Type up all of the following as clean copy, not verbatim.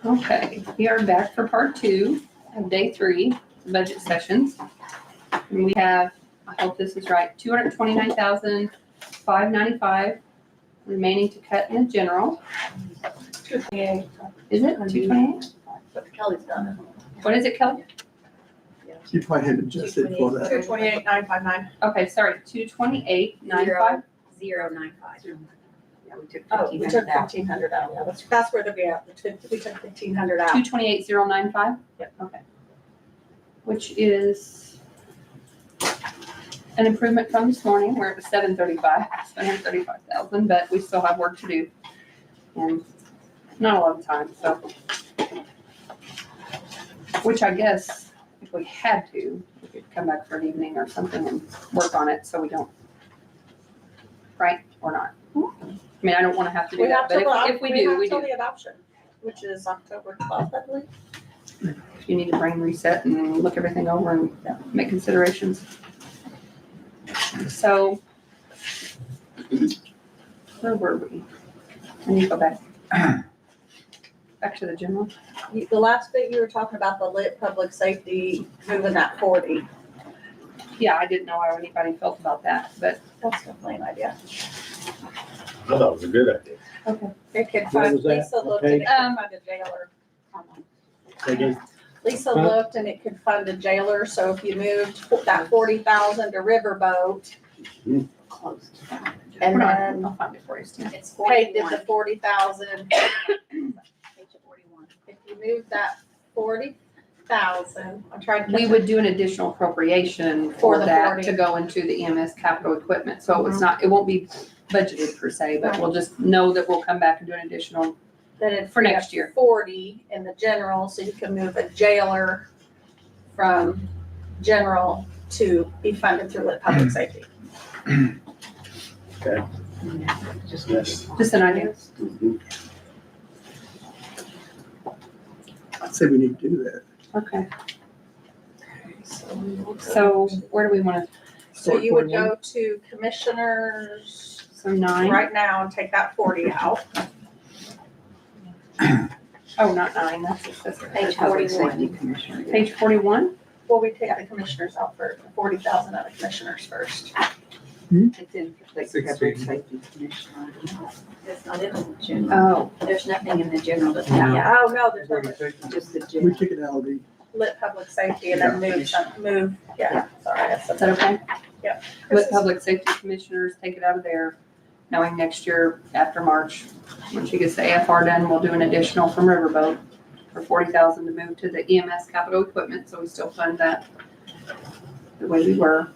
Okay, we are back for part 2 of day 3, budget sessions. And we have, I hope this is right, $229,595 remaining to cut in the general. 228. Is it 228? But Kelly's done it. What is it, Kelly? She probably had adjusted for that. 228,959. Okay, sorry, 228,995. 095. Yeah, we took Oh, we took 1,500 out. 1,500 out. Yeah, that's where they'll be at. We took 1,500 out. 228,095? Yep. Okay. Which is an improvement from this morning, where it was 735,000, but we still have work to do. And not a lot of time, so. Which I guess, if we had to, we could come back for an evening or something and work on it so we don't, right, or not? I mean, I don't want to have to do We that, have but to, if we do, we till do. the adoption, which is October 12th, I believe. You need to bring reset and look everything over and make considerations. So, where were we? I need to go back. Back to the general. The last bit you were talking about the lit public safety moving that 40. Yeah, I didn't know how anybody felt about that, but That's definitely an idea. I thought it was a good idea. okay. It could What fund, was that? Lisa looked and it Okay. could fund a jailer. Again, Lisa looked and it could fund a jailer, so if you moved that 40,000 to Riverboat Close. and Hold on, then I'll find it for you, Stan. It's paid 41. the 40,000, Page 41. if you move that 40,000, I'm trying to. We would do an additional appropriation For for the that 40. to go into the EMS capital equipment. So it's not, it won't be budgeted per se, but we'll just know that we'll come back and do an additional. Then it'd for free next up year. 40 in the general, so you can move a jailer from general to be funded through lit public safety. Just yes. Just an idea. I'd say we need to do that. Okay. So where do we want to, So you would go to commissioners so 9? right now and take that 40 out. Oh, not 9, that's Page Public 41. Safety Commissioner. page 41? Well, we take the commissioners out first, 40,000 out of commissioners first. It's in like Public Safety Commissioner. It's not in the general. Oh, There's nothing in the general that's No. not, Yeah, oh, no, there's no just the We general. took it out of the, lit public safety and then yeah, sorry. I said is that okay? Yep. Let public safety commissioners take it out of there, knowing next year after March, when she gets the AFR done, we'll do an additional from Riverboat for 40,000 to move to the EMS capital equipment, so we still fund that the way we were.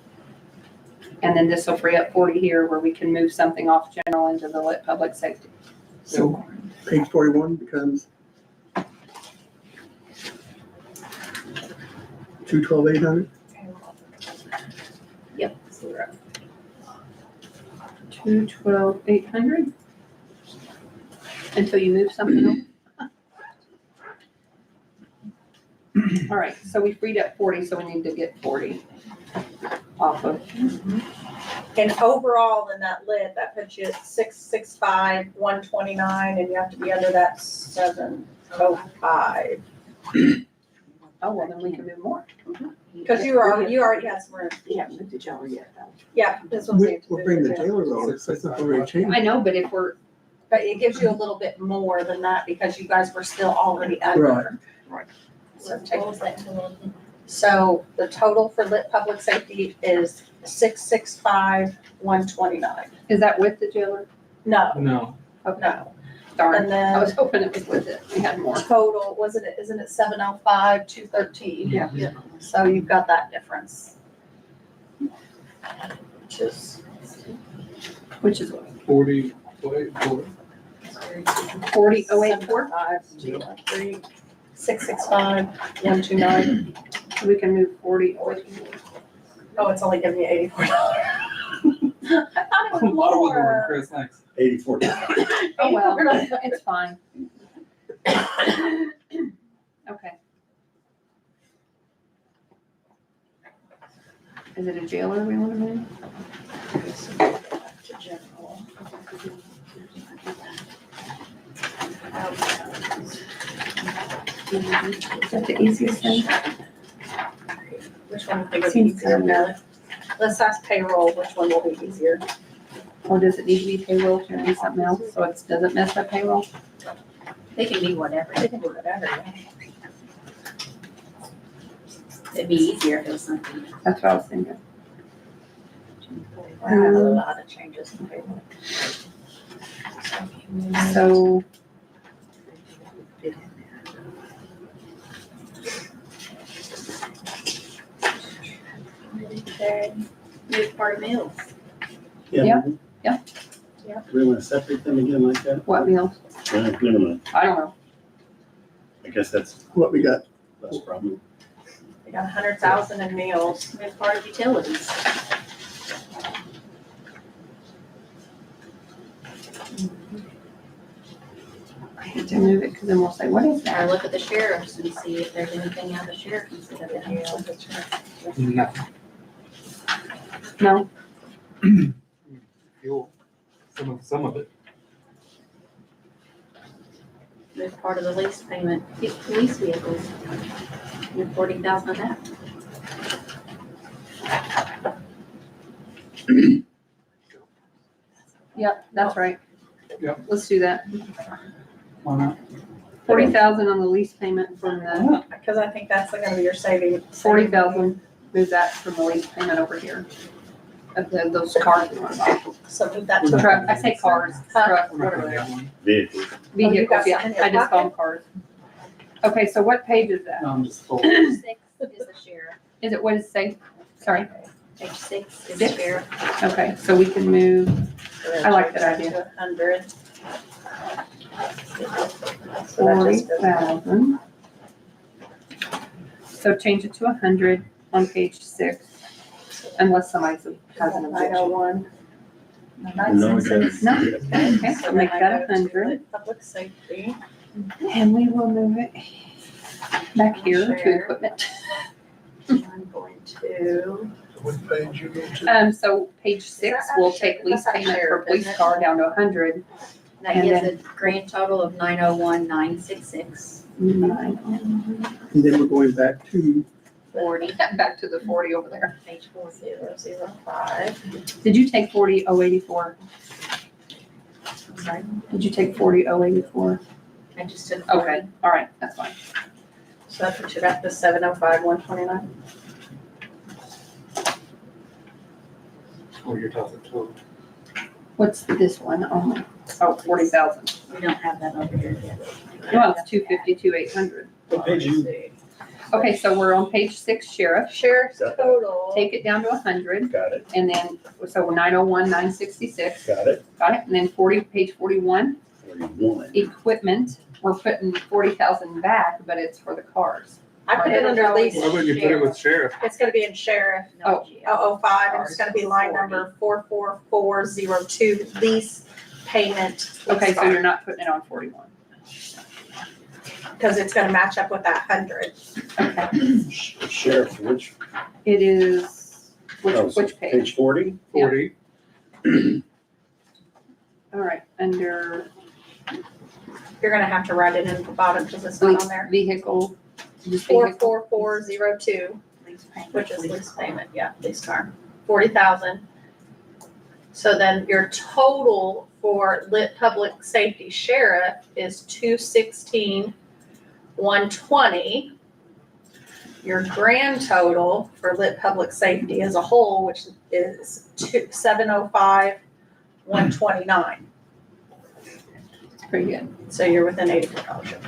And then this will free up 40 here where we can move something off general into the lit public safety. so page 41 becomes 212,800. Yep. So we're up. 212,800 until you move something else. All right, so we freed up 40, so we need to get 40 off of. And overall in that lit, that puts you at 665, 129, and you have to be under that 705. Oh, well, then we can move more. Because you already had some room. You haven't moved the jailer yet, though. Yeah, this one's. We'll bring the jailer over, so it's not already changed. I know, but if we're, But it gives you a little bit more than that because you guys were still already under. Right. So the total for lit public safety is 665, 129. is that with the jailer? No, No, Okay, no. darn. And I was then hoping it was with it. We had more. total, isn't it 705, 213? Yeah. So you've got that difference. Which is, Which is what? 40, wait, 40,084? 705, 665, 129. We can move 40,084. Oh, it's only giving you $84. I thought it A was lot of wiggle room, more. Chris, thanks. 84. Oh, well, it's fine. Okay. Is it a jailer we want to move? To general. Is that the easiest thing? Which one would be Seems easier, kind of- Kelly? Let's ask payroll, which one will be easier? Or does it need to be payroll? Can it be something else so it doesn't mess up payroll? They can be whatever. They can do whatever, yeah. It'd be easier if it was something. That's what I was thinking. I have a lot of changes in payroll. So, Okay. New part of meals. Yeah, yeah. Yeah. Do we want to separate them again like that? what meals? Never mind. I don't know. I guess that's What we got? less problem. We got 100,000 in meals. New part of utilities. I hate to move it because then we'll say, what is Or that? look at the sheriffs and see if there's anything out of the sheriff instead of the No. No, Fuel. Some of it. New part of the lease payment, police vehicles. New 40,000 of that. yep, that's right. Yep. Let's do that. Why not? 40,000 on the lease payment from the, Because I think that's gonna be your saving. 40,000, move that from the lease payment over here. Of those cars we want to buy. So move that to. Truck, I say cars, truck, We're not whatever gonna they are. get one. Vehicles. Vehicles, yeah, some in your I just call them cars. Okay, so what page is that? No, I'm just full. 6 is the sheriff. Is it, what does it say? Sorry, Page 6 is the Six? sheriff. okay, so we can move, I like that idea. 100. So that just goes down. 40,000. So change it to 100 on page 6, unless somebody has an objection. 901. No, we got No. it. Okay, so make then I that go to 100, Public safety. and we will move it back here to Share. equipment. I'm going to. What page you go to? So page 6, we'll take lease That's payment sheriff, for police isn't it? car down to 100. That And gives then- a grand total of 901,966. And then we're going back to, 40, Back to the 40 over there. page 4. 005. Did you take 40,084? Sorry, Did you take 40,084? I just took 40. Okay, all right, that's fine. So that's what you got, the 705, 129. Oh, you're talking total. What's this one? Oh, 40,000. We don't have that over here yet. Well, it's 252, 800. What page you? Okay, so we're on page 6, sheriff. Sheriff's total. Take it down to 100, Got it, and then, so 901, 966. got it. Got it? And then 40, page 41, 41. equipment. We're putting 40,000 back, but it's for the cars. I put it under lease. Why wouldn't you put it with sheriff? It's gonna be in sheriff. Oh. 005, and it's gonna be line number 44402, lease payment. Okay, so you're not putting it on 41. Because it's gonna match up with that 100. Okay. Sheriff, which? It is, oh, so which page? Page 40? 40. All right, under You're gonna have to write it in the bottom because it's not on there. vehicle, just vehicle. 44402, Lease payment. which is lease payment, yeah, lease car, 40,000. So then your total for lit public safety sheriff is 216,120. Your grand total for lit public safety as a whole, which is 705,129. Pretty good. So you're within $84.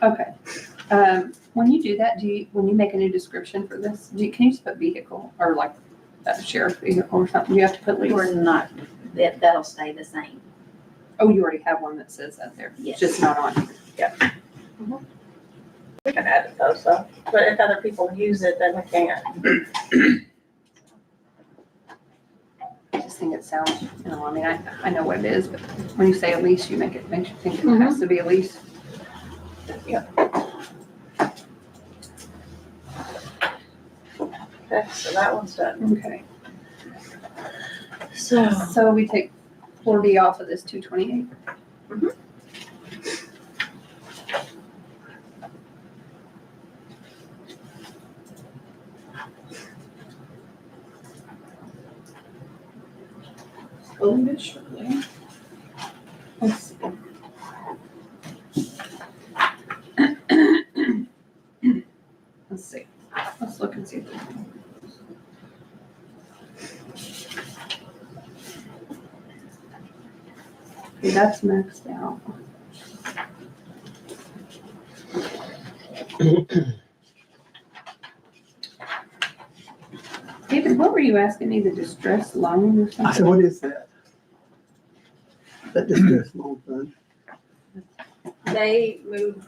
Okay. When you do that, when you make a new description for this, can you just put vehicle or like sheriff vehicle or something? You have to put We're lease. not, that'll stay the same. Oh, you already have one that says that there. Yes. It's just not on here. We can edit those though, but if other people use it, then we can't. I just think it sounds, I mean, I know what it is, but when you say a lease, makes you think it has to be a lease. Okay, so that one's done. Okay. So. So we take 40 off of this 228. slowly but surely. Let's see. Let's see. Let's look and see. If there's any. Okay, that's maxed out. David, what were you asking me, the distress loan or I said, something? what is that? That distress loan fund. They moved,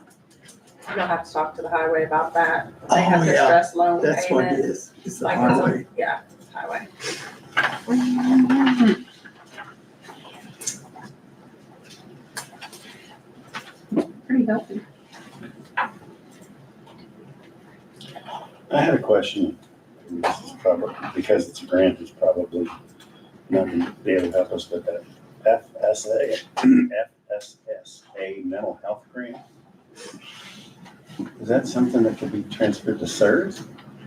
you'll have to talk to the highway about that. They have Oh, yeah. distress loan That's what it payment. is. It's the Like, highway. yeah, highway. Pretty healthy. I had a question. This is probably, because it's a grant, it's probably not gonna be able to help us with that FSSA mental health grant. Is that something that could be transferred to CERS?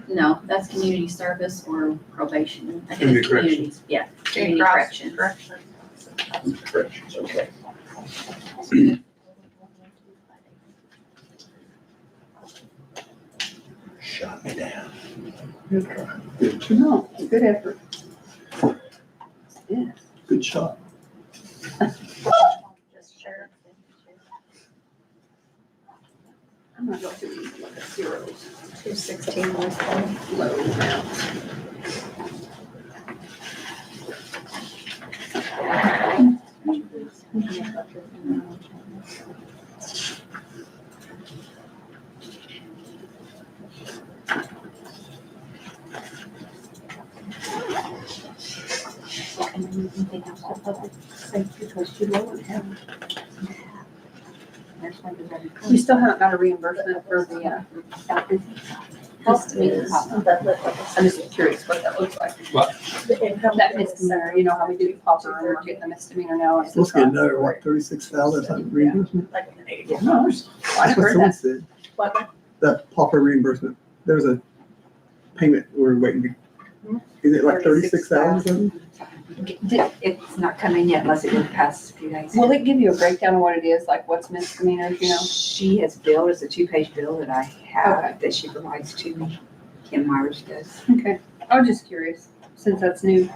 No, that's community service or probation. I think Community it's corrections. communities, yeah, community corrections. Corrections, okay. Shot me down. Good, No, good effort. Yes. good shot. Just sheriff. I'm not going to even look at zeros. 216 was the Low now. And then you can take out the public safety goes too low and have. There's one of them. We still haven't got a reimbursement for the misdemeanors. I'm just curious what that looks like. The income. That misdemeanor, you know how we do the popper and we're getting the misdemeanor now. it's Let's get another, what, 36,000 reimbursement? Like $80. No, I That's haven't what heard someone that. said. What? That pauper reimbursement. There's a payment we're waiting to, is it like 36,000? It's not coming yet unless it goes past a few days. Will it give you a breakdown of what it is, like what's misdemeanors, you know? She has billed, it's a 2-page bill that I Okay. have that she provides to me. Kim Myers does. Okay, I was just curious, since that's new.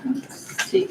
Let's see.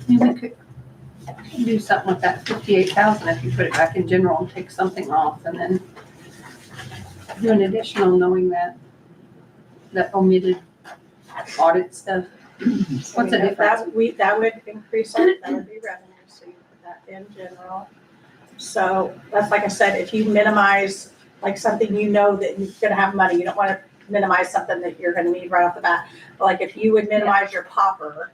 Maybe we could do something with that 58,000 if you put it back in general and take something off and then do an additional knowing that omitted audit stuff. What's the difference? That would increase our, that would be revenue, so you put that in general. So that's like I said, if you minimize, like something you know that you're gonna have money, you don't wanna minimize something that you're gonna need right off the bat. But like if you would minimize your popper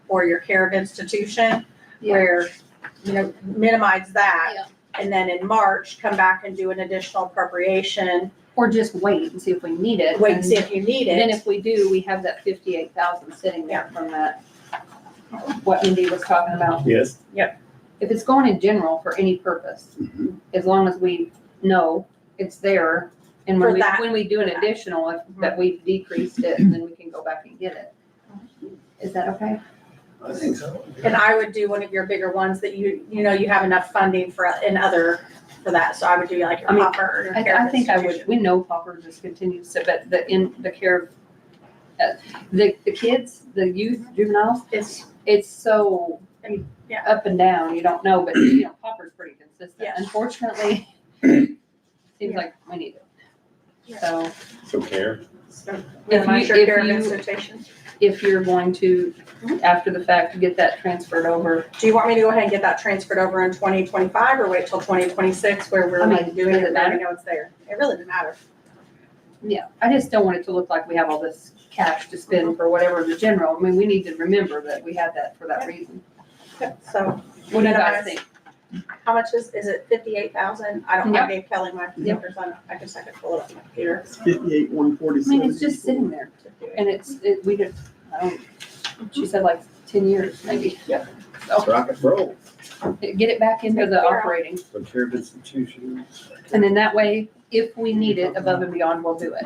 or your care of institution, where, you know, minimize that. Yeah. And then in March, come back and do an additional appropriation, Or just wait and see if we need it. wait and see if you need And then it. if we do, we have that 58,000 sitting there from that, what Mindy was talking about. Yes. If it's going in general for any purpose, Mhm. as long as we know it's there. And For when we, that. when we do an additional, that we've decreased it, then we can go back and get it. Is that okay? I think so. And I would do one of your bigger ones that you know you have enough funding for in other for that, so I would do like your I mean, Popper or your care I of think I would, institution. we know Popper just continues to, but the care of, the kids, the youth, juveniles, it's so Yeah. up and down, you don't know, but you know, Popper's pretty consistent. Yeah. Unfortunately, seems like we need it. So So care, So minimize your if care of you- institution. if you're going to, after the fact, get that transferred over, Do you want me to go ahead and get that transferred over in 2025 or wait till 2026 where we're I mean, like doing does it it now we matter? know it's there? It really doesn't matter. yeah, I just don't want it to look like we have all this cash to spend for whatever the general, I mean, we need to remember that we had that for that reason. So What do you guys Minimize. think? how much is it 58,000? I don't, I gave Kelly my numbers on, I guess I could pull it up on my computer. 58, I 147. mean, it's just sitting there, and we just, I don't, she said like 10 years, maybe. Yep. let's rock and roll, Get it back into the operating, for care of institutions. and then that way, if we need it above and beyond, we'll do it.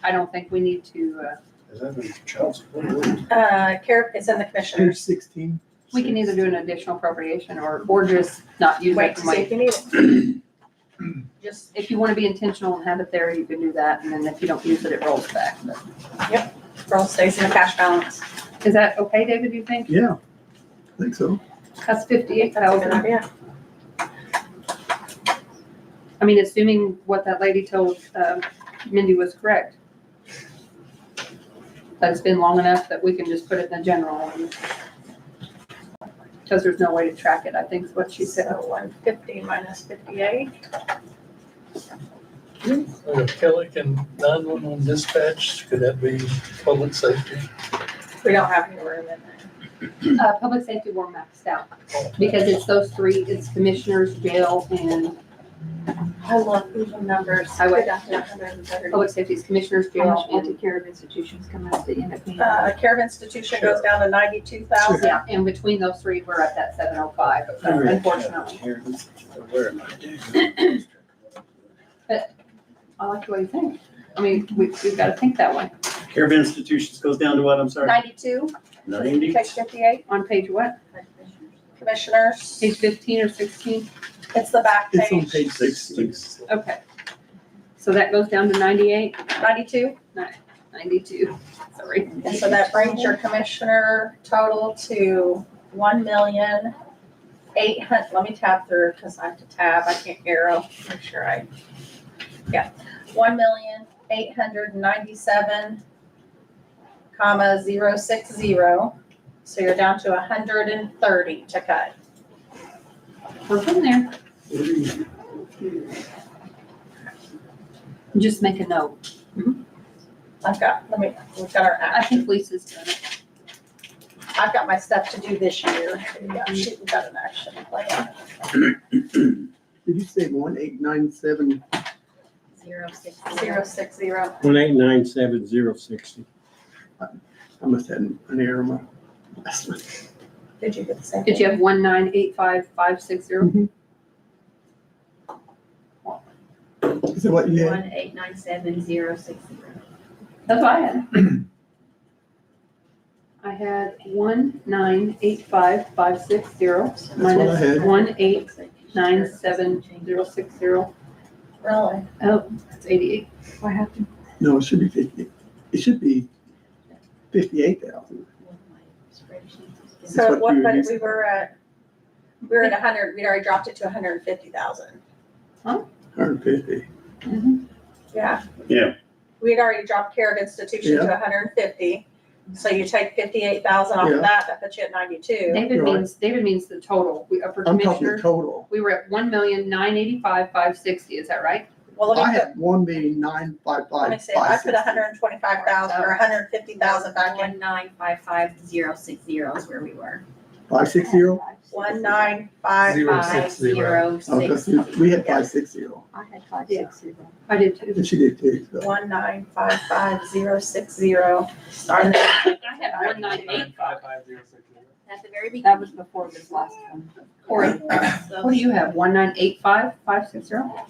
I don't think we need to, Is that in child support? Care, it's in the Page commissioners. 16. we can either do an additional appropriation or just not use Wait it to and see wait. if you need it. Just, If you want to be intentional and have it there, you can do that, and then if you don't use it, it rolls back. But girl stays in the cash balance. is that okay, David, do you think? Yeah, I think so. That's 58,000. That's a good idea. I mean, assuming what that lady told Mindy was correct. That it's been long enough that we can just put it in the general. Because there's no way to track it, I think is what she said. So 150 minus 58. Kelly, can 911 dispatch, could that be public safety? We don't have any room in there. Public safety were maxed out because it's those three, it's commissioners, jail, and I love even numbers. Highway. Put down to 130. public safety is commissioners, How much jail, and, anti-care of institutions come out at the end of the Care of institution goes down to 92,000. yeah, and between those three, we're at that 705, unfortunately. Where am I? I like the way you think. I mean, we've got to think that way. Care of institutions goes down to what, I'm sorry? 92, 90? take 58. On page what? Commissioners, Page 15 or 16? it's the back It's on page. page 16. Okay. So that goes down to 98, 92. 92, sorry. And so that brings your commissioner total to 1,800,000. Let me tab through because I have to tab. I can't arrow. Make sure I, 1,897,060. So you're down to 130 to cut. We're in there. Just make a note. We've got our I action. think Lisa's done it. I've got my stuff to do this year. Yeah, we've got an action plan. Did you say 1897? 060. 1897060. I must have had an error on my last one. Did you get the same? Did you have 1985560? Is that what you had? 1897060. That's what I had. I had 1985560 what I minus had. 1897060. Really? Oh, that's 88. What happened? No, it should be 50. It should be 58,000. That's So what what, you were but using. we were at 100, we'd already dropped it to 150,000. 150. Yeah. Yeah. We had already dropped care of institution to 150. So you take 58,000 off Yeah. of that, that puts you at 92. David Right. means the total. For I'm talking commissioner, total. we were at 1,985,560. Is that right? Well, I let me put, had 1,955,560. let me see, I put 125,000 or 150,000 back in. 1955060 is where we were. 560? 195,560. 060. Oh, because we had 560. I had 560. I did too. And she did too. So. 1955060. I had 198. 55060. At the very That beginning. was before this last one. Corey, what do you have? 1985560?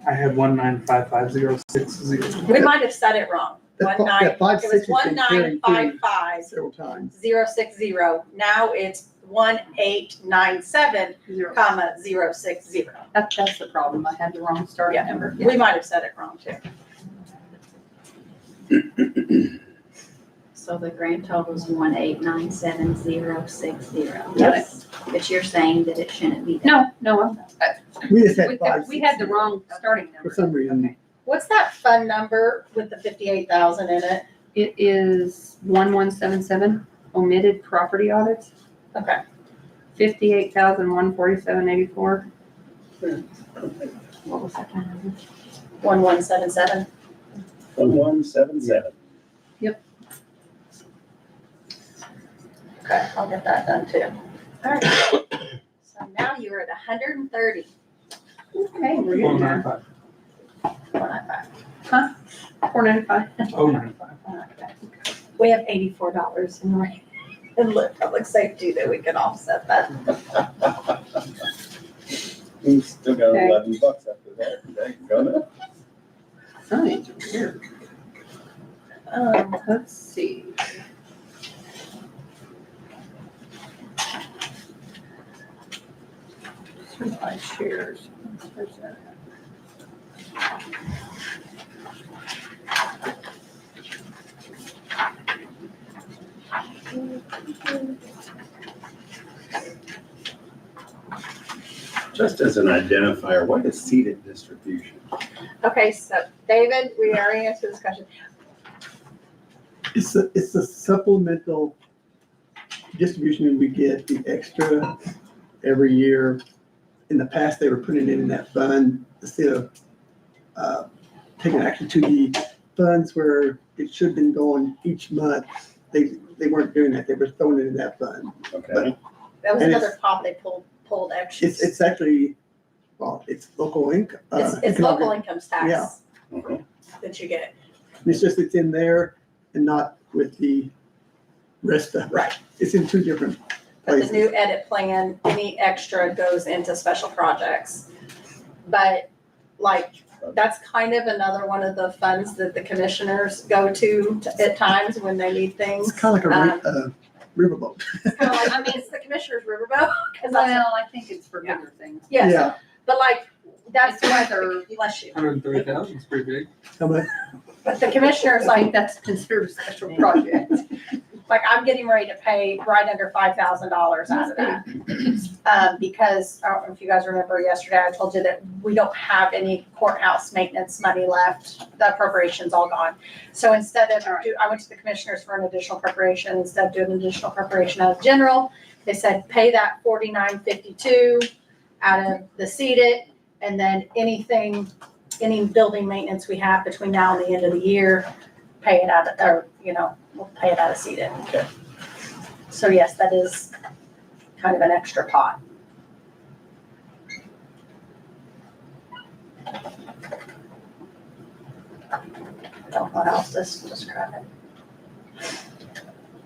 I had 1955060. We might have said it wrong. That 19, it was 560 has been carrying through 1955 several times. 060. Now it's 1897, Zero. comma 060. That's the problem. I had the wrong starting Yeah. number. We might have said it wrong too. So the grand total is 1897060. Yes. But you're saying that it shouldn't be that. No, We just had we 560. had the wrong starting For number. some reason. What's that fund number with the 58,000 in it? It is 1177 omitted property audits, Okay. 58,147.84. What was that number? 1177. 1177. Okay, I'll get that done too. All right. So now you're at 130. Okay, we're getting there. 495. 495. Oh, 95. We have $84 in public safety that we can offset that. We still got Okay. $11 after that. There you go. Some of these are weird. Let's see. Certified shares. Where's that at? Just as an identifier, what is seated distribution? Okay, so David, we already answered this question. It's a supplemental distribution we get, the extra every year. In the past, they were putting it in that fund instead of taking action to the funds where it should have been going each month. They weren't doing that. They were throwing it in that fund. Okay. That was And another pot they pulled extra. It's actually, well, it's local income. It's local income Yeah. tax Mhm. that you get. It's just, it's in there and not with the rest of it. Right. It's in two different But the places. new edit plan, any extra goes into special projects. But like, that's kind of another one of the funds that the commissioners go to at times when they need things. It's kind of like a riverboat. I mean, it's the commissioner's riverboat, 'cause that's, Well, I think it's for bigger things. yes, Yeah. but like, that's It's what, whether- bless you. 130,000 is pretty big. How much? But the commissioner's I think like, that's considered a special project. like, I'm getting ready to pay right under $5,000 out of that. Because, I don't know if you guys remember yesterday, I told you that we don't have any courthouse maintenance money left. The appropriation's all gone. So instead of, I went to the commissioners for an additional appropriation, instead of doing an additional appropriation out of general, they said, pay that $49.52 out of the seeded, and then anything, any building maintenance we have between now and the end of the year, pay it out of, or, we'll pay it out of seeded. Okay. So yes, that is kind of an extra pot. Don't know what else to describe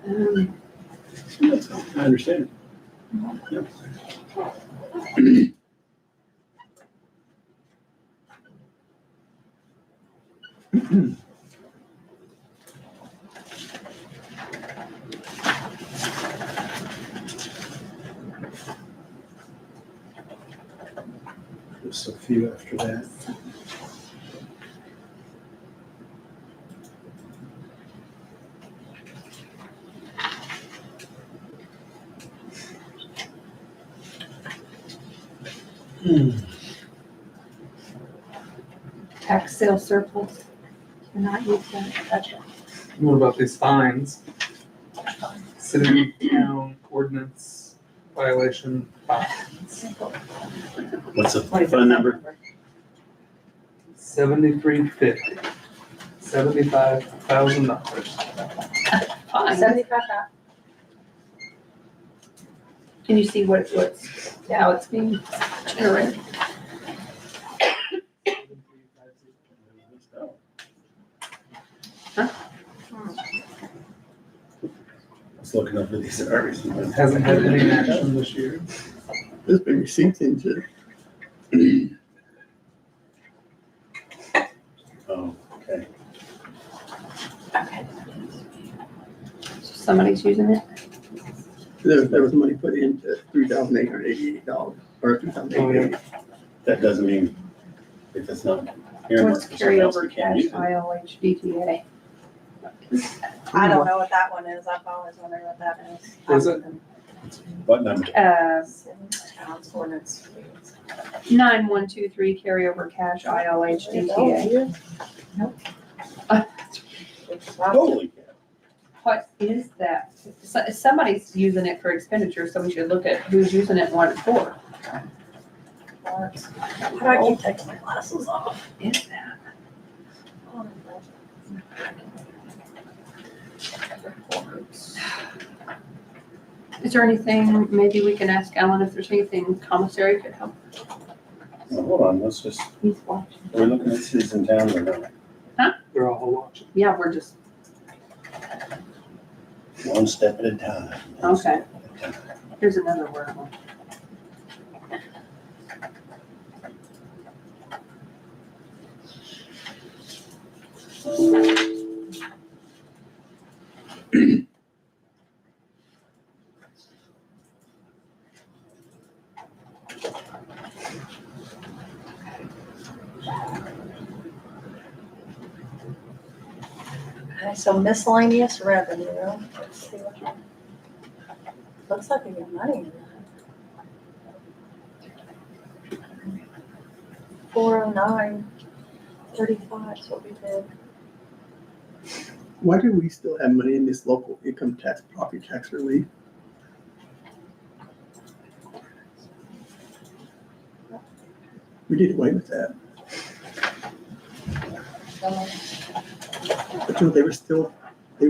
it. I understand. Yep. Just a few after that. Tax sale surplus. You're not used to it. Gotcha. What about these fines? City, town, ordinance, violation, fines. What's the What is phone that number? 7350. $75,000. Fine. 75,000. Can you see what's, how it's being generated? Let's looking over these artists. Hasn't had any action this year. There's been receipts into Oh, okay. Somebody's using it? There was money put into $3,888 or $3,888. That doesn't mean if it's not What's earmarked for something else, we carryover can't cash use it. ILH DTA? I don't know what that one is. I've always wondered what that is. What is it? What number? Town's ordinance. 9123 carryover cash ILH DTA. Holy cow. What is that? Somebody's using it for expenditure, so we should look at who's using it and what it's for. How do I keep taking my glasses off? Is that? Is there anything, maybe we can ask Alan if there's anything commissary could help? Now, hold on, let's just, He's watching. we're looking at cities in town or not? They're all watching. Yeah, we're just, One step at a time. okay, here's another word. Okay, so miscellaneous revenue, let's see what. Looks like we get money in that. 409.35 is what we did. Why do we still have money in this local income tax, property tax relief? We did away with that. But you know, they were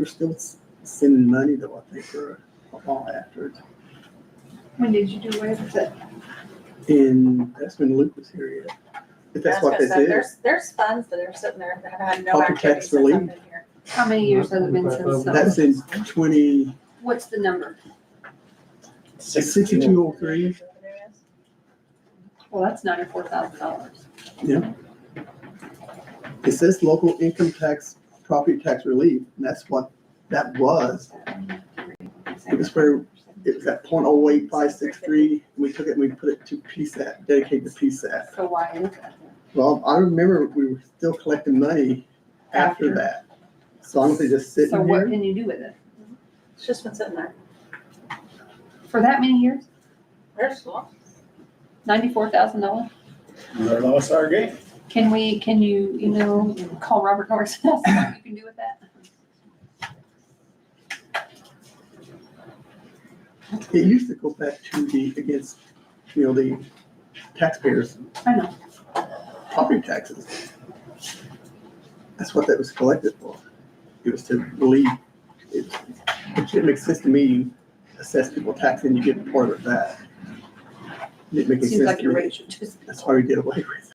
still sending money though, I think, for a while afterwards. When did you do away with it? And that's when Luke was here yet. If that's what I was this gonna say, is. There's funds that are sitting there that have had no Property activity tax since I've relief. been here. How many years has it been since? That's in 20, What's the number? 6203. Well, that's $94,000. Yeah. It says local income tax, property tax relief, and that's what that was. It was where, it was at .08563, and we took it and we put it to PSAT, dedicated to PSAT. So why is that? Well, I remember we were still collecting money after that. So I don't think just So sitting what here. can you do with it? It's just been sitting there. For that many years? There's one. $94,000? Never lost our game. Can you call Robert Norris and ask him what you can do with that? It used to go back to against, the taxpayers' I know. property taxes. That's what that was collected for. It was to relieve, it didn't make sense to me, you assess people tax and you get part of that. It didn't make any Seems sense like to your me. rate should just. That's why we did away with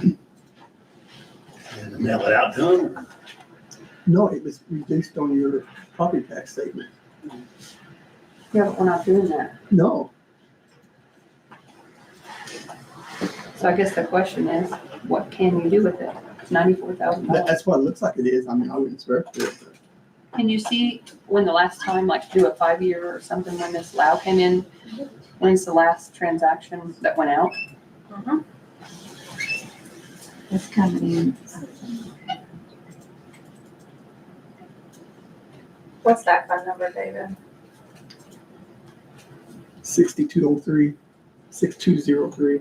it. Mail it out to them. No, it was based on your property tax statement. Yeah, but we're not doing that. No, So I guess the question is, what can you do with it? It's $94,000. that's what it looks like it is. I mean, I wouldn't swear to it, but Can you see when the last time, like do a 5-year or something when this Lao came in? When's the last transaction that went out? It's coming in. What's that fund number, David? 6203, 6203.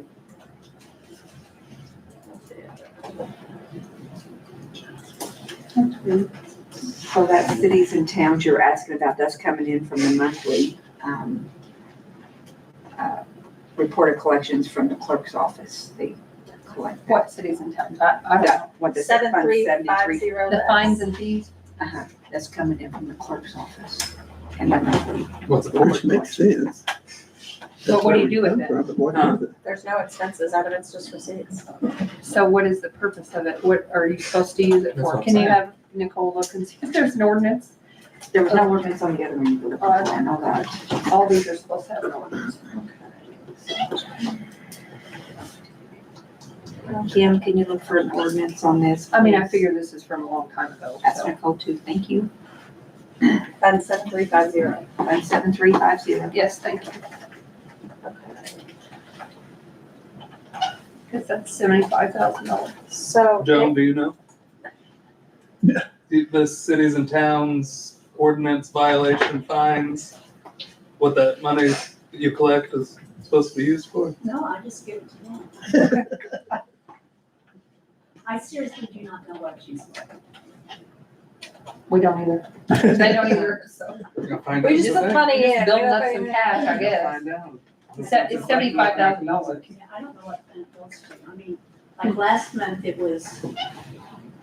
That's good. So that cities and towns you're asking about, that's coming in from the monthly, report of collections from the clerk's office. They collect that. What cities and towns? I don't know. What does that fund 7350. The fines and fees? That's coming in from the clerk's office. And the monthly. What's it for? Which makes sense. So what do you do with it? But what Huh? is it? There's no expenses out of it, it's just receipts. So what is the purpose of it? What are you supposed to use it That's for? what I'm Can you saying. have Nicole look and see if there's an ordinance? There was no ordinance on the other one. You were looking for, I know that. All these are supposed to have an ordinance. Kim, can you look for an ordinance on this? I mean, I please? figure this is from a long time ago, That's so. Nicole too. Thank you. Fund 7350. Fund 7350. Yes, thank you. Because that's $75,000. So. Joan, do you know? Yeah. The cities and towns ordinance violation fines, what that money that you collect is supposed to be used for? No, I just give it to them. I seriously do not know what she's like. We don't either. They don't either, so. We're gonna find We out just put today. money in. Building We up don't some pay- cash, I We're gonna guess. find out. It's $75,000. Yeah, I don't know what that goes to. I mean, like last month it was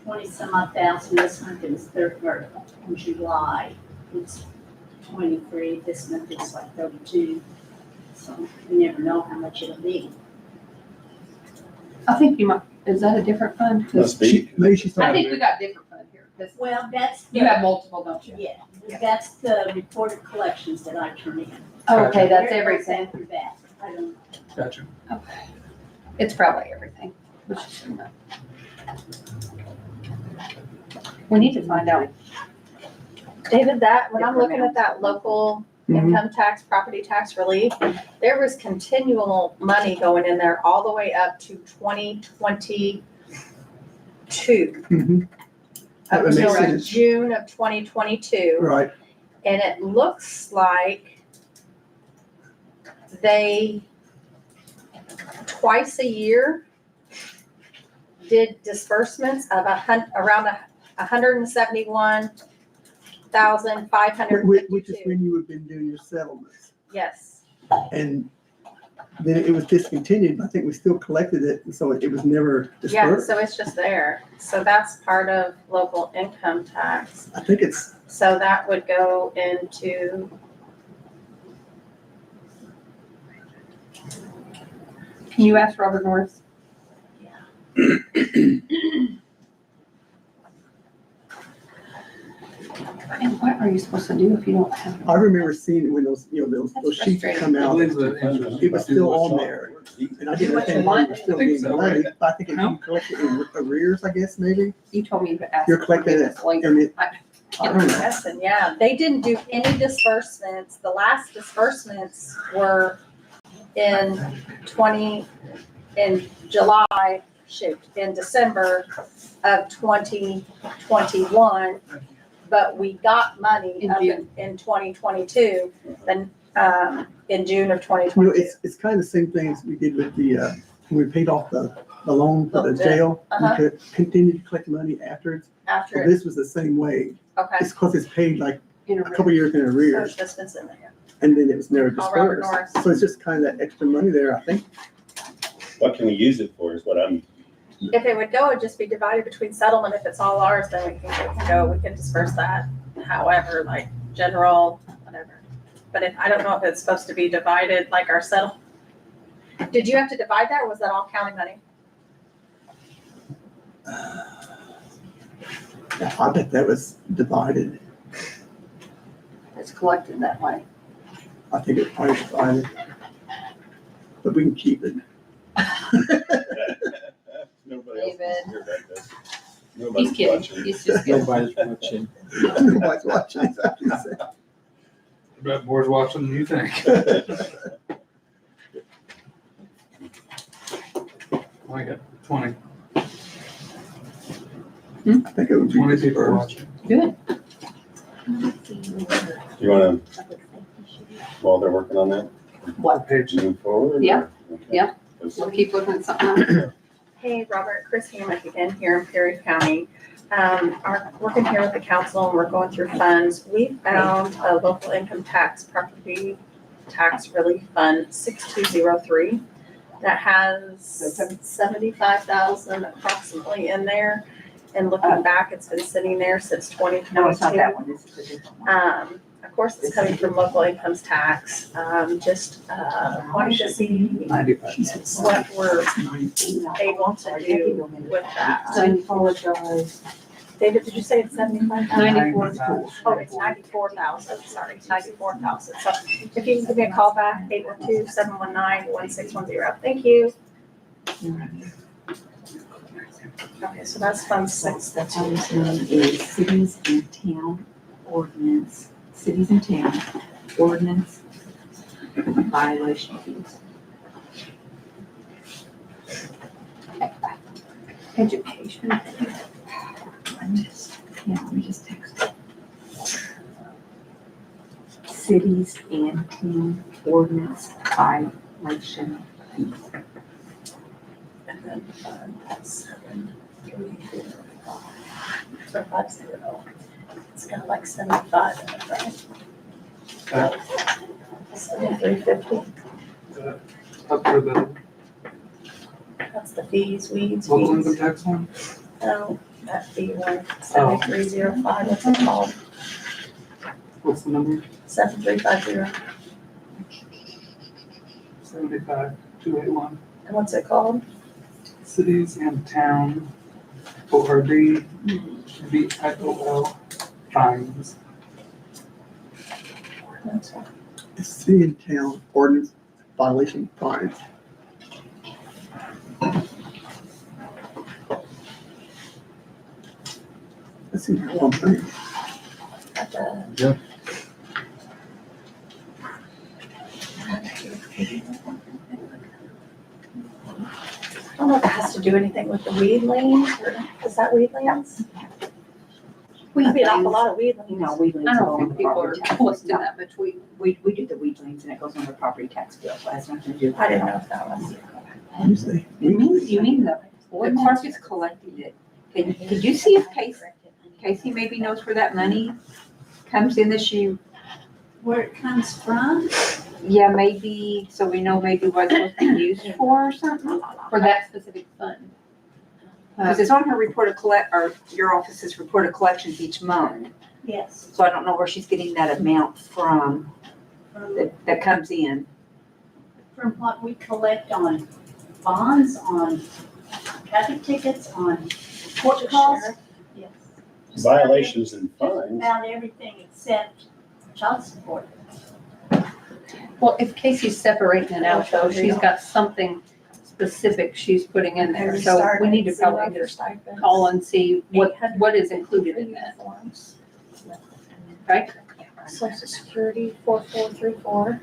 20 some odd thousand, this month it was 30, or in July, it's 23, this month it's like 32. So you never know how much it'll be. I think you might, is that a different fund? 'Cause Must be. Maybe she's I talking. think we got different fund here. 'Cause Well, that's. you have multiple, don't you? Yeah, that's the reported collections that I turn in. Oh, okay, that's Where it goes everything. after that, I don't know. Gotcha. It's probably everything. We should know. We need to find out. David, that, when I'm looking at that local Mhm. income tax, property tax relief, there was continual money going in there all the way up to 2022. Mhm. That Up would make until sense. June of 2022. Right, And it looks like they, twice a year, did disbursements of around 171,552. which is when you have been doing your settlements. Yes, And then it was discontinued, but I think we still collected it, so it was never yeah, dispersed. so it's just there. So that's part of local income tax. I think it's, So that would go into, Can you ask Robert Norris? And what are you supposed to do if you don't have? I remember seeing it when those, those That's sheets would frustrating. come I out. believe the interest. It was still on there. And I didn't Do what you understand why want. you were still I think getting so, money, right? but I think if you collect it in arrears, I guess, maybe, You told me to ask. You're collecting it, Later. and it- I- I don't know. yes, and yeah, they didn't do any disbursements. The last disbursements were in in December of 2021. But we got money In up June. in 2022, then, in June of You know, 2022. it's kind of the same thing as we did with the, when we paid off the loan for the The- jail. We uh-huh. could continue to collect money afterwards. So After, this was the same way. okay, It's because it's paid like in a couple years in so arrears, it's just been sitting there. and then it was never Call Robert dispersed. Norris. So it's just kind of that extra money there, I think. What can we use it for is what I'm, If it would go, it'd just be divided between settlement. If it's all ours, then we can disperse that. However, like general, whatever. But I don't know if it's supposed to be divided like our settle. Did you have to divide that or was that all county money? Yeah, I bet that was divided. It's collected that way. I think it probably divided. But we can keep it. nobody else wants to hear about this. He's Nobody's kidding. watching. He's just kidding. Nobody's watching. Nobody's watching. Exactly the same. I bet more watching than you think. I got 20 I think it would be people dispersed. watching. Good. You wanna, while they're working on that, What? Page. move forward? Yeah. or- okay. Yeah. We'll keep looking at something else. Hey, Robert, Chris Hamrick again here in Perry County. Working here with the council and we're going through funds. We found a local income tax property tax relief fund 6203 that has 75,000 approximately in there. And looking back, it's been sitting there since 2022. No, it's not that one, this is a different one. Of course, it's coming from local incomes tax. Wanted to see what we're able to do with that. I apologize. David, did you say it's 75,000? 94. Oh, it's 94,000, sorry, 94,000. So if you can give me a call back, 812-719-1610. Thank you. Okay, so that's Fund 6. That's how it's known is cities and town ordinance, cities and towns, ordinance, violation fees. Education. Let me just text it. Cities and town ordinance violation fees. And then that's 7,305. So 50. It's got like 75 in it, right? 7,350. Up for the That's the fees, weeds, local income fees. tax one? No, that fee one, 7305, what's it called? What's the number? 7350. 75,281. And what's it called? Cities and town, ORD, VIOL, fines. That's it. The city and town ordinance violation fines. That's in here one thing. Got the- Yeah. I don't know if it has to do anything with the weed lanes, or is that weed lanes? We have an awful lot of weed lanes. No, weed liens I are don't on think the people are property tax. collecting No, that much weed. we do the weed liens and it goes on the property tax bill, so it has nothing to do with I didn't that. know if that was. You say, You mean the Clerk is collecting it. Could you see if Casey maybe knows where that money comes in that she, Where it comes from, yeah, maybe, so we know maybe what it's supposed to be used for or something? for that specific fund? Because it's on her report of or your office's report of collections each month. yes, So I don't know where she's getting that amount from that comes in. from what we collect on bonds, on traffic tickets, on court calls. Yes. Violations and Just fines. about everything except child support. Well, if Casey's separating it out though, she's got something specific she's putting in there. So we need to probably just call and see what is included in that, right? Social Security, 4434.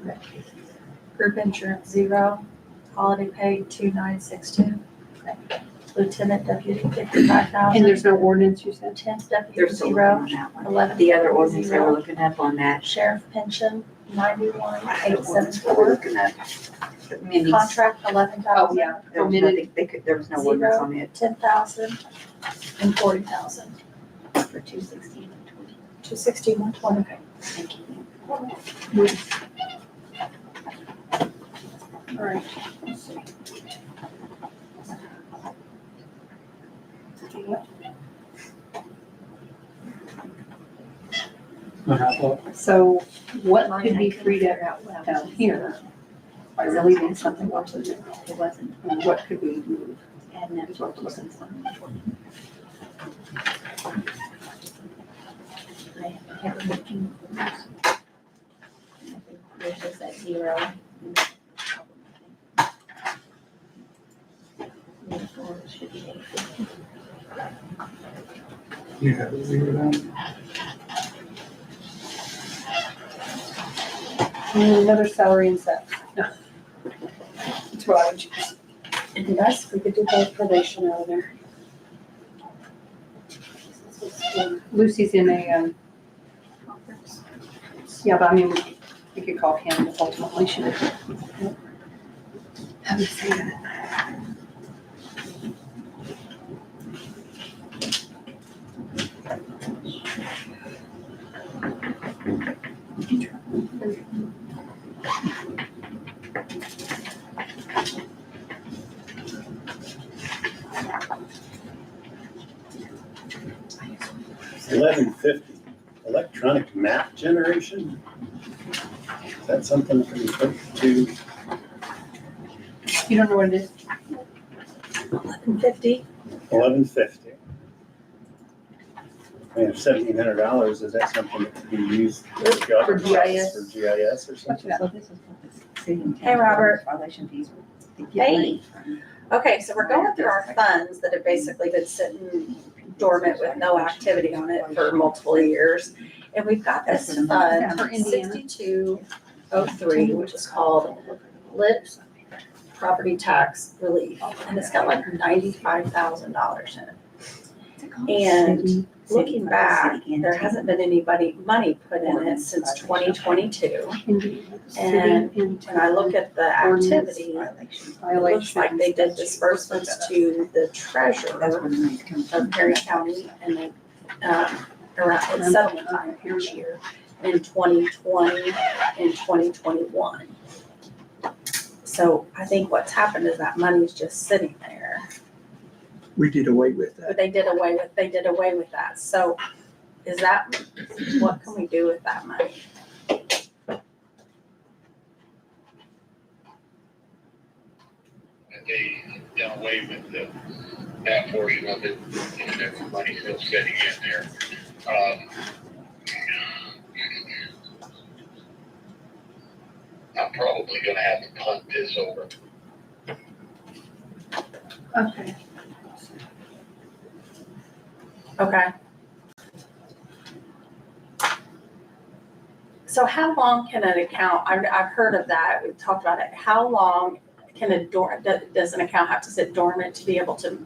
Group insurance, 0. Holiday pay, 2962. Lieutenant deputy, 55,000. And there's no ordinance, you said? 10th deputy, They're still 0. looking on that one. 11. The other ordinance they were 0. looking up on that. Sheriff pension, 91,874. We're looking up. the Mindy's. Contract, 11,000. Oh, yeah. There was nothing, there was no ordinance on it 10,000 and 40,000. for 216 and 20. 260, 120. Okay. Thank you. All right. So what could be freed up down here by relieving something else in there? It wasn't. And what could we move? Adding up Is what we're looking for. I haven't looked in the ordinance. There's just that 0. Uniform should be 850. You have it zeroed down. And another salary and set. No. That's what I would choose. It'd be nice if we could do both probation out of there. Lucy's in a, yeah, but I mean, we could call Candace ultimately, she would. How do you say that? $11.50, electronic map generation? Is that something that we put to, You don't know what it is? 1150. $11.50? I mean, if $1,700, is that something that could be used for For GIS. For GIS or something? So this is what the city and Hey, town Robert. violation fees were. Hey. Okay, so we're going through our funds that have basically been sitting dormant with no activity on it for multiple years. And we've got That's this what I'm- fund, For Indiana. 6203, which is called Lit Property Tax Relief, and it's got like $95,000 in it. And looking back, there hasn't been money put in it since 2022. And when I look at the activity, it looks like they did disbursements to the treasurer of Perry County and then, around at settlement time each year in 2020 and 2021. So I think what's happened is that money's just sitting there, We did away with that. but they did away with that. So is that, what can we do with that money? They done away with that portion of it, and there's money still sitting in there. I'm probably gonna have to punt this over. Okay. Okay. So how long can an account, I've heard of that, we've talked about it, how long can does an account have to sit dormant to be able to,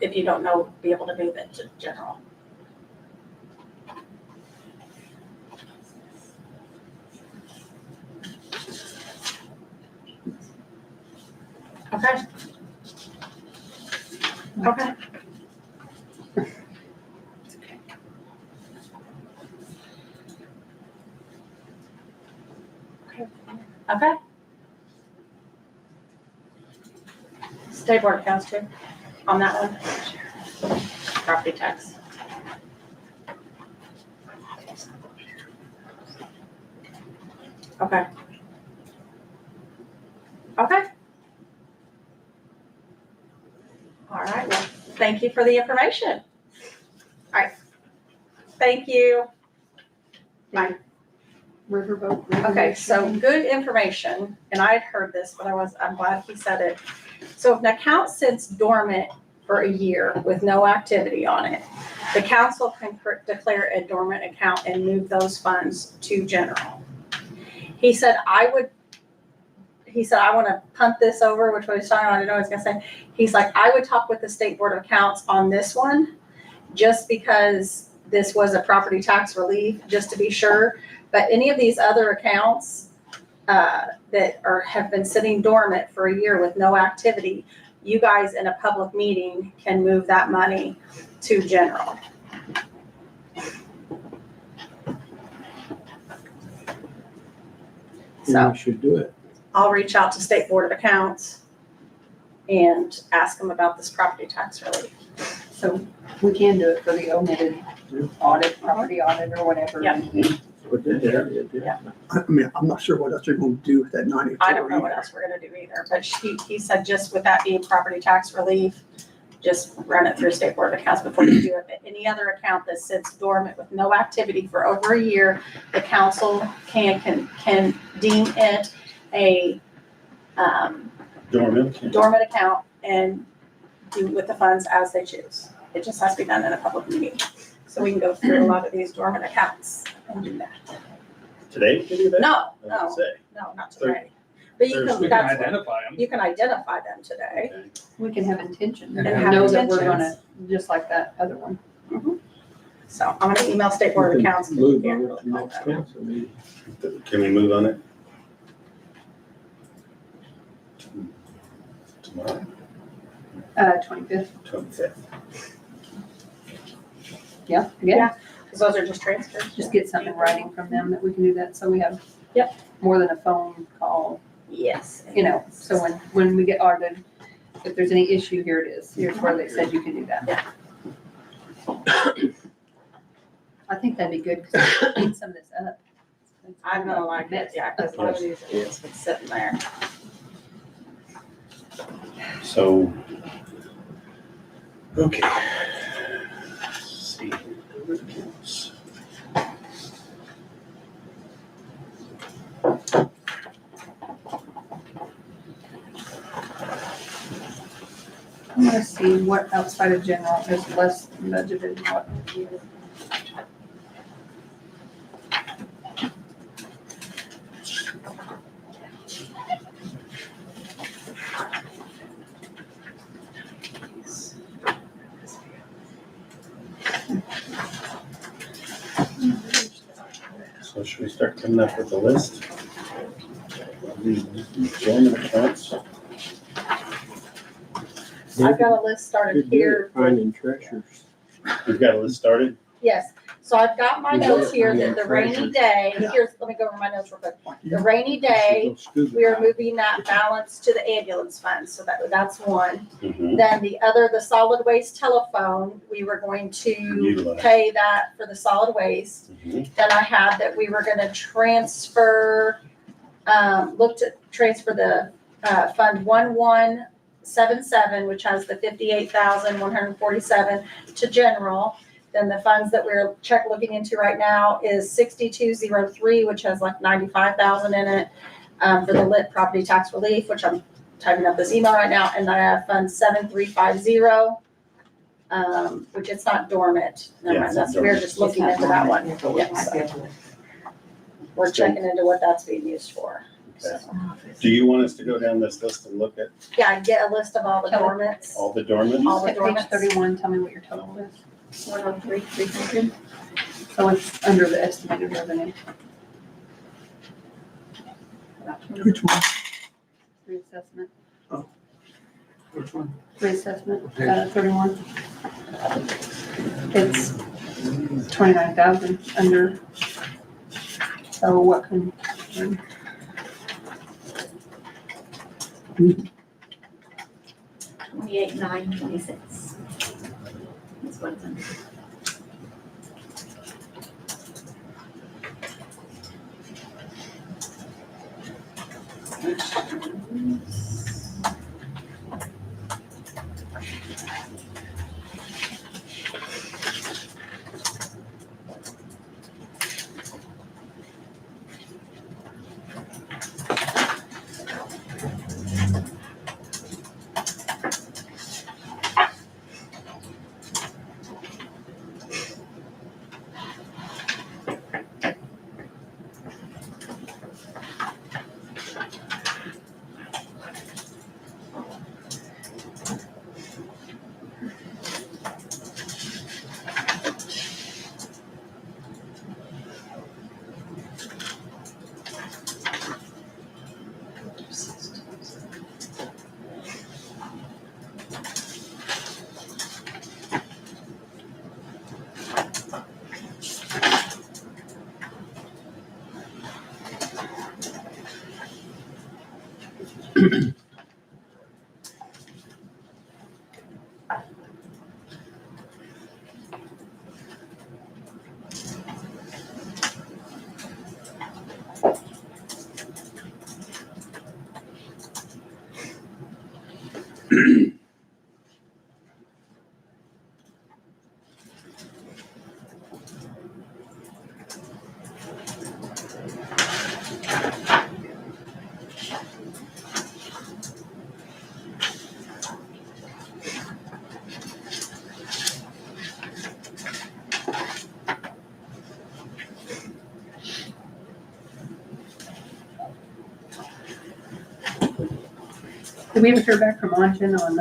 if you don't know, be able to move it to general? Okay. Okay. Okay. State board accounts too, on that one. Property tax. Okay. Okay. All right, well, thank you for the information. All right. Thank you. Bye. Riverboat. Okay, so good information, and I had heard this, but I'm glad he said it. So if an account sits dormant for a year with no activity on it, the council can declare a dormant account and move those funds to general. He said, I want to punt this over, which was talking about, I didn't know what I was gonna say. He's like, I would talk with the State Board of Accounts on this one, just because this was a property tax relief, just to be sure. But any of these other accounts that have been sitting dormant for a year with no activity, you guys in a public meeting can move that money to general. So We should do it. I'll reach out to State Board of Accounts and ask them about this property tax relief. So we can do it for the omitted audit, property audit or whatever. Yeah. Put that there. Yeah. I mean, I'm not sure what else you're gonna do with that 94. I don't know what else we're gonna do either, but he said just with that being property tax relief, just run it through State Board of Accounts before you do it. But any other account that sits dormant with no activity for over a year, the council can deem it a dormant account and do with the funds as they choose. It just has to be done in a public meeting. So we can go through a lot of these dormant accounts and do that. Today we can do that? No, I was gonna no, say. no, not today. But you We can, can that's, identify them. you can identify them today. Okay. We can have intention And and have know that we're intentions. gonna, just like that other one. So I'm gonna email State Board of Accounts. 'cause we Move can't on really to call next them. council meeting. Can we move on it? Tomorrow, 25th. 25th. Yeah, again, Yeah. Because those are just transfers. just get something in writing from them that we can do that. So we have. Yep. More than a phone call, Yes. you know, so when we get audited, if there's any issue, here it is. Here's where they said you can do that. Yeah. I think that'd be good because we clean some of this up. I'm gonna like it, yeah, because a lot of these are just been sitting there. So, okay. Let's see. Accounts. I'm gonna see what outside of general is less budgeted and what. coming up with a list of these dormant accounts. I've got a list started here. Finding treasures. We've got a list started. Yes, so I've got my Yeah, notes here that the yeah, rainy treasures. day, here's, let me go over my notes real quick. The rainy day, we are moving that balance to the ambulance fund, so that's one. Mhm. Then the solid waste telephone, we were going to Utilize. pay that for the solid waste. Mhm. Then I had that we were gonna transfer, looked at transfer the, fund 1177, which has the 58,147 to general. Then the funds that we're looking into right now is 6203, which has like 95,000 in it, for the lit property tax relief, which I'm typing up this email right now. And then I have fund 7350, which it's not dormant. Never Yeah, mind, it's that's, not we're dormant. just looking into that one. Yeah, but Yes. might be able to- We're checking into what that's being used for. Okay. Do you want us to go down this list and look at Yeah, get a list of all the Kelly. dormants. all the dormants? All the At page dormants. 31, tell me what your total is. 103,300. So it's under the estimated revenue. Which one? Reassessment, Which one? reassessment, 31. It's 29,000 under. So what can, 28,926. That's what it's under. did we ever hear back from Anjan on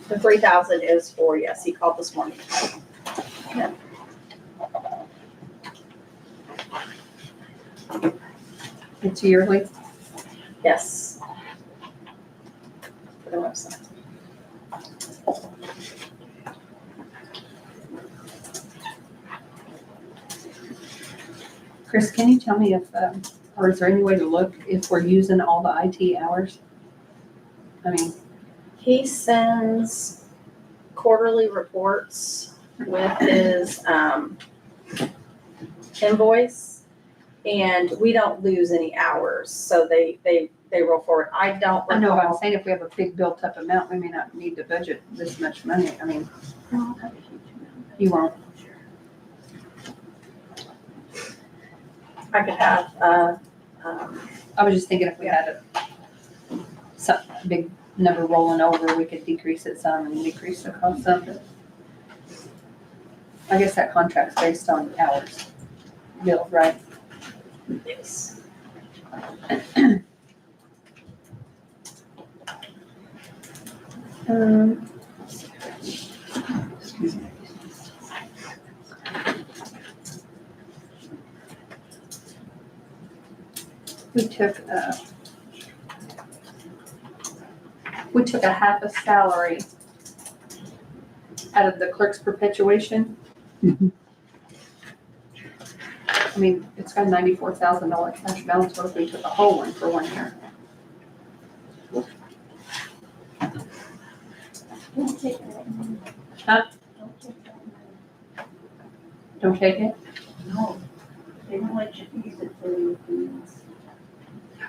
The 3,000 is for, yes, he called this morning. it's yearly? Yes. For the website. Chris, can you tell me if, or is there any way to look if we're using all the IT hours? I mean, He sends quarterly reports with his invoice, and we don't lose any hours, so they roll forward. I don't I know, but I'm recall. saying if we have a big built up amount, we may not need to budget this much money. I mean, you won't. I could have, I was just thinking if we had some big number rolling over, we could decrease it some and decrease the cost some. But I guess that contract's based on hours billed, right? yes. Excuse me. We took a half a salary out of the clerk's perpetuation. Mhm. I mean, it's got a $94,000 cash balance, what if we took a whole one for 1 year? Don't take that. Huh? Don't take that. Don't take it? No, they don't let you use it for anything else.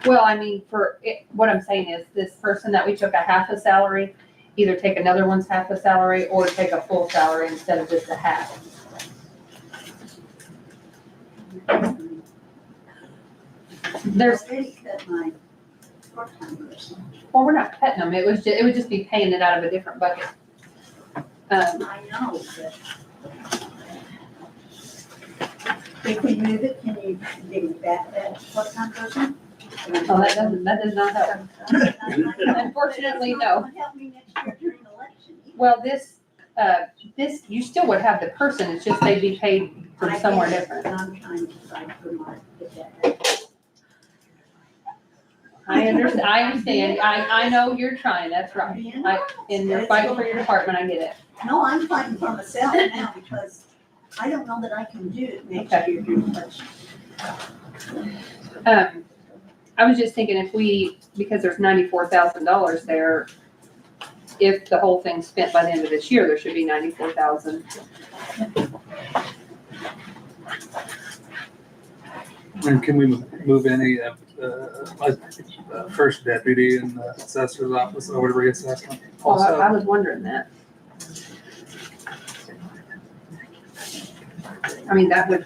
Well, I mean, what I'm saying is, this person that we took a half a salary, either take another one's half a salary or take a full salary instead of just a half. There's, Already cut my part-time person. well, we're not cutting them, it would just be paying it out of a different bucket. I know, but if we move it, can you give me back that part-time person? Oh, that does not help. Unfortunately, no. That's not gonna help me next year during election. either. Well, this, you still would have the person, it's just they'd be paid from I somewhere get it, different. but I'm trying to fight for my, get that back. I understand, I know you're trying, that's right. And you're fighting for your department, I get it. No, I'm fighting for myself now because I don't know that I can do it next Okay. year during election. I was just thinking because there's $94,000 there, if the whole thing's spent by the end of this year, there should be 94,000. And can we move any, first deputy in the assessor's office over to reassessment Well, I also? was wondering that. I mean, that would,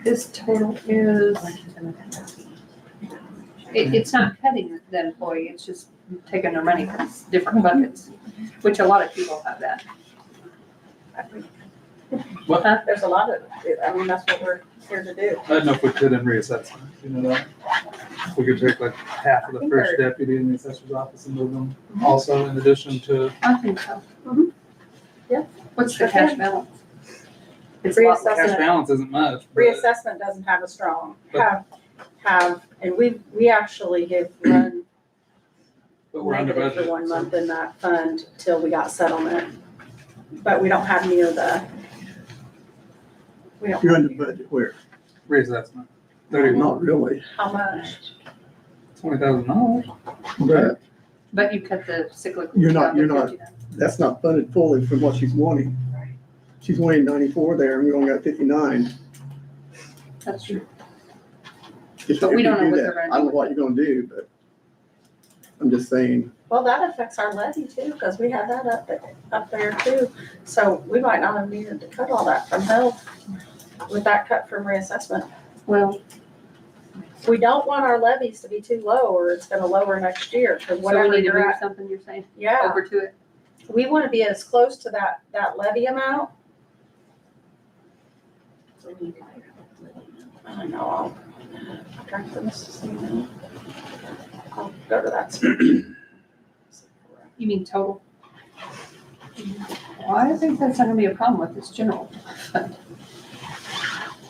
this total is, it's not cutting the employee, it's just taking their money from different buckets, which a lot of people have that. There's a lot of, I mean, that's what we're here to do. I don't know if we could in reassessment, you know that? We could take like half of the first deputy in the assessor's office and move them also in addition to, I think so. Mhm. Yeah. What's the cash balance? It's a lot less. cash Reassessment, balance isn't much. but- reassessment doesn't have a strong, and we actually have run But we're under negative budget. for 1 so- month in that fund till we got settlement. But we don't have near the. We don't. You're under budget where? Reassessment, 31, Not really, How much? $20,000. but But you cut the cyclical. You're not- out, you're they not- did that. that's not funded fully from what she's wanting. She's wanting 94 there, and we only got 59. That's true. Just But we if you don't know do what that, they're gonna I don't do know what you're gonna do, but I'm just saying, Well, that affects our levy too, because we had that up there too. So we might not have needed to cut all that from health with that cut from reassessment. Well, We don't want our levies to be too low or it's gonna lower next year, because so we whatever need to you're move at. something, you're saying, Yeah, over to it? we wanna be as close to that levy amount. I know, I'll track this. I'll go to that. You mean total? Well, I think that's not gonna be a problem with this general fund.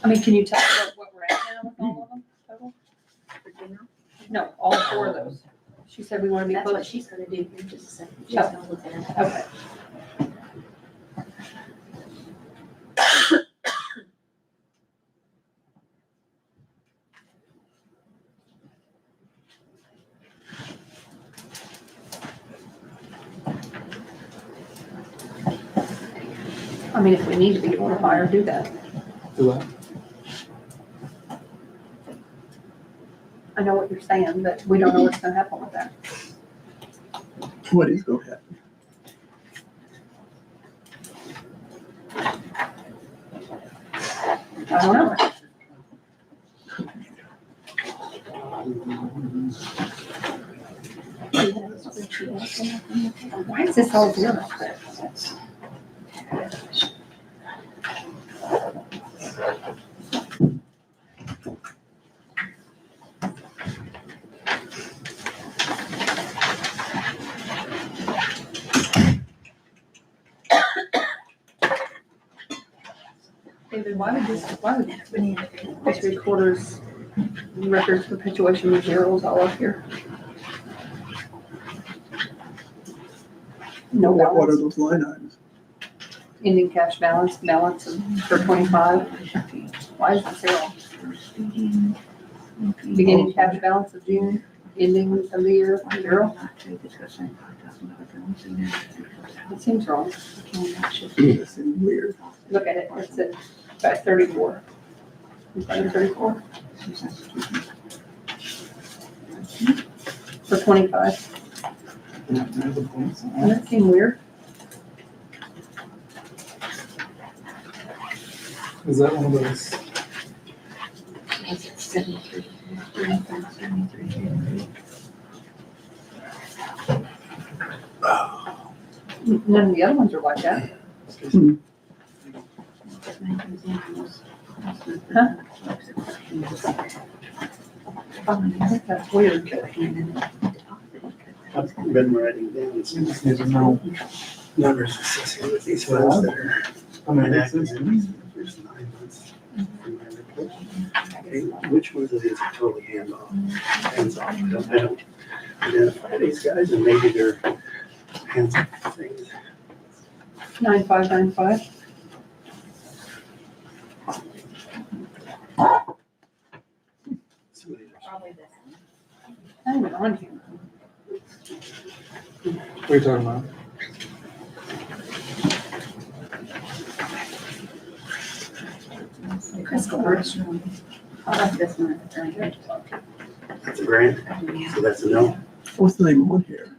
I mean, can you tell what we're at now with all of them total? No, all 4 of those. She said we wanna be That's what close. she's gonna do here in just a second. She's Yeah. gonna look at it. Okay. I mean, if we need to be able to buy or do that. Do that. I know what you're saying, but we don't know what's gonna happen with that. what is gonna happen? I don't know. Why is this all zero? David, why would this recorder's records perpetuation with zeros all up here? No What are balance, those line items? ending cash balance for 25. Why is it zero? Beginning cash balance of June, ending of the year, zero? It seems wrong. That seems weird. Look at it, it's at 534. Is that 34? For 25. Doesn't that seem weird? Is that one of those? None of the other ones are like that. I think that's weird. I've been writing down some Just need to know. numbers associated with these funds that are I mean, enacted it's- in these first 9 months. in my report. Okay, which ones of these are totally hands off? I don't identify these guys, and maybe they're hands off things. 9595. Some of these are- Not even on here. What are you talking about? Crystal Bridge. I like this one. That's a grant, so that's a no. What's the name on here?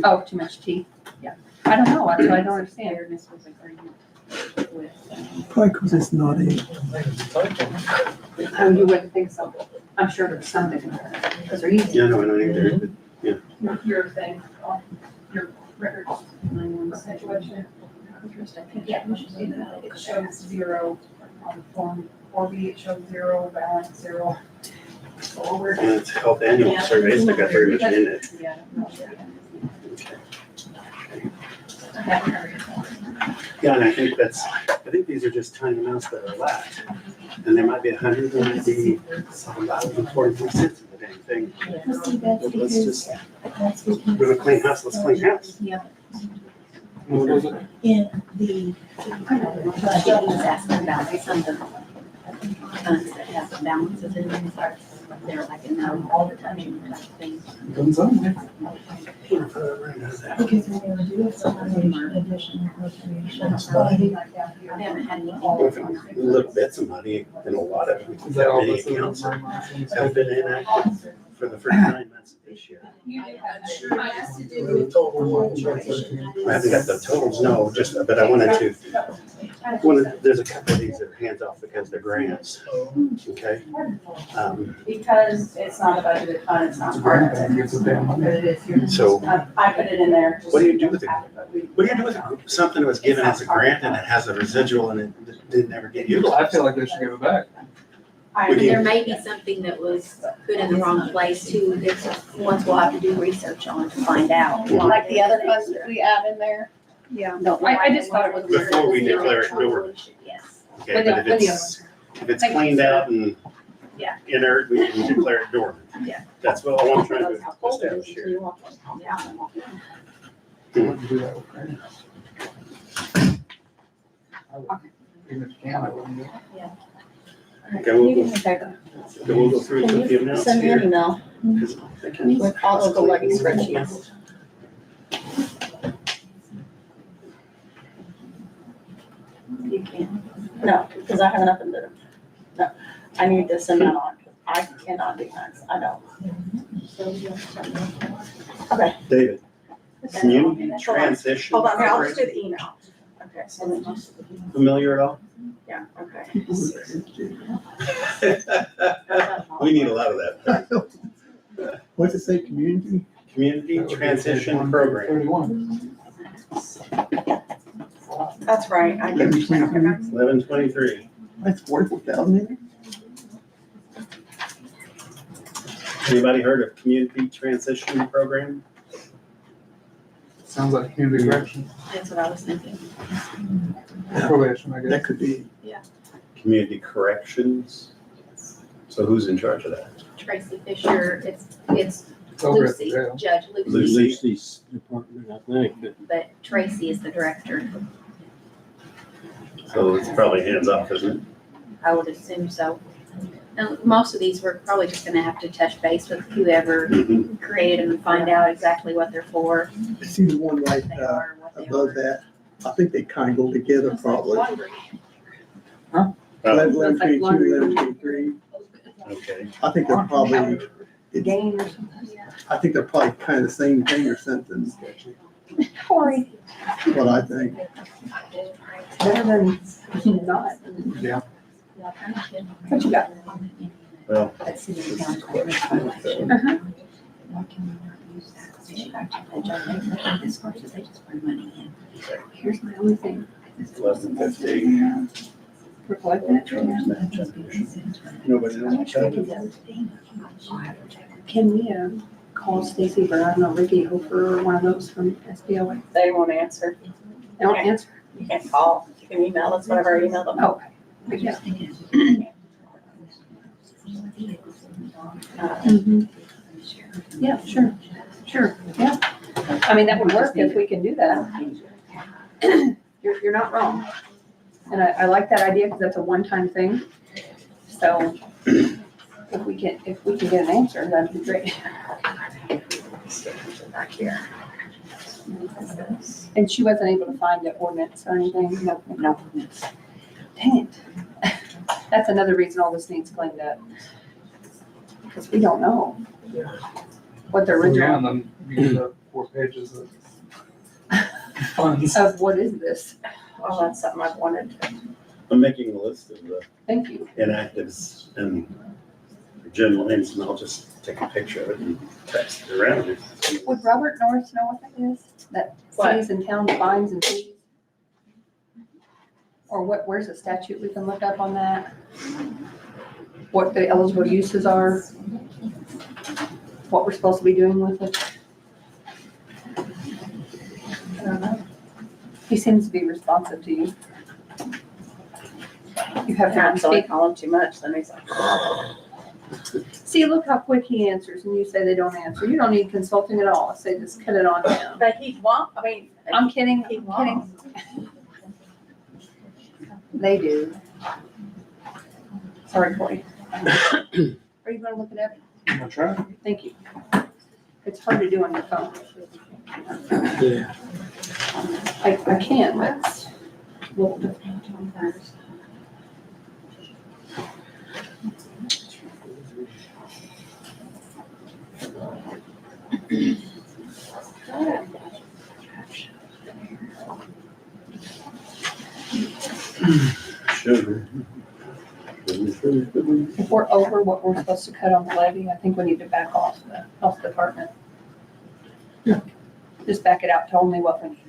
Oh, too much tea. Yeah. I don't know. That's what I don't understand. Probably because it's not a, Oh, you wouldn't think so. I'm sure there's something in there. Because they're easy. Yeah, no, I don't either. Your thing, your records. Perpetuation. Yeah, you should see that. It shows zero on form 4B. It shows zero, balance zero. So we're. And it's health annual surveys, they've got very much in it. Yeah. Yeah, and I think these are just tiny amounts that are left. And there might be 100, there might be about 43 cents in the damn thing. Let's just, we're gonna clean house, let's clean house. What was it? In the budget, he's asking about some of the funds that have the balances in them, they're like in all the time type things. Done something. Peanut butter, right out of that. Because we're gonna do it, some of them are additional appropriations. I haven't had anything. Well, if you Little bits of money, and a lot of Is that all many this is? accounts have been enacted for the first 9 months of this year. I haven't got the totals, no, but I wanted to, there's a couple of these that are hands off because they're grants, okay? Because it's not a budgeted fund, it's not part of it. Gives a damn money. But it is here. So I put it in there. what do you do with it? What do you do with something that was given as a grant and it has a residual and it didn't ever get used? I feel like they should give it back. I- Would you- There may be something that was put in the wrong place too, that's ones we'll have to do research on to find out. Like the other funds that we add in there. Yeah. I just thought it was weird. Before we declare it dormant. Yes. Okay, but if it's cleaned out and Yeah. inert, we can declare it dormant. Yeah. That's what I'm trying to establish here. Yeah. I wouldn't do that with grants. I wouldn't. Even if you can, I wouldn't do it. Okay, we'll go through with the amounts Send me an here. email 'Cause I can- with all of the levy spreadsheets. You can. No, because I have nothing to, no, I need to send that on. I cannot do that, I don't. Okay. David, community transition. Hold on, here, I'll just do the email. Okay, so then just, Familiar at all? yeah, okay. We need a lot of that. what's it say, community? Community transition program. 31. That's right, I did. 1123. That's 44,000 in it? Anybody heard of community transition program? Sounds like community corrections. That's what I was thinking. Probation, I That guess. could be, Community corrections. So who's in charge of that? Tracy Fisher, it's Over at the Lucy, jail. Judge Lucy, Lucy's department, I think, but but Tracy is the director. So it's probably hands off, isn't it? I would assume so. And most of these, we're probably just gonna have to touch base with whoever Mhm. created them and find out exactly what they're for, see the one right, what they are, what they above are. that, I think they kind of go together probably. Oh, 1122, 1123, okay. I think they're probably, Gain or something. I think they're probably kind of the same thing or something, Corey. what I think. Better than not. Yeah. What you got? Well, That city and county coordinates Uh-huh. why can we not use that? 'Cause they should actually put John, this part, so they just bring money in. Here's my only thing. 11:50. We're collecting it. Nobody knows. Can we, call Stacy Brown or Ricky Hofer or one of those from SBOA? They won't answer. They don't answer. You can call, you can email us, whatever, email them. Okay. Yeah. Yeah, sure, yeah. I mean, that would work if we can do that. You're not wrong. And I like that idea because that's a one-time thing. So if we can get an answer, that'd be great. Back here. And she wasn't able to find the ordinance or anything? No. Dang it. That's another reason all this needs cleaned up. Because we don't know what the Yeah, original, and then you get 4 pages of funds. of what is this? Oh, that's something I've wanted. I'm making a list of the Thank you. inactives and general names, and I'll just take a picture of it and text it around. Would Robert Norris know what that is? That What? cities and towns fines and fees? Or where's the statute we can look up on that? What the eligible uses are? What we're supposed to be doing with it? I don't know. He seems to be responsive to you. You have Yeah, to until I speak. call him too much, then he's like, See, look how quick he answers and you say they don't answer. You don't need consulting at all. I say just cut it on down. but he won't, I mean, I'm kidding, he I'm won't. kidding. They do. Sorry, Corey. Are you gonna look it up? I'm gonna try. Thank you. It's hard to do on your phone. yeah. I can, but it's a little difficult. Sugar. If we're over what we're supposed to cut on the levy, I think we need to back off the health department. Just back it out to only what we need.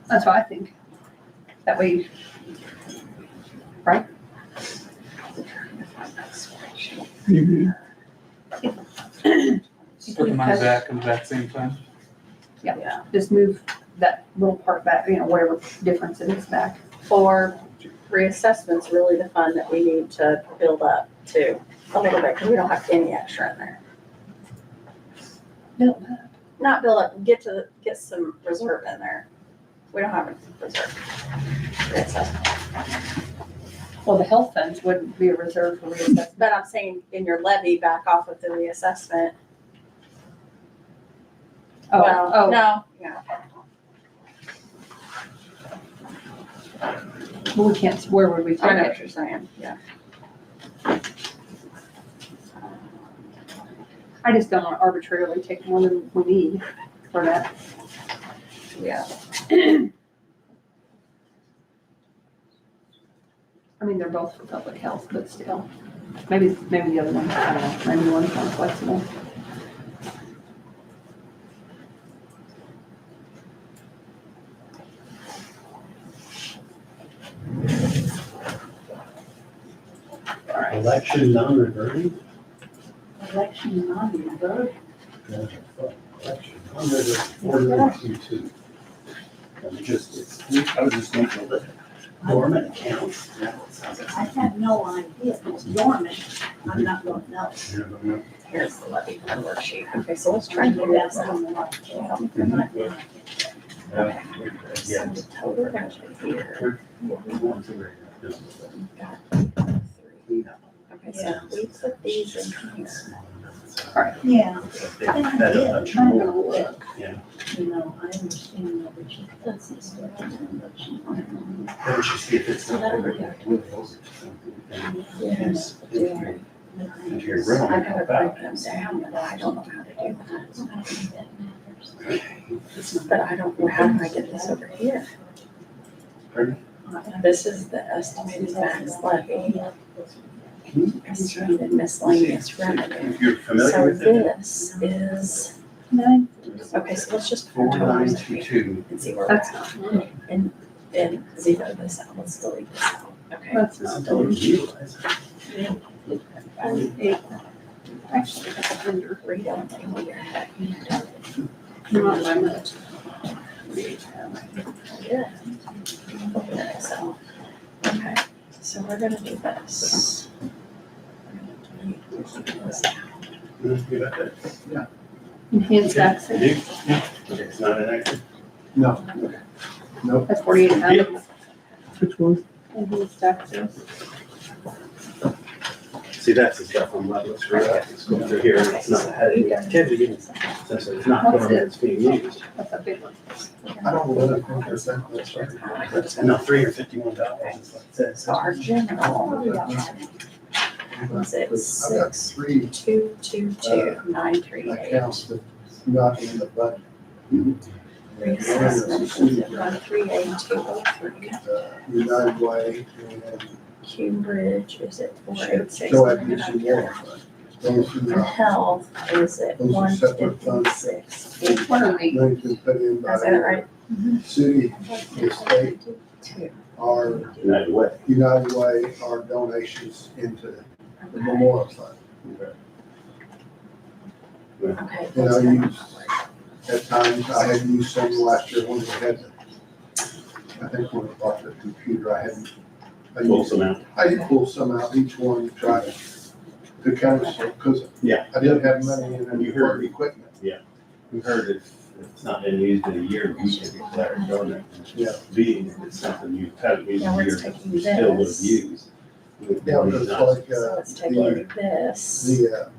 That's what I think. That way, right? You- Put the money back in the vaccine fund. Just move that little part back, whatever difference it is back. For reassessment's really the fund that we need to build up to a little bit, because we don't have any extra in there. Build up. Not build up, get some reserve in there. We don't have a reserve. Reassessment. Well, the health funds wouldn't be a reserve for reassessment. But I'm saying in your levy, back off with the reassessment. Well, Oh, no, yeah. well, we can't, where would we I find know it? what you're saying, yeah. I just don't want to arbitrarily take more than we need for that. Yeah. I mean, they're both for public health, but still, maybe the other one, I don't know, maybe one's more flexible. Election non-reverting? Election non-vote. Election non-reverting, 492. I was just thinking that dormant accounts. I have no idea, it's dormant, I'm not gonna know. Here's the levy fund worksheet. Okay, so let's try and do that. So the total budget here. Okay, so we put these in here. Yeah. Trying to look. Yeah. You know, I understand that, but she puts this stuff in, but she. Why don't you see if it's not over there? Yes. Into your room. I gotta break them down, but I don't know how to do that. But I don't know, how do I get this over here? Pardon? This is the estimated max levy. Estimated miscellaneous revenue. You're familiar So with it? this is, okay, so let's just. put totals in here 4922. And see where we're That's at. not, And zero this out, let's delete this out, okay? that's This not. is what we utilize. Actually, that's under. Read on where you're at. Not by much. Yeah. Okay, so, okay, so we're gonna do this. We're gonna delete this out. You got that? Enhanced You access, do? Okay, it's not inactive? No. Nope. that's 48,000. Which one? Enhanced access. See, that's the stuff I'm not, let's read that. It's going through here, it's not heavy activity, since it's not government, it's being used. That's a big one. I don't know what that's right. No, $351, that's what it says. So our general was at I've got 3 6,222,938. accounts that's not in the budget. Reassessment was at 138,203. United Way and Q Bridge is at 486. Joab Mission Water Fund. Those are And not, health is at Those are separate funds. 156. Which one are they? money's been put in by Is that right? city, the state, Two. our United Way. United Way, our donations into the Memorial Fund. Okay. And I use, at times, I had used some last year when we had the, I think when we bought the computer, I had. I Full used- amount. I did pull some out, each one to try to kind of, because Yeah. I didn't have money in any You heard for me. equipment. We heard if it's not been used in a year, you can declare it dormant. Yeah. Being if it's something you haven't used Now in a it's year, taking you still would have this. used. Yeah, but it's like, So it's taking this. the,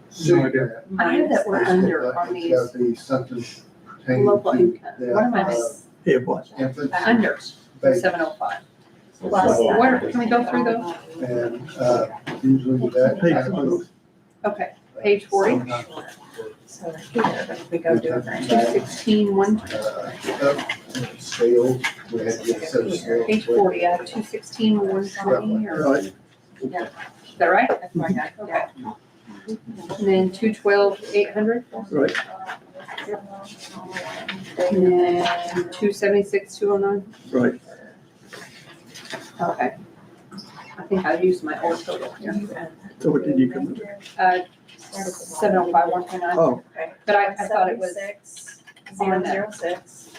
city No idea. grant. I know that we're under It's on these gotta be something pertaining local to income. the, What am I missing? Yeah, what? infant Under baby. 705. Plus that. Where, can we go through those? And, usually that. Page I put, Okay, page 40, sometimes, So here, if we go do a grant. 216, Scales, we had to get a set of scales. page 40, I have 216, 120, or, Right. is that right? That's what I got, Okay. And then 212, 800, Right. and then 276, 209. Right. Okay. I think I used my old total here. So what did you come up with? 705, 129, Oh, but I thought it was 006.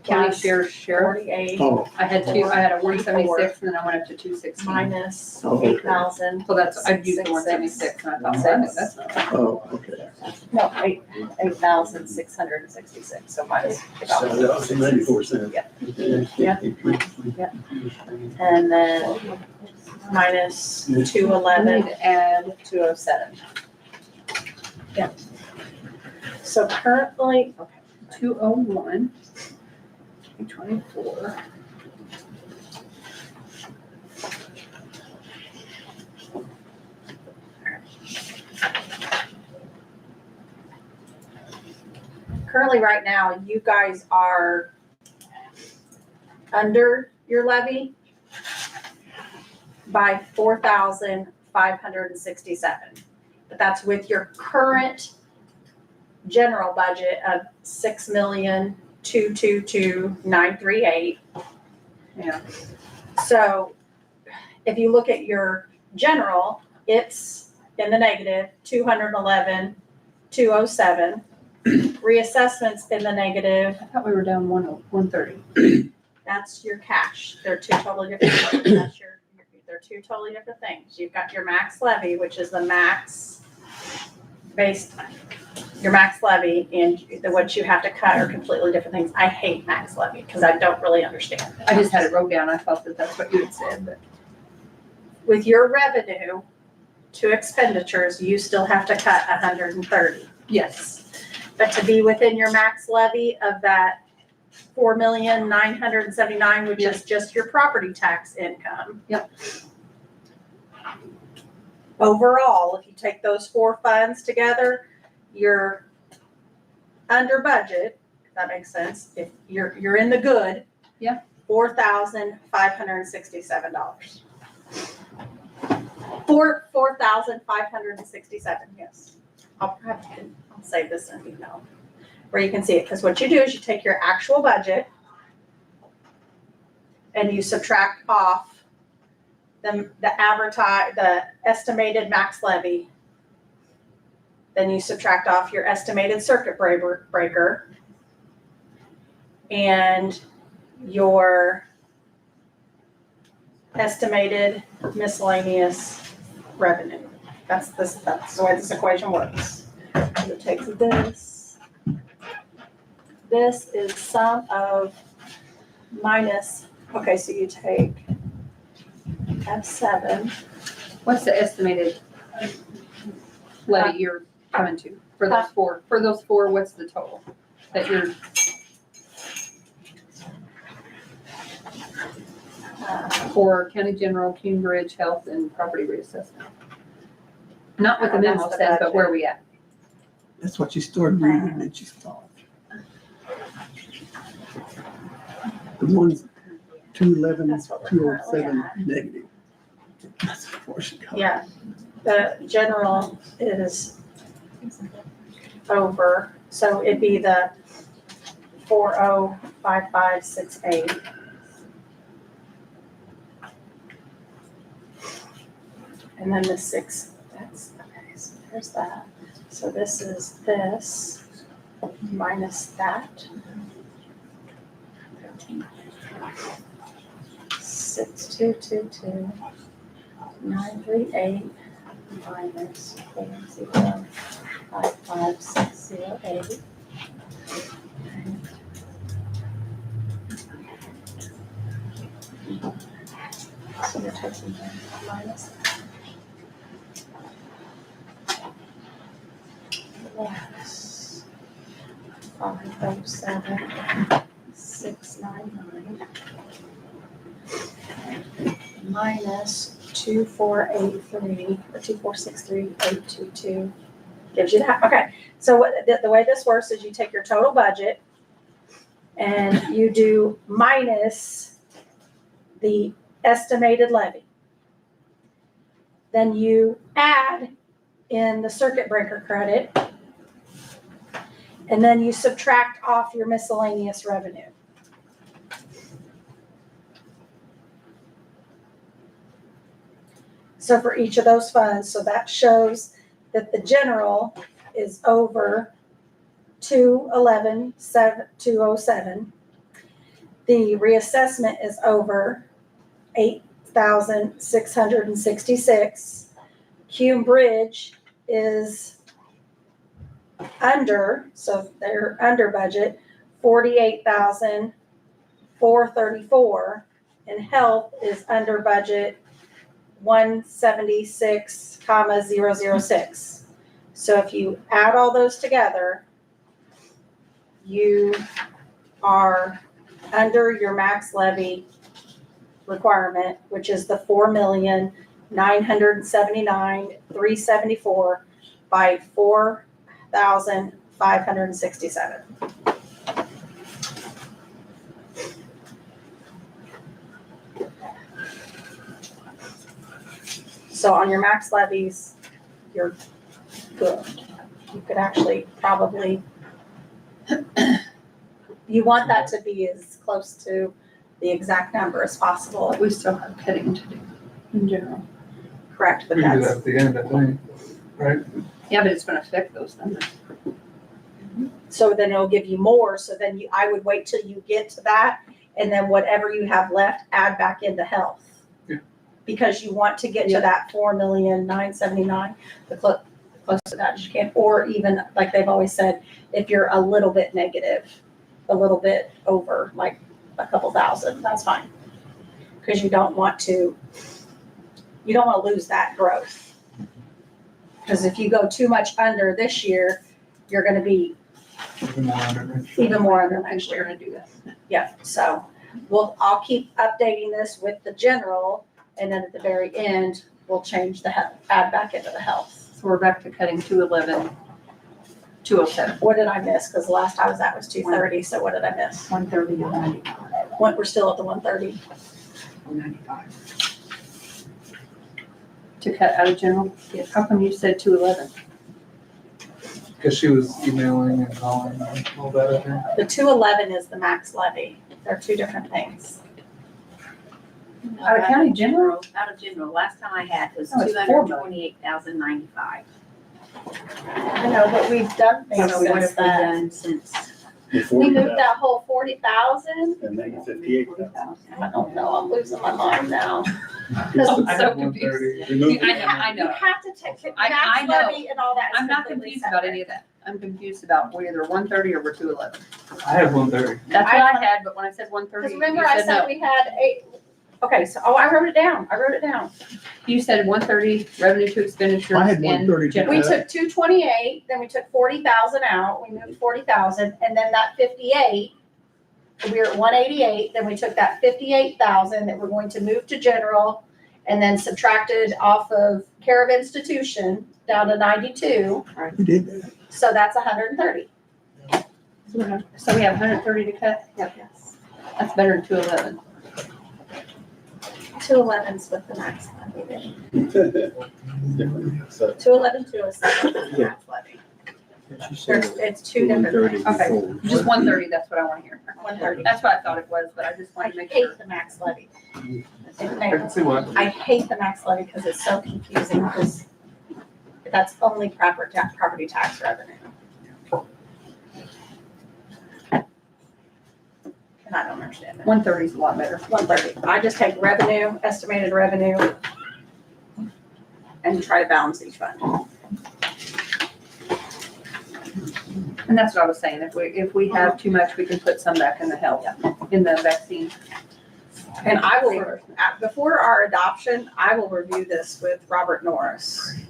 county sheriff. 48 oh, I had two, I had a 176, and then I went up to 216. minus Oh, okay. 8,000. So that's, I'd use the 176, and I thought, that's not right. oh, okay. No, 8,666, so minus. So that was 94 cents. Yeah. And then minus I need 211, to add 207. Yeah. So currently, okay, 201, 224. currently right now, you guys are under your levy by 4,567. But that's with your current general budget of 6,222,938. Yeah. So if you look at your general, it's in the negative 211,207. Reassessments in the negative, I thought we were down 130. that's your cash. They're two totally different things. They're two totally different things. You've got your max levy, which is the max based, your max levy, and what you have to cut are completely different things. I hate max levy because I don't really understand. I just had it wrote down. I thought that that's what you had said, but With your revenue to expenditures, you still have to cut 130. yes. But to be within your max levy of that 4,979,000, which is just your property tax income. Yep. Overall, if you take those four funds together, you're under budget, if that makes sense. If you're in the good. Yeah. $4,567. $4,567, yes. I'll save this in an email where you can see it, because what you do is you take your actual budget and you subtract off the estimated max levy. Then you subtract off your estimated circuit breaker and your estimated miscellaneous revenue. That's the way this equation works. So it takes this. This is sum of minus, okay, so you take F7. What's the estimated levy you're coming to for those four? For those four, what's the total that you're? For county general, Cambridge, health, and property reassessment. Not what the memo That's the says, but budget. where we at? That's what she started reading and then she stopped. The one's 211, That's what we're currently 207 negative. That's a portion. Yeah, the general is over, so it'd be the 405568. And then the 6, that's, okay, so there's that. So this is this minus that. 6222 938 minus 4055608. So you're taking minus less 507,699 minus 2483 or 2463,822 gives you that. Okay, so the way this works is you take your total budget and you do minus the estimated levy. Then you add in the circuit breaker credit, and then you subtract off your miscellaneous revenue. So for each of those funds, so that shows that the general is over 211,207. The reassessment is over 8,666. Cume Bridge is under, so they're under budget, 48,434, and health is under budget 176,006. So if you add all those together, you are under your max levy requirement, which is the 4,979,374 by 4,567. So on your max levies, you're good. You could actually probably, you want that to be as close to the exact number as possible. We still have cutting to do in general. Correct, but We can do that's, that at the end, I think, right? Yeah, but it's gonna affect those numbers. So then it'll give you more, so then I would wait till you get to that, and then whatever you have left, add back into health. Yeah. Because you want to get to Yeah. that 4,979,000, the close to that as you can, or even, like they've always said, if you're a little bit negative, a little bit over, like a couple thousand, that's fine. Because you don't want to lose that growth. Because if you go too much under this year, you're gonna be Even more under next year. even more under And next we're year. gonna do that. Yeah, so I'll keep updating this with the general, and then at the very end, we'll change the health, add back into the health. So we're back to cutting 211, 207. What did I miss? Because the last I was at was 230, so what did I miss? 130 or 95, We're still at the 130. or 95. To cut out of general? Yes. How come you said 211? Cause she was emailing and calling and all that, I think. The 211 is the max levy. They're two different things. Out of county general? Out of general, last time I had was Oh, it's 228,095. I know, but we've done things So what since have we then. done since? We moved that whole 40,000. And make it 58,000. I don't know, I'm losing my mind now. I'm I so had confused. 130. Remove I You know. have to take the I max know. levy and all that. is I'm not completely confused about separate. any of that. I'm confused about we're either 130 or we're 211. I had 130. That's what I had, but when I said 130, Because you remember I said said no. we had okay, so, I wrote it down. You said 130 revenue to expenditures I had in 130 general. We took 228, then we took 40,000 out, we moved 40,000, and then that 58, we were at 188, then we took that 58,000 that we're going to move to general, and then subtracted off of care of institution down to 92, We did that. so that's 130. So we have 130 to cut? Yep. That's better than 211. 211's with the max levy. Different. So 211, 207 with the Yeah. max levy. She said It's two different things. Okay. before. Just 130, that's what I want to hear. 130. That's what I thought it was, but I just I wanted to make sure. hate the max levy. I can see why. I hate the max levy because it's so confusing, because that's only property tax revenue. And I don't understand it. 130 is a lot better. 130, I just take revenue, estimated revenue, and try to balance each fund. And that's what I was saying. If we have too much, we can put some back in the health, in the vaccine. And I will, before our adoption, I will review this with Robert Norris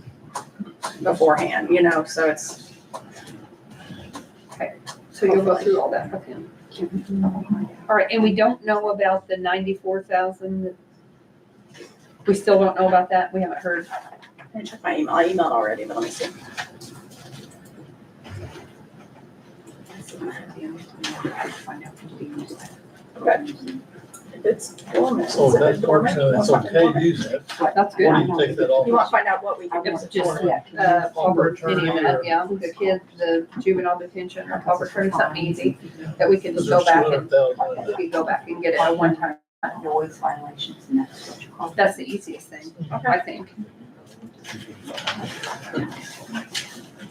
beforehand, so it's, So you'll go through all that with him. All right, and we don't know about the 94,000. We still don't know about that. We haven't heard. I checked my email, I emailed already, but let me see. Okay. If it's dormant, So is if it that's dormant? it's okay to use that. That's Why good. do you take that off? You want to find out what we can use It's it just, for? pauper attorney, yeah, the kid, the juvenile detention, or pauper attorney, something easy that we can just go back and, we can go back and get it at one time. Noise violations, and that's what you call. That's the easiest thing, I think.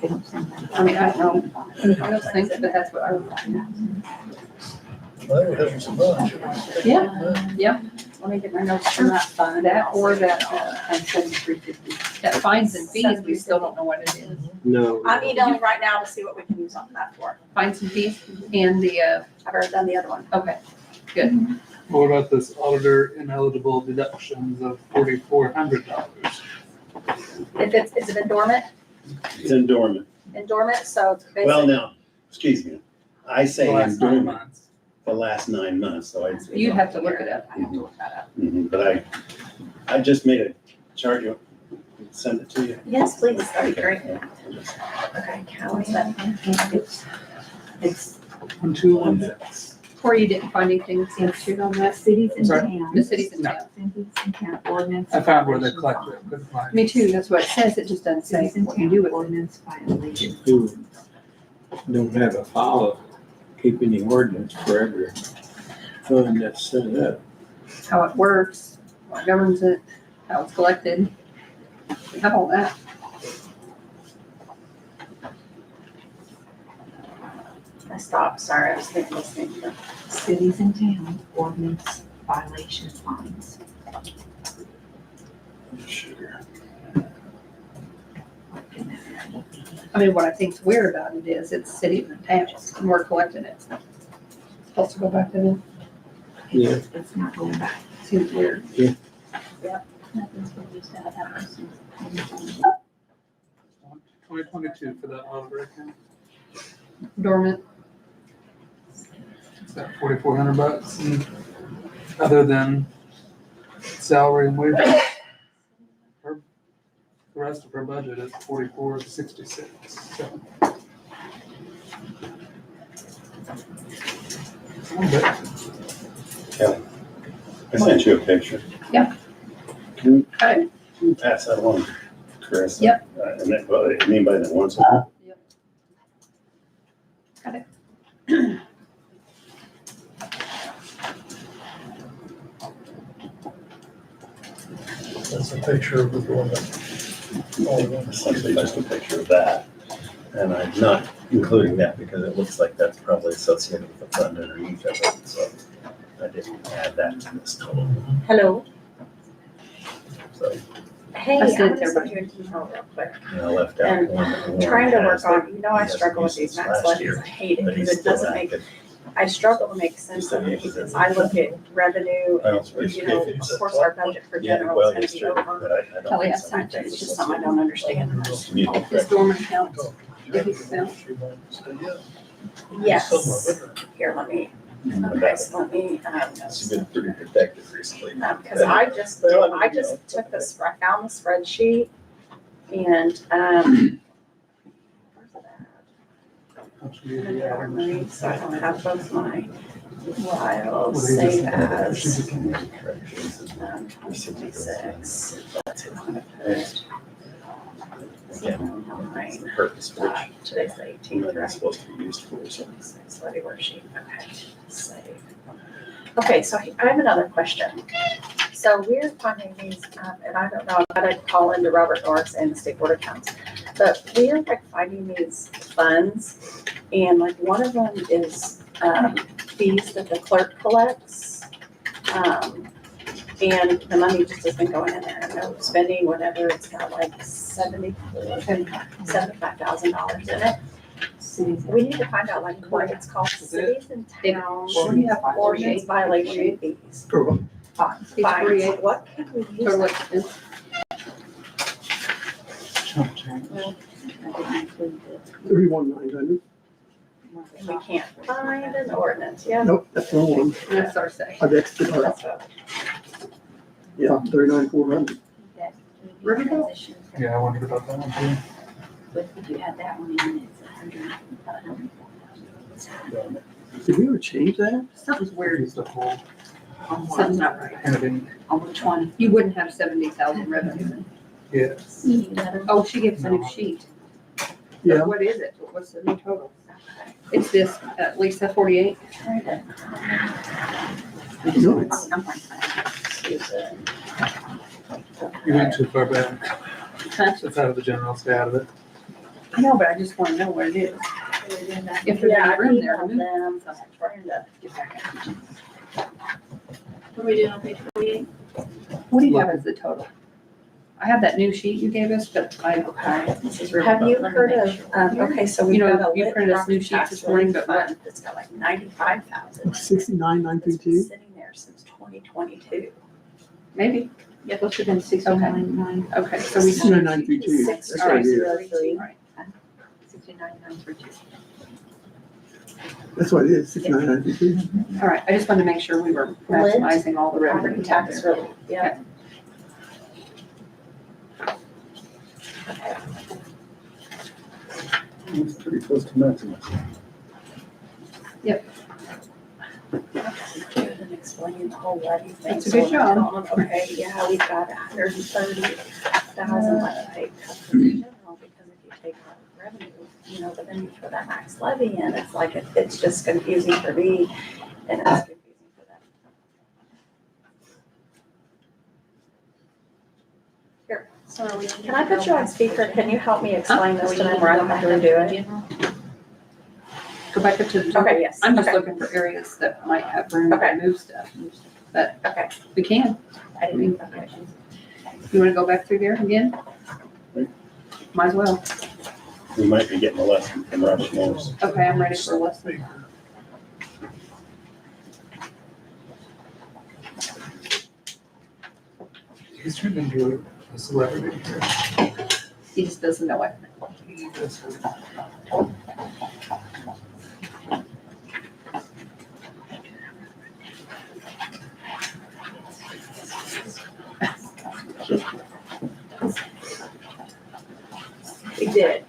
They don't send that. I mean, I don't know, I don't think, but that's what I would. Well, that would help some much. Yeah. Let me get my notes from that fund, that or that, And 7350. that fines and fees, we still don't know what it is. No. I'm emailing right now to see what we can use on that for. Fines and fees and the, I've already done the other one. okay, good. What about this auditor ineligible deductions of $4,400? If it's been dormant, it's in dormant. so it's basically. Well, now, excuse me. I The say in last 9 dormant months. the last 9 months, so I. You'd have to look it up. I have to look that up. But I just made a chart, you send it to you. Yes, please, that'd be great. Okay. Okay, Callie, It's 1216. Or you didn't find anything sensitive on that? cities and Sorry? towns. The cities and towns. Cities and town ordinance. I found where they violation collected it. fine. Couldn't find it. Me too, that's what it says, it just doesn't say Cities and what you do town with it. ordinance violation. Who don't have a file, keep any ordinance for every fund that's set up. How it works, what governs it, how it's collected. We have all that. I stopped, sorry, I was listening to. Cities and towns ordinance violation fines. Sugar. I mean, what I think's weird about it is it's cities and towns, and we're collecting it. Supposed to go back to them, Yeah. It's not going back. seems weird. Nothing's been used to have that since 2020. 2022 for that auditor account. Dormant, It's got $4,400, and other than salary and wages, the rest of her budget is 4466. So. Kelly, I sent you a picture. Yeah. Can okay, you pass that along to Chris? Yep. And that, well, anybody that wants it. got it. That's a picture of the dormant. Essentially just a picture of that. And I'm not including that because it looks like that's probably associated with the fund underneath of it, so I didn't add that to this total. Hello. So, Hey, I I'm sent it gonna to send you an email real quick. and I left out And one. that Warren Trying to work has that on, you know, I he hasn't struggle with used these since max last levies. year, I hate it but because he's it still doesn't make, active. I struggle to make sense of it because I look at revenue I and, don't suppose you know, of course, our budget for Yeah, general well, is it's gonna true, be over. but I don't. Kelly, think I so. sent it. It's just something I don't understand. Community His correct. dormant accounts, did he sell? Yes. Here, let me, okay, so let me, It's been pretty protected recently. because I just took this, I found the spreadsheet and, so I don't have both my files saved as, 26. Again, that's the purpose for which Today's the 18th, it's right? supposed to be used for, so. 26, levy worksheet, okay, save. Okay, so I have another question. So we're funding these, and I don't know, I gotta call into Robert Norris and the State Board of Accounts, but we are like finding these funds, and like one of them is, fees that the clerk collects. And the money just has been going in there, no spending, whatever, it's got like $75,000 in it. We need to find out like what it's called, cities and towns, What do you have? ordinance violation fees. For what? Page Fines. 48, What can we use? total that? expense. I didn't include the 31,900. We can't find an ordinance, yeah. Nope, that's the wrong one. That's our say. I've exited her. That's what- Yeah, 39,400. that. Riverville? Transition from- Yeah, I wondered about that one too. But if you add that one in, it's 100. Did we ever change that? Something's weird, Used the whole something's not right. heading. On which one? You wouldn't have 70,000 revenue. Yes. You need another. Oh, she gave us a new sheet. Yeah. What is it? What's the new total? It's this, Lisa, 48. Try to. No, it's, I'm fine. You went too far back. Huh? It's out of the general, stay out of it. I know, but I just want to know what it is. If there's Yeah, any I room there. emailed to move. them, so I'm trying to. Get back up. What are we doing on page 48? What do you have as the total? I have that new sheet you gave us, but I, this is really. Have you heard of, okay, so we've You know, got a you lit printed us property new sheets tax this morning, relief but what? fund that's got like 95,000. 69,932. It's been sitting there since 2022. Maybe. Yeah, those have been 69,932. Okay, so we. 69,932. That's what it is. 6303. Right. 69,932. That's what it is, 69,932. All right, I just wanted to make sure we were maximizing all the revenue. Property tax relief, yeah. It's pretty close to maximum. Good and explain the whole levy thing. That's a good So I'm job. going, okay, yeah, we've got 130,000 left to pay for general, because if you take out revenue, you know, but then you throw that max levy in, it's like, it's just confusing for me, and it's confusing for them. Here, So are we? can I put you on speaker? Can you help me explain this to them where I don't have to redo it? Go back up to the. Okay, yes, I'm just okay. looking for areas that might have room to Okay. move stuff, but Okay, we can. I didn't, okay. You wanna go back through there again? Might as well. We might be getting a lesson from Rushmore's. Okay, I'm ready for a lesson. He's turned into a celebrity here. He just doesn't know it. He does. They did.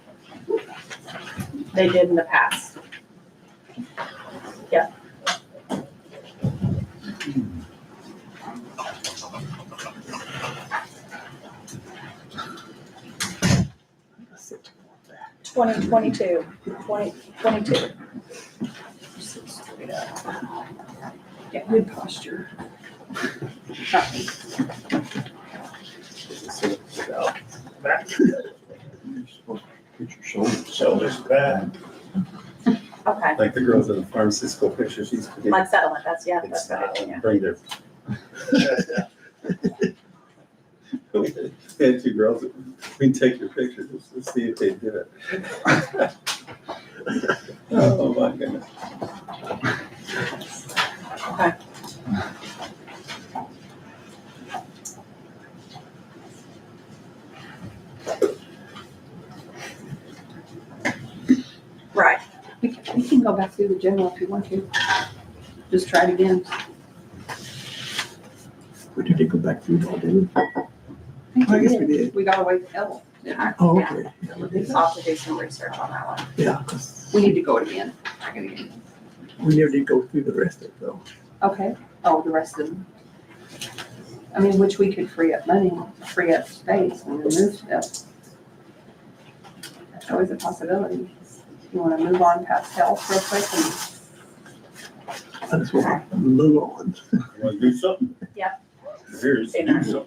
They did in the past. Yep. Twenty twenty-two. Sit straight up. Get good posture. Not me. You're supposed to put your shoulders Bad. Okay, Like the girls in the Farm Cisco picture, she's. flood settlement, that's, yeah, It's that's right, yeah. bring their. We had two girls, we take your picture just to see if they did it. Oh, my goodness. Okay. Right, We can go back through the general if you want to. Just try it again. Or did they go back through it all, didn't we? I guess we did. We gotta wait till L. Oh, Yeah. okay. Yeah, we just have to do some research on that one. Yeah, 'cause We need to go again. Check it again. we never did go through the rest of it though. Okay. Oh, the rest of them. I mean, which we could free up money, free up space and remove stuff. That's always a possibility. You wanna move on past health real quick and I just want to move on. You wanna do something? Yep. Here's, do something.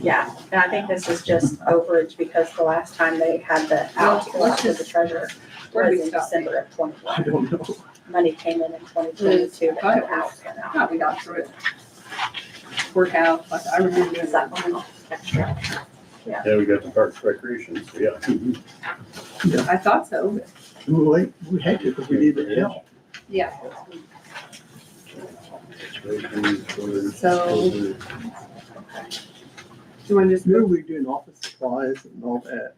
Yeah, and I think this is just overage because the last time they had the out to go out to the treasurer where do was we in stop? December of I 21. don't know. Money came in 2022, but no out went out. Oh, we got through it. Work out, like I remember doing Is that. that one extra? Yeah, we got the Parks Recreation, so yeah. I thought so, but We had to because we needed help. yeah. So- You wanna just, Remember we were doing office supplies and all that.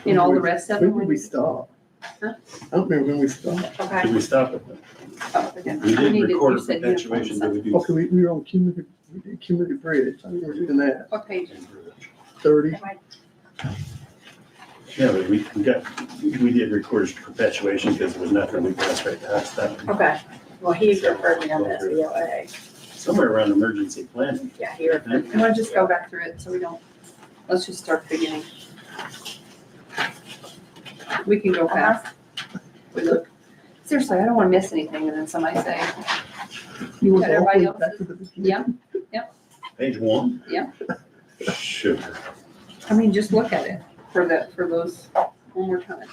in all the rest of When them? did we stop? Huh? I don't remember when we stopped. Okay, Did we stop it? Oh, okay. We We did need to- record you a said perpetuation, uniform did we do? Okay, we were on cumulative, we did cumulative bridge. I think we were doing that. What page? 30. Yeah, but we did record perpetuation because there was nothing we passed right past that. okay. Well, he referred me on this VOA. Somewhere around emergency planning. Yeah, he referred me. You wanna just go back through it so we don't, let's just start the beginning. We can go fast. We look. Seriously, I don't wanna miss anything and then somebody say, You was Got everybody all the way back to the beginning. Page one? Yeah. Sugar. I mean, just look at it for those, one more time.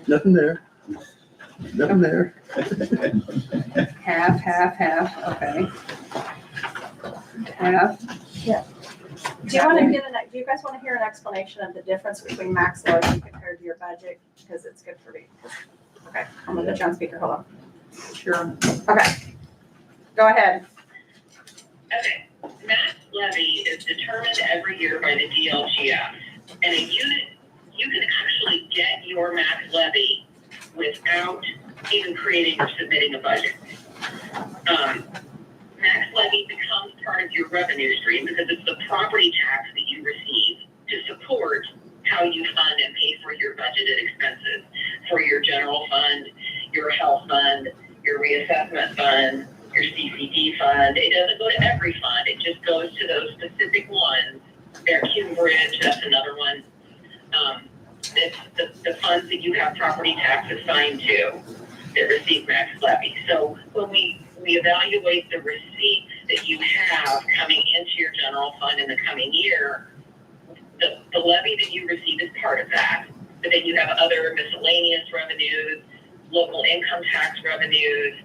Nothing there. Nothing there. Half, okay. Half, Do you guys want to hear an explanation of the difference between max levy compared to your budget? Because it's good for me. Okay, I'm gonna put you on speaker, hold on. sure. Okay. Go ahead. Okay, max levy is determined every year by the DLGF. And a unit, you can actually get your max levy without even creating or submitting a budget. Max levy becomes part of your revenue stream because it's the property tax that you receive to support how you fund and pay for your budgeted expenses, for your general fund, your health fund, your reassessment fund, your CCD fund. It doesn't go to every fund. It just goes to those specific ones. Bearcue Bridge, that's another one. It's the funds that you have property tax assigned to that receive max levy. So when we evaluate the receipts that you have coming into your general fund in the coming year, the levy that you receive is part of that. but then you have other miscellaneous revenues, local income tax revenues,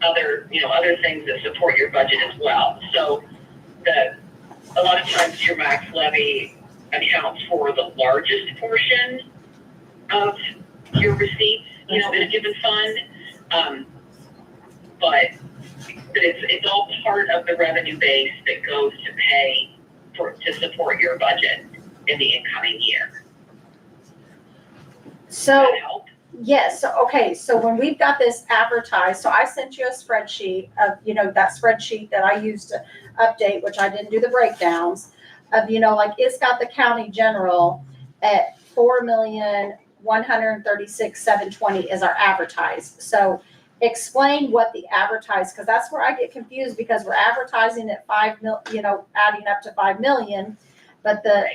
other things that support your budget as well. So a lot of times your max levy accounts for the largest portion of your receipts, in a given fund. But it's all part of the revenue base that goes to pay to support your budget in the incoming year. Does So, that help? yes, so, okay, so when we've got this advertised, so I sent you a spreadsheet of, that spreadsheet that I used to update, which I didn't do the breakdowns of, like, it's got the county general at 4,136,720 is our advertised. So explain what the advertised, because that's where I get confused, because we're advertising at 5 mil, adding up to 5 million, but the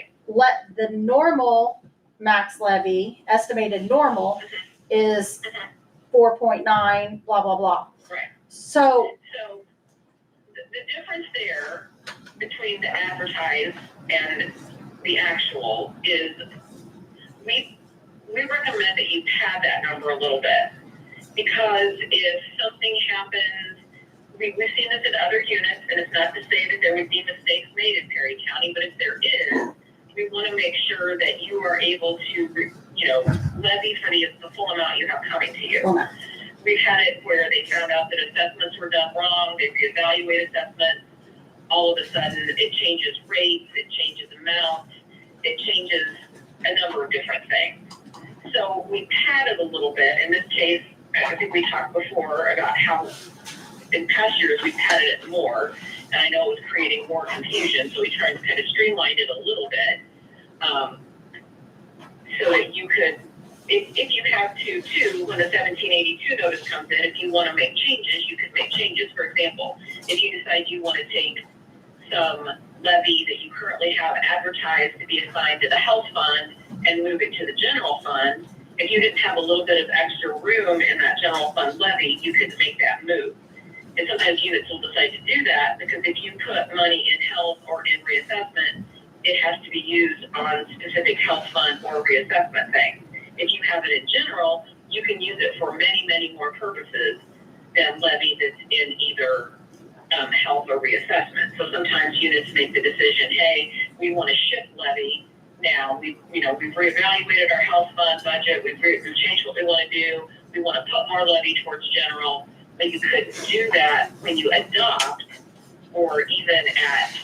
normal max levy, estimated normal, is 4.9, blah, blah, blah. Right. So, The difference there between the advertised and the actual is we recommend that you pad that number a little bit, because if something happens, we've seen this in other units, and it's not to say that there would be mistakes made in Perry County, but if there is, we want to make sure that you are able to, levy for the full amount you have coming to you. well, We've had it where they found out that assessments were done wrong, they reevaluate assessments, all of a sudden it changes rates, it changes amounts, it changes a number of different things. So we padded a little bit. In this case, I think we talked before about how in past years we padded it more, and I know it was creating more confusion, so we tried to kind of streamline it a little bit, so that you could, if you have to too, when the 1782 notice comes in, if you want to make changes, you could make changes. For example, if you decide you want to take some levy that you currently have advertised to be assigned to the health fund and move it to the general fund, if you didn't have a little bit of extra room in that general fund levy, you couldn't make that move. And sometimes units will decide to do that, because if you put money in health or in reassessment, it has to be used on specific health fund or reassessment things. If you have it in general, you can use it for many, many more purposes than levy that's in either health or reassessment. So sometimes units make the decision, hey, we want to shift levy now. We've reevaluated our health fund budget. We've changed what we want to do. We want to put more levy towards general. But you couldn't do that when you adopt, or even at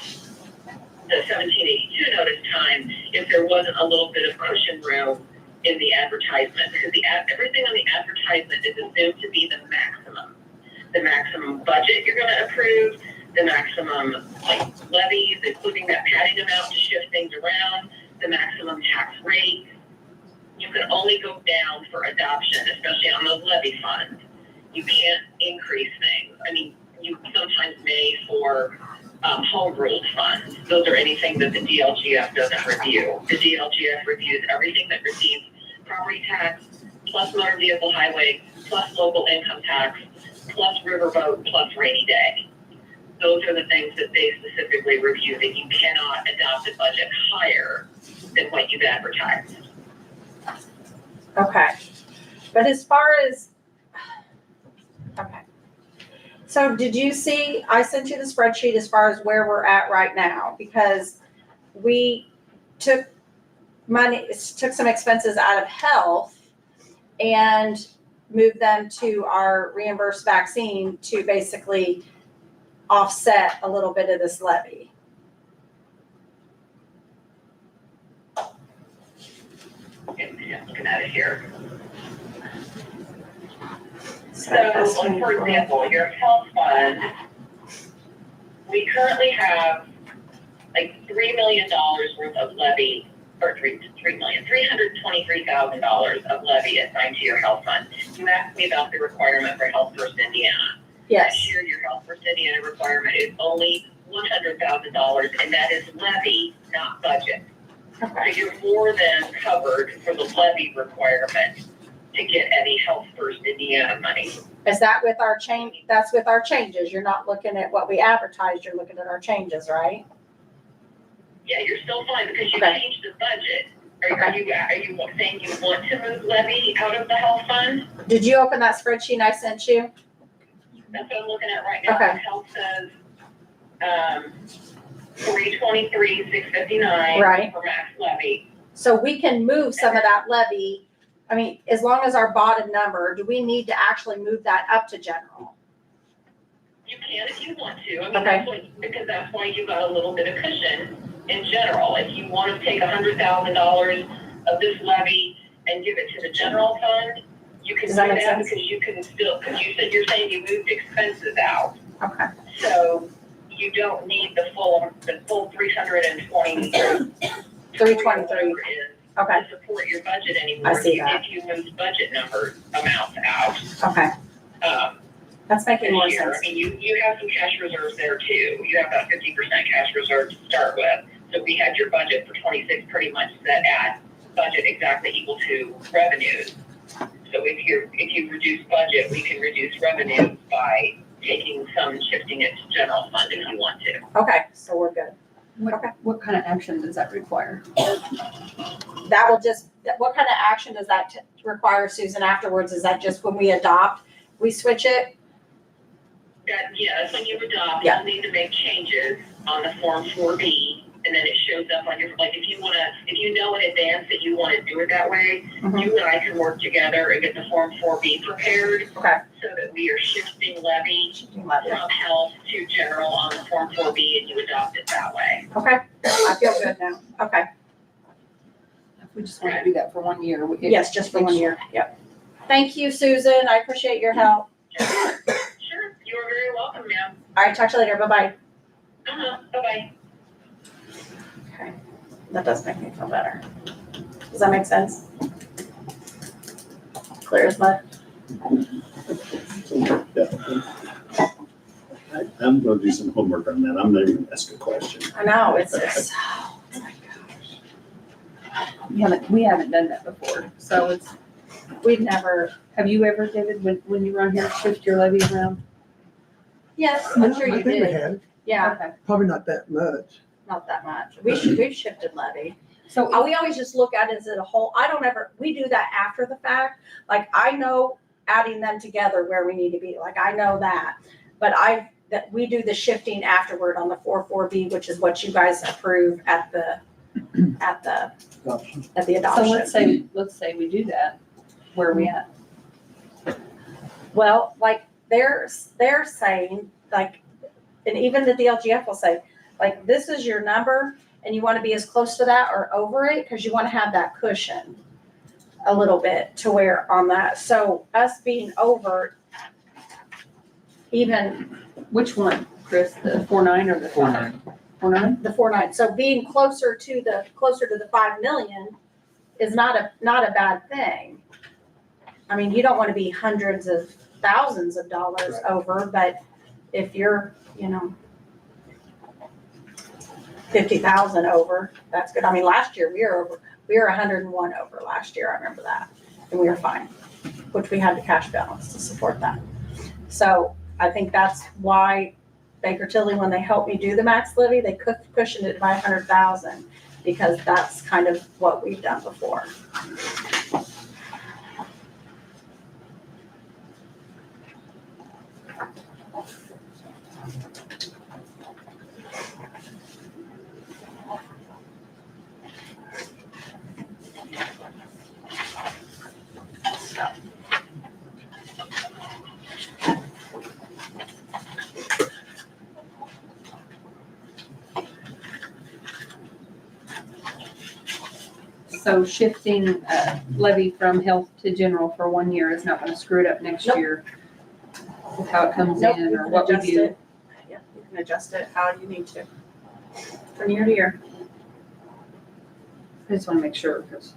the 1782 notice time, if there wasn't a little bit of cushion room in the advertisement, because everything on the advertisement is assumed to be the maximum budget you're going to approve, the maximum levies, including that padding amount to shift things around, the maximum tax rate. You can only go down for adoption, especially on those levy funds. You can't increase things. I mean, you sometimes may for home ruled funds. Those are anything that the DLGF doesn't review. The DLGF reviews everything that receives property tax, plus motor vehicle highway, plus local income tax, plus riverboat, plus rainy day. Those are the things that they specifically review, that you cannot adopt a budget higher than what you've advertised. okay. But as far as, okay. So did you see, I sent you the spreadsheet as far as where we're at right now, because we took some expenses out of health and moved them to our reimbursed vaccine to basically offset a little bit of this levy. Looking at it here. So, for example, your health fund, we currently have $3 million worth of levy, or $323,000 of levy assigned to your health fund. You asked me about the requirement for Health First Indiana. Yes. This year, your Health First Indiana requirement is only $100,000, and that is levy, not budget. Okay. So you're more than covered for the levy requirement to get any Health First Indiana money. Is that with our change? That's with our changes. You're not looking at what we advertised, you're looking at our changes, right? Yeah, you're still fine, because you Okay. changed the budget Are you saying you want to move levy out of the health fund? Did you open that spreadsheet I sent you? That's what I'm looking at right now. Okay. Health says, 323,659. Right. For max levy. So we can move some of that levy. I mean, as long as our bottom number, do we need to actually move that up to general? You can if you want to. I mean, Okay. because that's why you got a little bit of cushion in general. If you want to take $100,000 of this levy and give it to the general fund, you can do Does that make that sense? because you can still, because you're saying you moved expenses out. Okay. So you don't need the full 320. 323. Okay, To support your budget anymore. I see that. If you move budget number amounts out. okay. That's making more This year, sense. I mean, you have some cash reserves there too. You have about 50% cash reserve to start with. So we had your budget for 26 pretty much set at budget exactly equal to revenues. So if you reduce budget, we can reduce revenue by taking some, shifting it to general fund if you want to. Okay, so we're good. What kind of action does that require? That will just, what kind of action does that require, Susan, afterwards? Is that just when we adopt, we switch it? That's when you adopt, Yeah. you'll need to make changes on the Form 4B, and then it shows up on your, like, if you know in advance that you want to do it that way, Mhm. you and I can work together and get the Form 4B prepared. Okay. So that we are shifting levy Shifting levy. from health to general on the Form 4B, and you adopt it that way. Okay, I feel good now. Okay, If we just want to do that for 1 year. yes, just for 1 year. Yep. Thank you, Susan. I appreciate your help. Sure, you are very welcome, ma'am. All right, talk to you later. Bye-bye. Bye-bye. Okay, that does make me feel better. Does that make sense? Clear as mud? I'm gonna do some homework on that. I'm not even gonna ask a question. I know, it's just, We haven't done that before, so it's, we've never, have you ever, David, when you were on here, shift your levy around? yes, I'm sure I you think we did. have, Yeah, Okay. probably not that much. not that much. We've shifted levy. So We always just look at it as a whole. We do that after the fact. Like, I know adding them together where we need to be, like, I know that. But that we do the shifting afterward on the 4.4B, which is what you guys approve at the so adoption. let's say we do that, where are we at? Well, like, they're saying, like, and even the DLGF will say, like, this is your number, and you want to be as close to that or over it, because you want to have that cushion a little bit to where on that. So us being over, even Which one, Chris, the 4.9 or the 5? 4.9? the 4.9, so being closer to the 5 million is not a bad thing. I mean, you don't want to be hundreds of thousands of dollars over, but if you're, 50,000 over, that's good. I mean, last year we were 101 over last year. I remember that, and we were fine, which we had the cash balance to support that. So I think that's why Baker Tilly, when they helped me do the max levy, they cushioned it by 100,000, because that's kind of what we've done before. So shifting levy from health to general for 1 year is not gonna screw it up next Nope. year with how it comes Nope, in you or can what we adjust do. it. Yeah, you can adjust it how you need to, from year to year. I just wanna make sure, because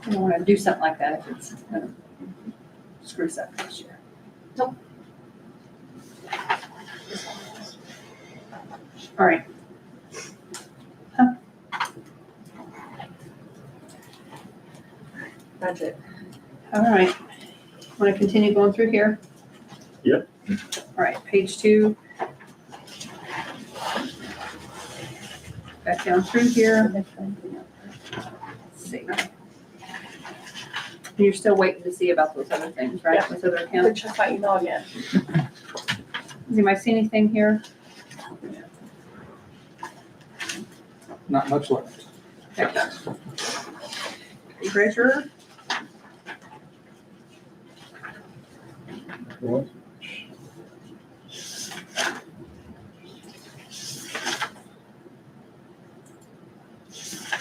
I don't wanna do something like that if it's gonna screw us up next year. Nope. All right. Budget. All right. Want to continue going through here? Yep. All right, page 2. back down through here. Let's see. You're still waiting to see about those other things, right? Yeah. Those other accounts. Just my email again. Does anybody see anything here? Not much left. Treasurer? What?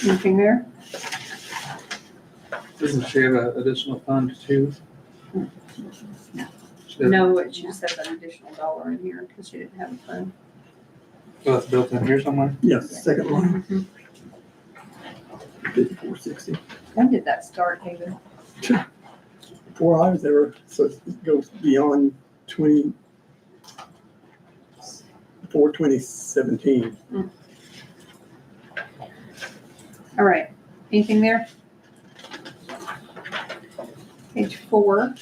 Anything there? Doesn't she have an additional fund too? She doesn't. No, it just says an additional dollar in here because she didn't have a fund. So it's built in here somewhere? Yes, second line, 5460. When did that start, David? Before I was there, so it goes beyond 2017. All right, anything there? Page 4.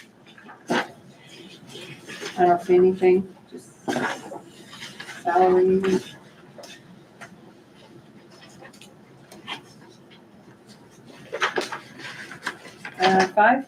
I don't see anything, just salary. Five.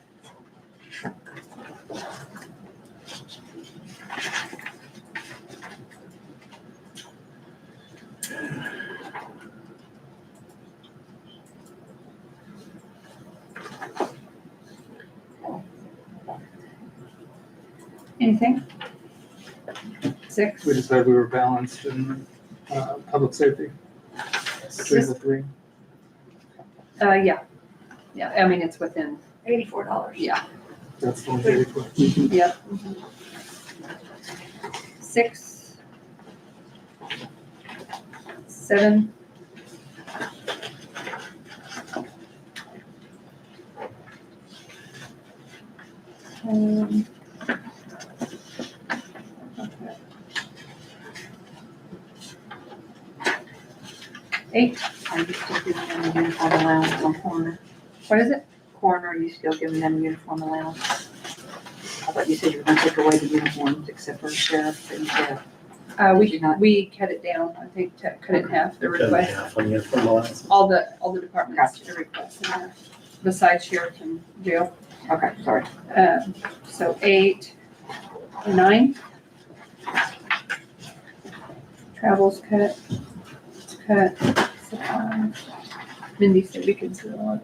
Anything? 6. We decided we were balanced in public safety between the three. Yeah. Yeah, I mean, it's within, $84. yeah. That's the one thing. Yep. 6. 7. Okay. 8. Are you still giving them a uniform allowance on coroner? What is it? Coroner, are you still giving them a uniform allowance? I thought you said you were gonna take away the uniforms except for sheriff and sheriff. Did you not? We cut it down, I think, cut it in half, the request. On your from allowance. All the departments, Gotcha. the request in half, besides sheriff and jail. Okay, sorry. So 8, 9. Travels cut. Supplies. Mindy said we could do it.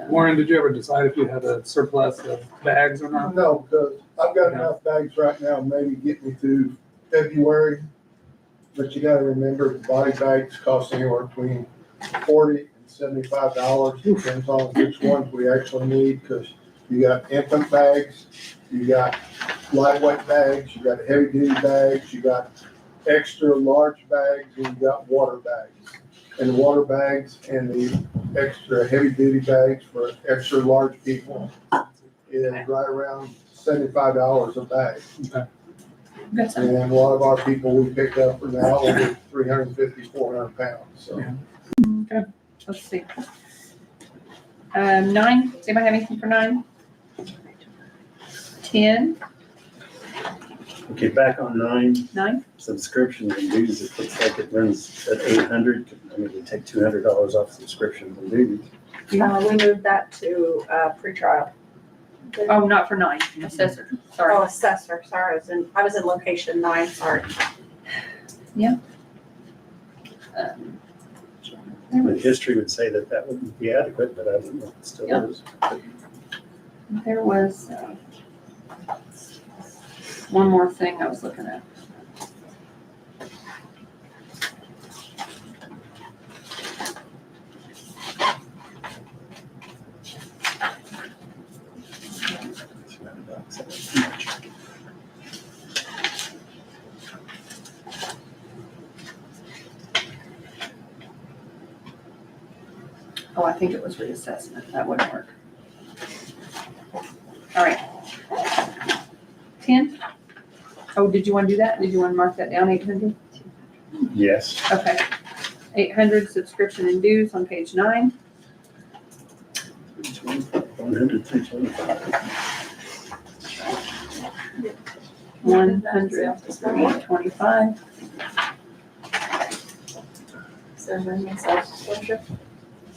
Warren, did you ever decide if you had a surplus of bags or not? No, because I've got enough bags right now, maybe get me through February. But you gotta remember, the body bags cost anywhere between $40 and $75, depends on which ones we actually need, because you got infant bags, you got lightweight bags, you got heavy duty bags, you got extra large bags, and you got water bags. And the water bags and the extra heavy duty bags for extra large people is right around $75 a bag. Good stuff. And a lot of our people we pick up are now over 350, 400 pounds, so. Yeah. Okay, let's see. 9, does anybody have anything for 9? 10, Okay, back on 9, 9, subscriptions and dues, it looks like it runs at 800. I mean, we take $200 off subscriptions and dues. We moved that to pretrial. oh, not for 9, assessor, Oh, sorry. assessor, sorry, I was in location 9, sorry. I mean, history would say that that wouldn't be adequate, but I don't know if it still Yeah. is. There was one more thing I was looking at. Oh, I think it was reassessment. That wouldn't work. All right. 10. Oh, did you want to do that? Did you want to mark that down, 800? Yes. Okay. 800 subscription and dues on page 9. 100, 325. 100, 325. Is there room in sales disclosure?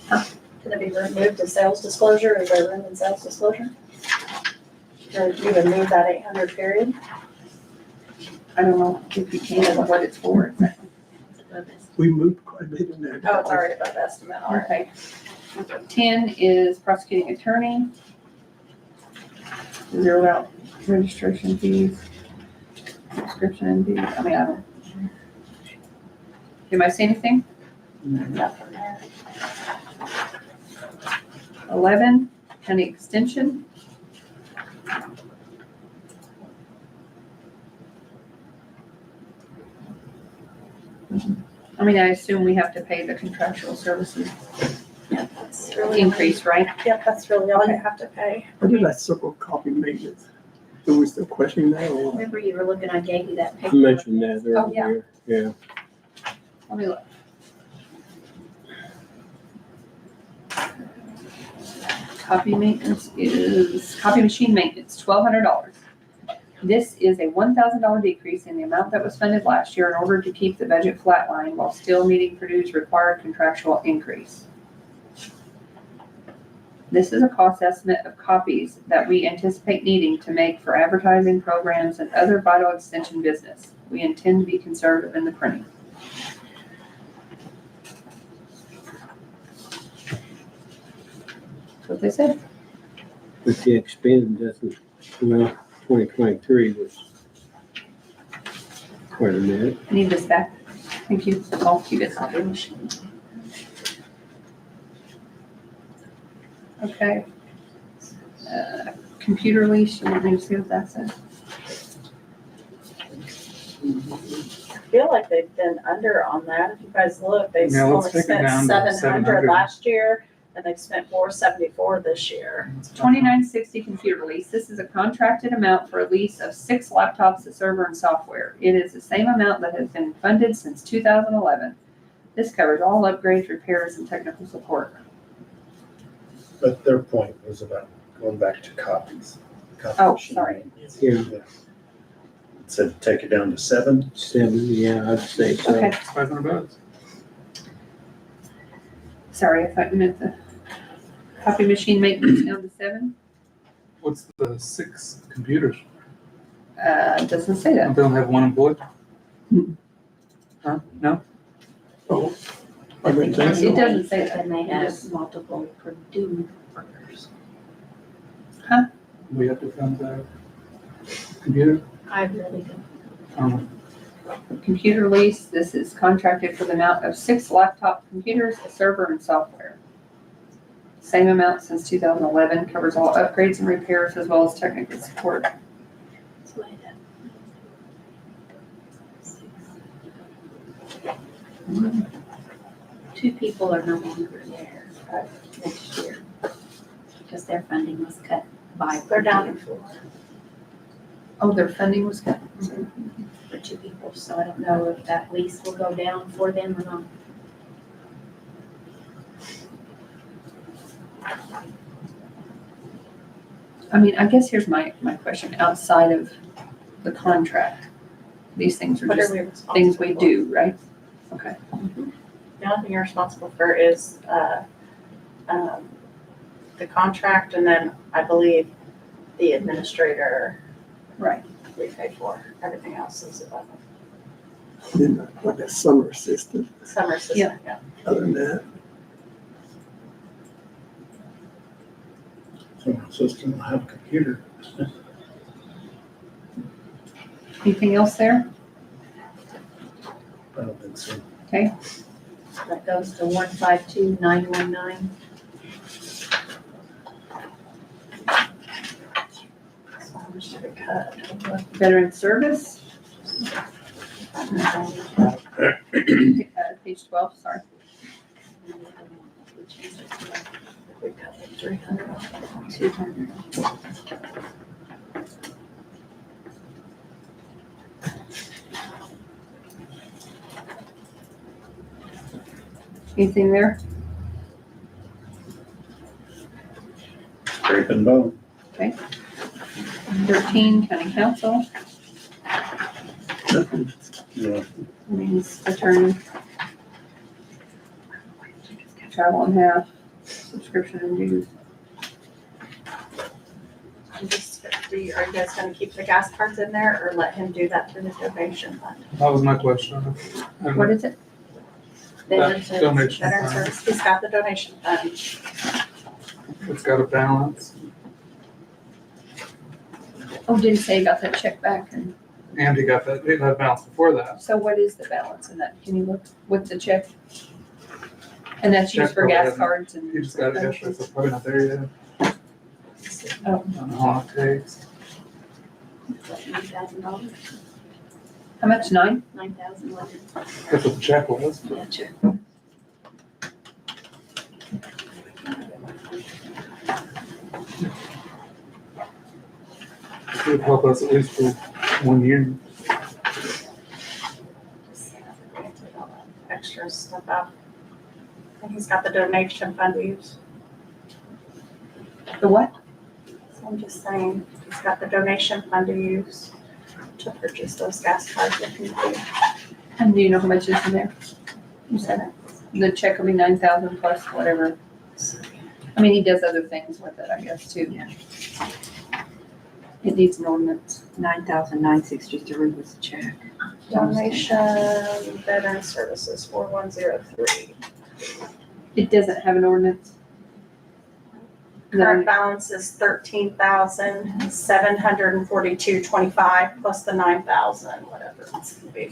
Can it be removed to sales disclosure? Is there room in sales disclosure? Or you would move that 800 period? I don't know if you can or what it's for exactly. We moved quite a bit in there. Oh, it's already above estimate, all right. Okay. 10 is prosecuting attorney. Zeroed out registration fees, subscription fees, I mean, I don't. Am I saying anything? Nothing there. 11, county extension. I mean, I assume we have to pay the contractual services That's really, increase, right? yep, that's really all you have to pay. What did I circle copy maintenance? Are we still questioning that or what? Remember you were looking, I gave you that I paper. mentioned that Oh, yeah. earlier, yeah. Let me look. Copy maintenance is, copy machine maintenance, $1,200. This is a $1,000 decrease in the amount that was funded last year in order to keep the budget flatline while still meeting Purdue's required contractual increase. This is a cost estimate of copies that we anticipate needing to make for advertising programs and other vital extension business. We intend to be conservative in the printing. That's what they said. But the expend doesn't, well, 2023 was quite a bit. I need this back. Thank you. I'll keep it. Copy machine. Okay. Computer lease, you want me to see what that says? I feel like they've been under on that. If you guys look, they Yeah, let's only take it spent down to 700 700. last year, and they've spent 474 this year. $29.60 computer lease. This is a contracted amount for a lease of 6 laptops, a server, and software. It is the same amount that has been funded since 2011. This covers all upgrades, repairs, and technical support. But their point was about going back to copies. Copy Oh, machine sorry. maintenance. Yeah. Said take it down to 7. 7, yeah, I'd say so. Okay, It's $500. sorry, I thought you meant the copy machine maintenance down to 7. What's the 6 computers? It doesn't say that. Don't they only have one employee? Huh? No? Oh, I read that. It doesn't say that. And they have multiple Purdue workers. We have to fund the computer? I really don't. Computer lease, this is contracted for the amount of 6 laptop computers, a server, and software. Same amount since 2011, covers all upgrades and repairs as well as technical support. That's what I did. 2 people are no longer there next year because their funding was cut by. They're down to 4. Oh, their funding was cut. For 2 people, so I don't know if that lease will go down for them or not. I mean, I guess here's my question, outside of the contract. These things are What are just we responsible things we for? do, right? Okay. The only thing you're responsible for is, the contract, and then I believe the administrator Right. we pay for. Everything else is above Then like that summer assistant, summer assistant, yeah. other than that. So my system will have a computer. Anything else there? I don't think so. That goes to 152,919. So how much did it cut? Veteran service, page 12, sorry. We cut like 300 off. 200. Anything there? Scrape and bone. 13, county council, Nothing. Yeah. means attorney. travel in half, subscription and dues. And just, are you guys gonna keep the gas cards in there or let him do that through the donation fund? That was my question. And What is it? that donation Veteran fund, service, he's got the donation fund. it's got a balance, Oh, did he say he got that check back? And and he got that balance before that. so what is the balance in that? Can you look with the check? And that's used Check for probably gas hasn't- cards and. He just got it yesterday, so it's probably not there yet. Oh. I don't know how long it takes. $9,000, How much? 9? 9,011. That's what the check was. Yeah, check. It would help us at least for 1 year. Extra stuff out. And he's got the donation fund to use. The what? So I'm just saying, he's got the donation fund to use to purchase those gas cards if need be. And do you know how much is in there? You said it. The check will be 9,000 plus whatever. I mean, he does other things with it, I guess, too. Yeah. It needs an ordinance. 9,963 was the check. Donation, veteran services, 4103. It doesn't have an ordinance. Current balance is 13,742.25 plus the 9,000, whatever it's gonna be.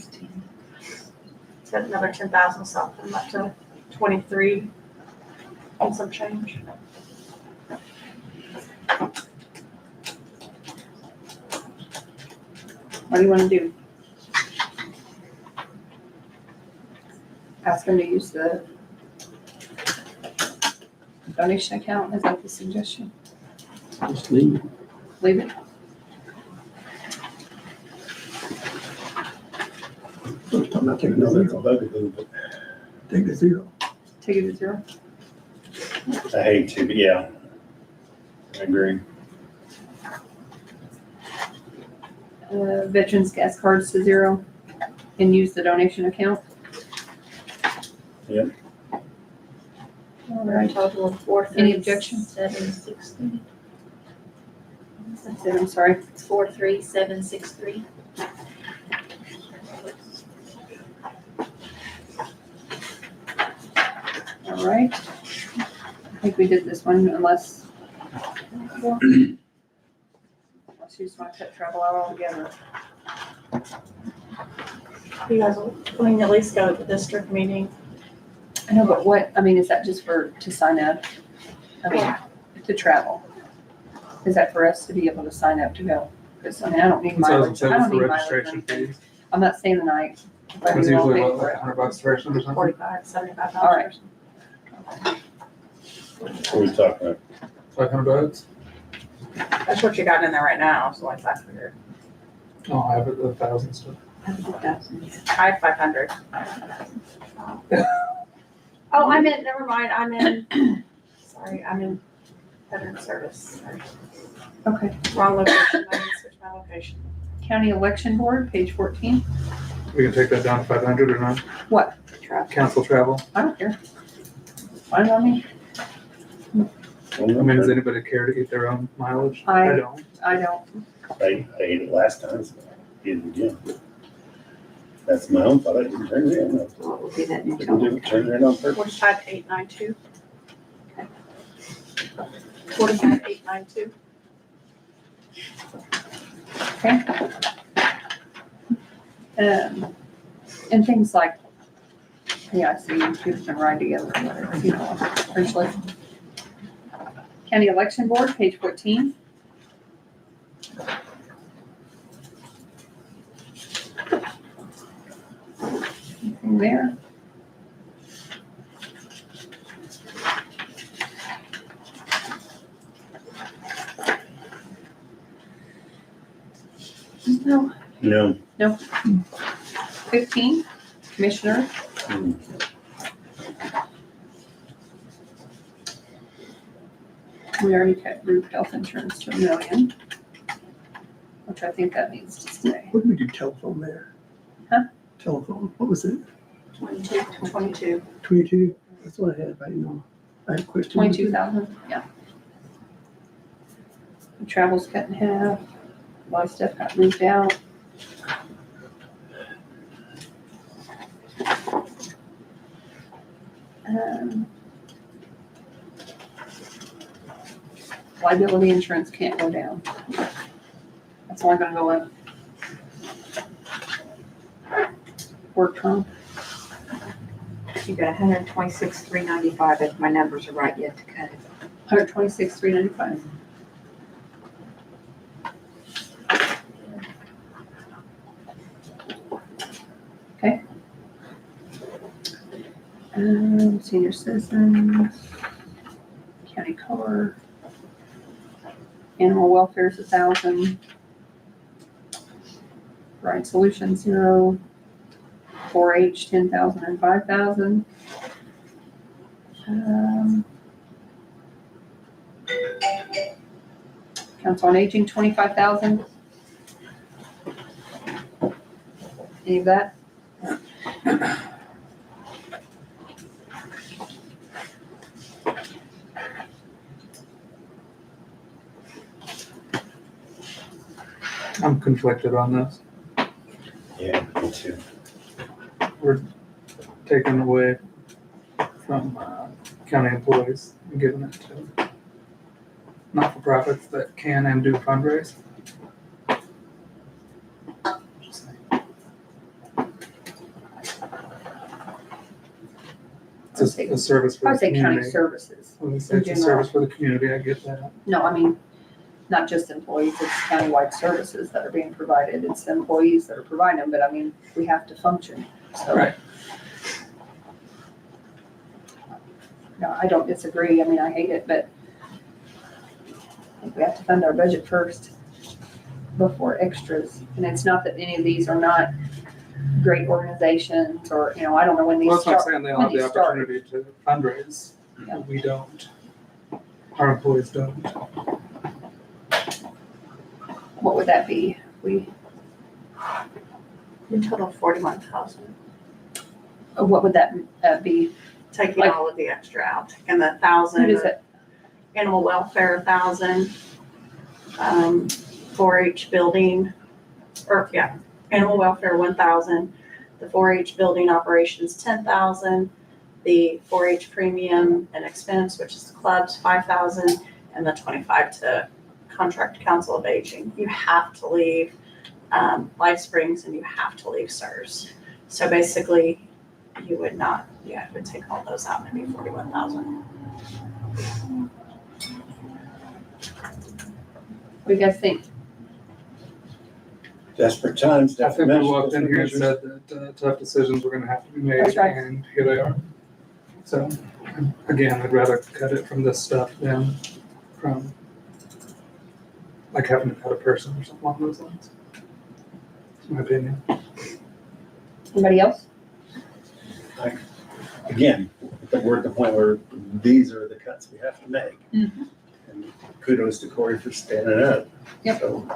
So another 10,000, so I'm up to 23 and some change. What do you want to do? Ask him to use the donation account? Is that the suggestion? Just leave it. Leave it? So we're talking about taking No, the that's a zero. bugaboo, but Take the zero. Take it to 0? I hate to, but yeah. I agree. Veterans gas cards to 0 and use the donation account? Yep. All right. Total of 437. Any objection? 763. That's it, I'm sorry. It's 43763. All right. I think we did this one unless you just want to cut travel out altogether. You guys will, we can at least go to the district meeting. I know, but what, I mean, is that just to sign up? I mean, to travel? Is that for us to be able to sign up to go? Because, I mean, I don't need That's what I was mileage. saying, I it's don't the need mileage or registration anything. fees. I'm not staying the night. If I It's do, I'll usually pay what, for like it. $100 for or something? 45, $75. All right. What are we talking about? $500? That's what you got in there right now, so like that figure. Oh, I have it, 1,000 stuff. I have 500. Oh, I'm in, never mind, I'm in, sorry, I'm in veteran service. Sorry. Okay. Wrong location, I need to switch my location. County Election Board, page 14. We can take that down to 500 or not? What? Council travel. I don't care. Fine on me. I mean, does anybody care to eat their own mileage? I- don't. I don't. I ate it last time, so I did it again. That's my own fault, I didn't turn it in. What would be that new I total? didn't turn it in on purpose. 45892. 45892. Okay. And things like, yeah, I see you two can ride together or whatever, you know, essentially. County Election Board, page 14. Anything there? No. No. 15, Commissioner. Hmm. We already cut group health insurance to $1 million, which I think that needs to stay. What did we do telephone there? Huh? Telephone, what was it? 22. 22? That's what I had, I didn't know. I had a question. 22,000, yeah. The travel's cut in half, a lot of stuff got moved out. Liability insurance can't go down. That's only gonna go up. Work comp, You got 126,395 if my numbers are right yet to cut it. 126,395. Okay. Senior citizens, county car, animal welfare is 1,000. Right solution 0. 4-H 10,000 and 5,000. Council on Aging 25,000. Any of that? I'm conflicted on this. Yeah, me too. We're taking away from county employees and giving it to not-for-profits that can and do fundraise. Just saying. It's a service for I the would say county community. services. I would say it's a service for the community, I get that. No, I mean, not just employees, it's countywide services that are being provided. It's the employees that are providing them, but I mean, we have to function, so. Right. No, I don't disagree. I mean, I hate it, but I think we have to fund our budget first before extras. And it's not that any of these are not great organizations or, you know, I don't know when these Well, that's start. not saying they all when have the these start. opportunity to fundraise. Yeah. We don't. Our employees don't. What would that be? In total, 41,000. What would that be? Taking Like- all of the extra out, taking the What 1,000, is it? animal welfare 1,000, 4-H building, animal welfare 1,000, the 4-H building operations 10,000, the 4-H premium and expense, which is the clubs 5,000, and the 25 to contract council of aging. You have to leave Life Springs and you have to leave SERS. So basically, you would not, it would take all those out and it'd be 41,000. What do you guys think? Desperate times, I think we desperate walked in here and measures. said that tough decisions were gonna have to be made, That's right. and here they are. So, again, I'd rather cut it from this stuff than from, like, having to cut a person or something along those lines. That's my opinion. Anybody else? Again, we're at the point where these are the cuts we have to make. Mhm. And kudos to Corey for standing up. Yep. So,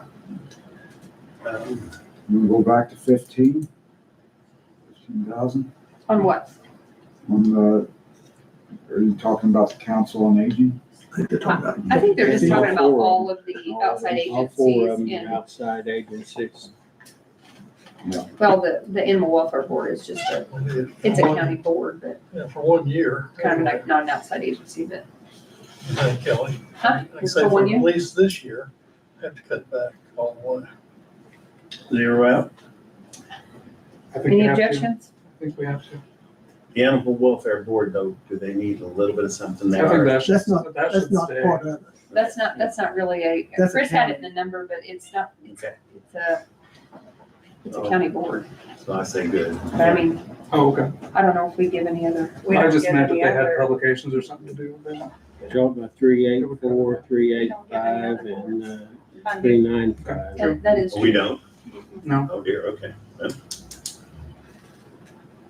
We'll go back to 15,000. On what? Are you talking about the council on aging? I think they're talking about. I think they're just All talking about four of all of the outside All four of agencies them and, are outside agencies. well, the animal welfare board is just it's a county board, but Yeah, for 1 year. kind of like not an outside agency, but. Hey, Kelly. Huh? I say For for 1 year? at least this year, have to cut back all the way. zero out. I think we Any have to. objections? I think we have to. The Animal Welfare Board, though, do they need a little bit of something I think there? that should, That's not, that that's should not stay. part of it. That's not really That's a Chris had it county. in the number, but it's not, Okay, it's a county board. so I say good. But I mean, Oh, okay. I don't know if we give any other, We I don't just get meant that any they had other- publications or something to do with that. Talking about 384, 385, and funding. 395. that is. Oh, we don't? No, Oh dear, okay.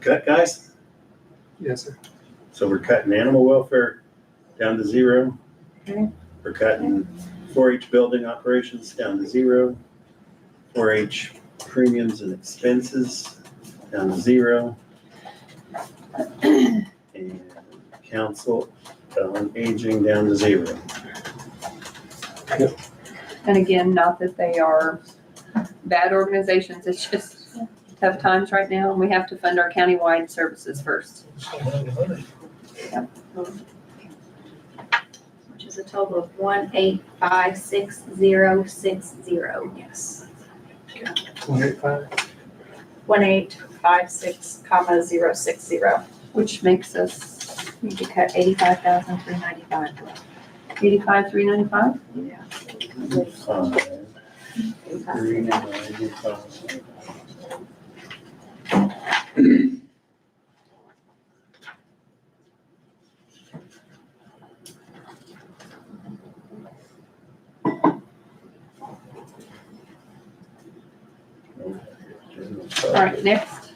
Cut, guys? yes, sir. So we're cutting animal welfare down to 0. Okay. We're cutting 4-H building operations down to 0. 4-H premiums and expenses down to 0. And Council on Aging down to 0. And again, not that they are bad organizations, it's just tough times right now, and we have to fund our countywide services first. Which is a total of 1856,060. Yes. 185. 1856,060. Which makes us Need to cut 85,395. 85,395. Yeah. 395. All right, next.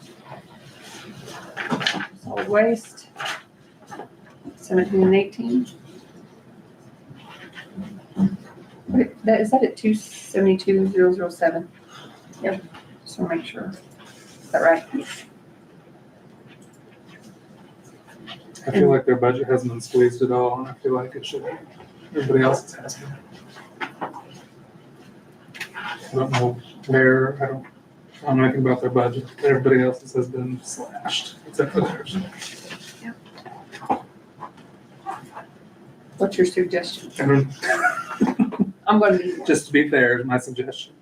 Solid waste. 17 and 18. Wait, is that at 272,007? Yep. Just want to make sure. Is that right? I feel like their budget hasn't been squeezed at all, and I feel like it should be. Everybody else is asking. I don't know where, I don't know anything about their budget. Everybody else's has been slashed, except for theirs. What's your suggestion? I don't, I'm going to be. just to be fair, is my suggestion.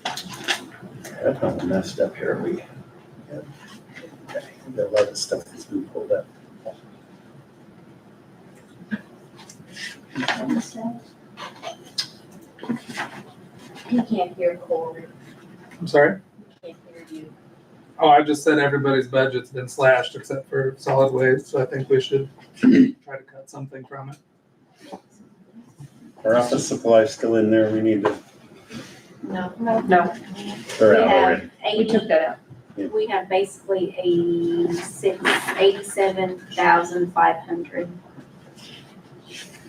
That's kind of messed up here. We a lot of stuff that's been pulled up. He can't hear Corey. I'm sorry? He can't hear you. Oh, I just said everybody's budget's been slashed except for solid waste, so I think we should try to cut something from it. Our office supply still in there. We need to, No. No, they're We out have already. we took that out. We have basically 87,500.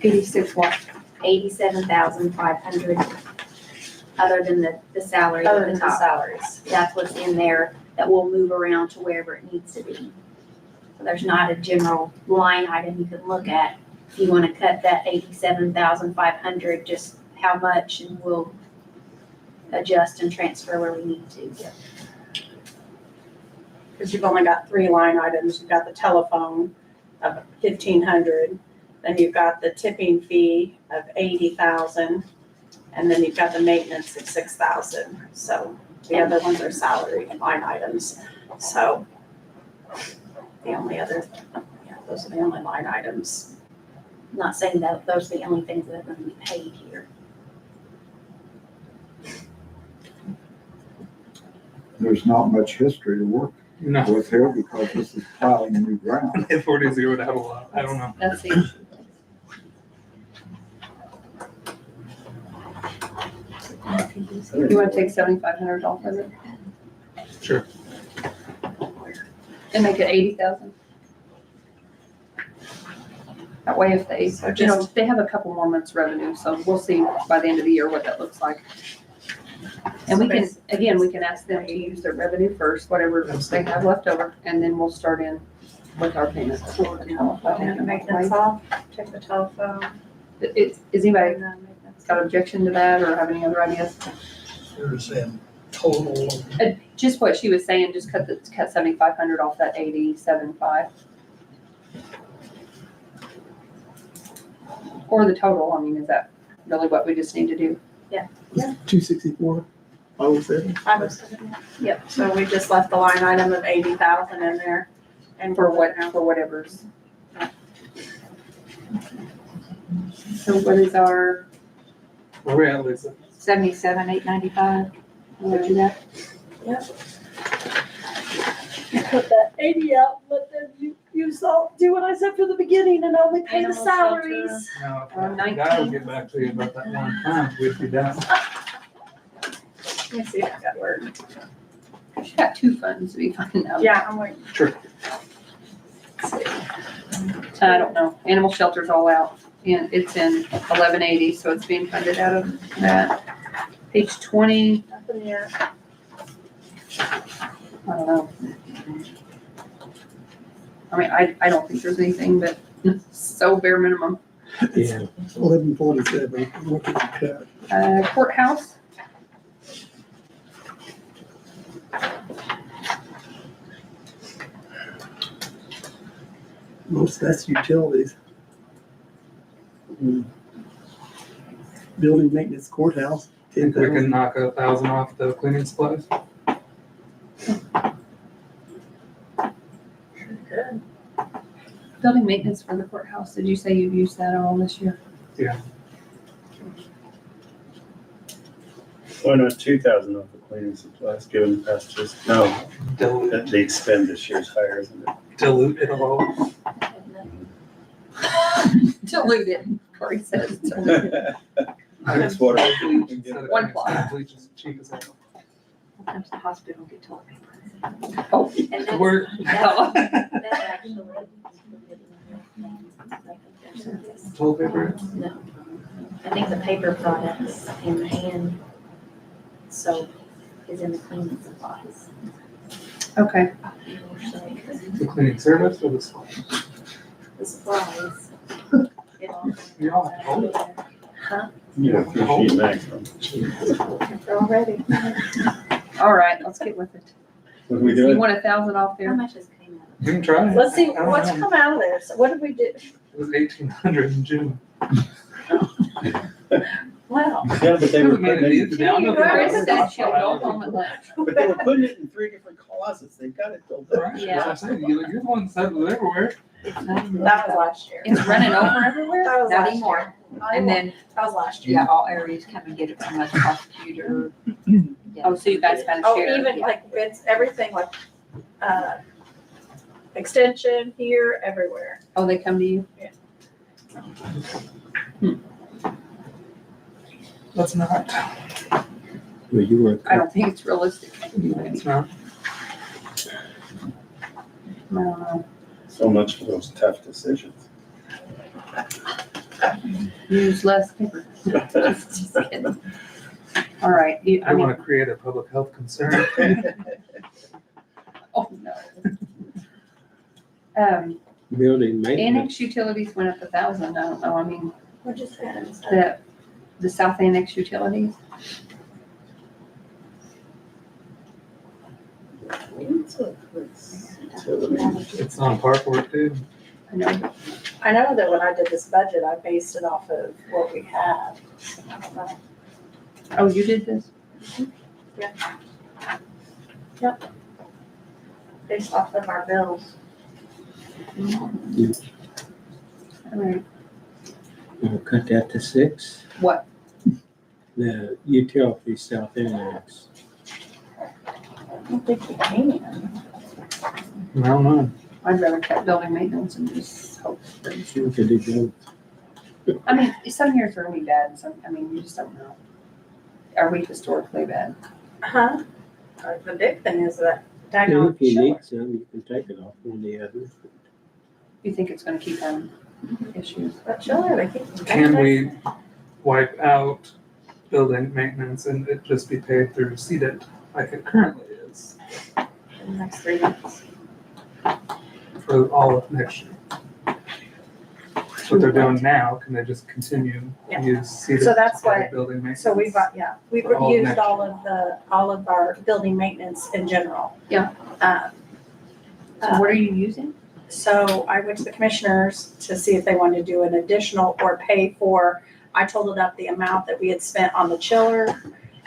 86 what? 87,500. Other than the salary Other at than the the top. salaries. That's what's in there that will move around to wherever it needs to be. So there's not a general line item you can look at. If you want to cut that 87,500, just how much, and we'll adjust and transfer where we need to. Because you've only got 3 line items. You've got the telephone of 1,500, then you've got the tipping fee of 80,000, and then you've got the maintenance of 6,000. So the other ones are salary line items. So the only other, those are the only line items. I'm not saying that those are the only things that are going to be paid here. There's not much history to work No, with here because this is plowing new ground. if 40 would have a lot, I don't know. That's the issue. You want to take 7,500 off of it Sure. and make it 80,000? That way if they, So you know, they have a couple more months revenue, so we'll see by the end of the year what that looks like. And we can, again, we can ask them to use their revenue first, whatever they have left over, and then we'll start in with our payments. Maintenance off, take the telephone. Is anybody and then maintenance. got objection to that or have any other ideas? You're saying total, Just what she was saying, just cut 7,500 off that 87.5. Or the total, I mean, is that really what we just need to do? 264, 507. 507. Yep, so we just left the line item of 80,000 in there. And For whatever's. So what is our Where we at, Lisa? 77,895. What you got? Put that 80 out, but then you do what I said for the beginning and only pay the Animal salaries. No, if 19. I would get back to you about that one time, we'd be done. Let me see if that works. She's got 2 funds to be finding out. Yeah, I'm like, I don't know. Animal shelter's all out and it's in 1180, so it's being funded out of that. Page 20, nothing yet. I don't know. I mean, I don't think there's anything, but so bare minimum. Yeah. 1147, what did you cut? Courthouse, Most, that's utilities. Building maintenance courthouse, Think we can 10,000. knock 1,000 off the cleaning supplies? Good. building maintenance for the courthouse. Did you say you've used that all this year? Why not 2,000 off the cleaning supplies, given that's just, no, that the expend this year's higher, isn't it? Dilute it all. Dilute it, Corey says. dilute it. That's what I Bleach think. instead of One chemistry. plot. Bleach is cheap as hell. Sometimes the hospital get toilet paper. Oh, And that's, We're, that's actually, toilet paper. no. I think the paper products and the hand soap is in the cleaning supplies. okay. The cleaning service or the supplies? The supplies. It all- You're all told. Huh? Yeah, she maximum. Already. All right, let's get with it. What are we You doing? want 1,000 off How there? much is came out? You can try it. Let's see, I don't what's know. come out of there? So what did we do? It was 1,800 in June. Wow. Yeah, but they were Doesn't mean it putting needs it, to be. I'm not gonna- Chris said she'll go home at lunch. but they were putting it in 3 different closets. They got it filled up. Right, that's what I'm saying. You're the one that said it was everywhere. That was last year. It's running over everywhere? That was Not last anymore. year. And then, That was last year. yeah, all areas come and get it from us, prosecutor. Oh, so you guys kind of Oh, share. even like it's everything like, extension here, everywhere. Oh, they come to you? That's not. Well, you were, I don't think it's realistic. It's not. I don't know. So much for those tough decisions. Use less paper. Just kidding. All right, I want to create a public health concern. oh no. building maintenance, Annex utilities went up 1,000. I don't know. I mean, What just happened? the South Annex utilities. It's on par for it too. I know. I know that when I did this budget, I based it off of what we had. I don't know. Oh, you did this? Based off of our bills. All right. we'll cut that to 6. What? The utility South Annex. I don't think we can. I don't know. I'd rather cut building maintenance and just hope. for it. We could do both. I mean, some years are gonna be bad and some, I mean, you just don't know. Are we historically bad? Huh? The big thing is that And daggone if you chiller. need some, you can take it off one of the others. You think it's gonna keep having issues? That chiller, they keep. Can we wipe out building maintenance and it just be paid through CDIT like it currently is In the next 3 months. for all of next year? That's what they're doing now. Can they just continue Yeah. to use CDIT So that's to pay why- building maintenance? So we've, we've For all of used next all of our building maintenance in general. Yeah. So what are you using? So I went to the commissioners to see if they wanted to do an additional or pay for, I totaled up the amount that we had spent on the chiller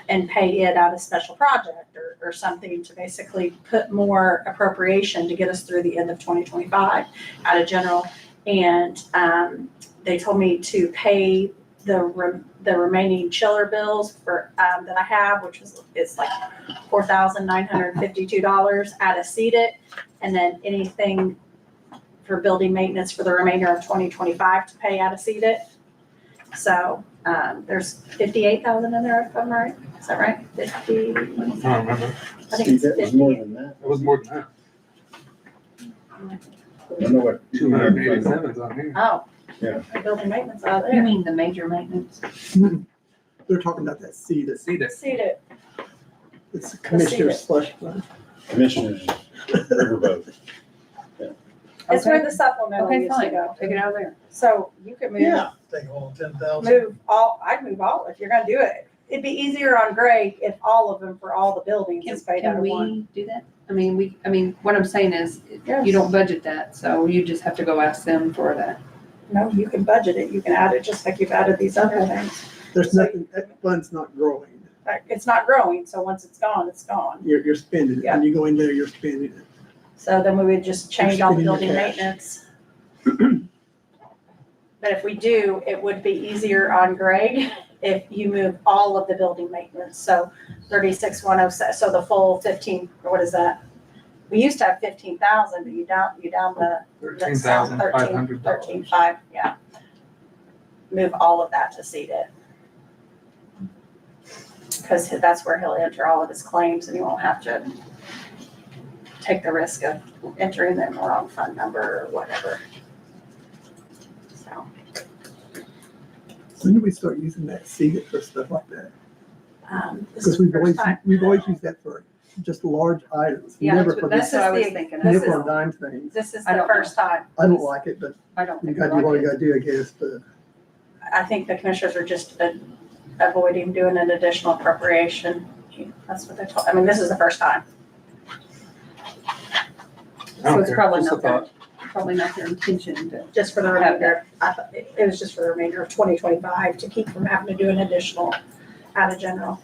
and pay it out of special project or something to basically put more appropriation to get us through the end of 2025 out of general. And they told me to pay the remaining chiller bills for, that I have, which it's like $4,952 out of CDIT. And then anything for building maintenance for the remainder of 2025 to pay out of CDIT. So, there's 58,000 in there, if I'm right. Is that right? 50, I don't remember. I think See, it's that was more 50. than that. It was more than that. I don't know what. 287 is on here. Oh. Yeah. Building maintenance out You there. mean the major maintenance? They're talking about that C, that's, CDIT. CDIT. it's the commissioner's slush fund. Commissioners, riverboat. It's where Okay. the supplemental Okay, used to fine, go. take it out of there. So you could move, Yeah. Take all 10,000. I'd move all, if you're gonna do it. It'd be easier on Greg if all of them for all the buildings is paid out Can of one. we do that? I mean, what I'm saying is, Yes. you don't budget that, so you just have to go ask them for that. No, you can budget it, you can add it just like you've added these other things. There's nothing, that fund's not growing. Like, it's not growing, so once it's gone, it's gone. You're spending it. When you go in there, you're spending it. So then we would just change all the You're spending building the cash. maintenance. But if we do, it would be easier on Greg if you move all of the building maintenance, so 36,107, so the full 15, or what is that? We used to have 15,000, but you down the. $13,500. 13,500, yeah. Move all of that to seed it. Because that's where he'll enter all of his claims and he won't have to take the risk of entering the wrong fund number or whatever. So, When do we start using that seed for stuff like that? this Because is the we've always, first time. we've always used that for just large items, Yeah, never for That's this what I was the- thinking. this nickel is- and dime things. This is I the don't know. first time. I don't like it, but I don't you think. gotta do what you gotta do, I guess, but I think the commissioners are just avoiding doing an additional appropriation. That's what they told, I mean, this is the first time. So it's probably Just a not their, thought. probably not their intention to. Just for the remainder, I thought it was just for the remainder of 2025 to keep from having to do an additional out of general.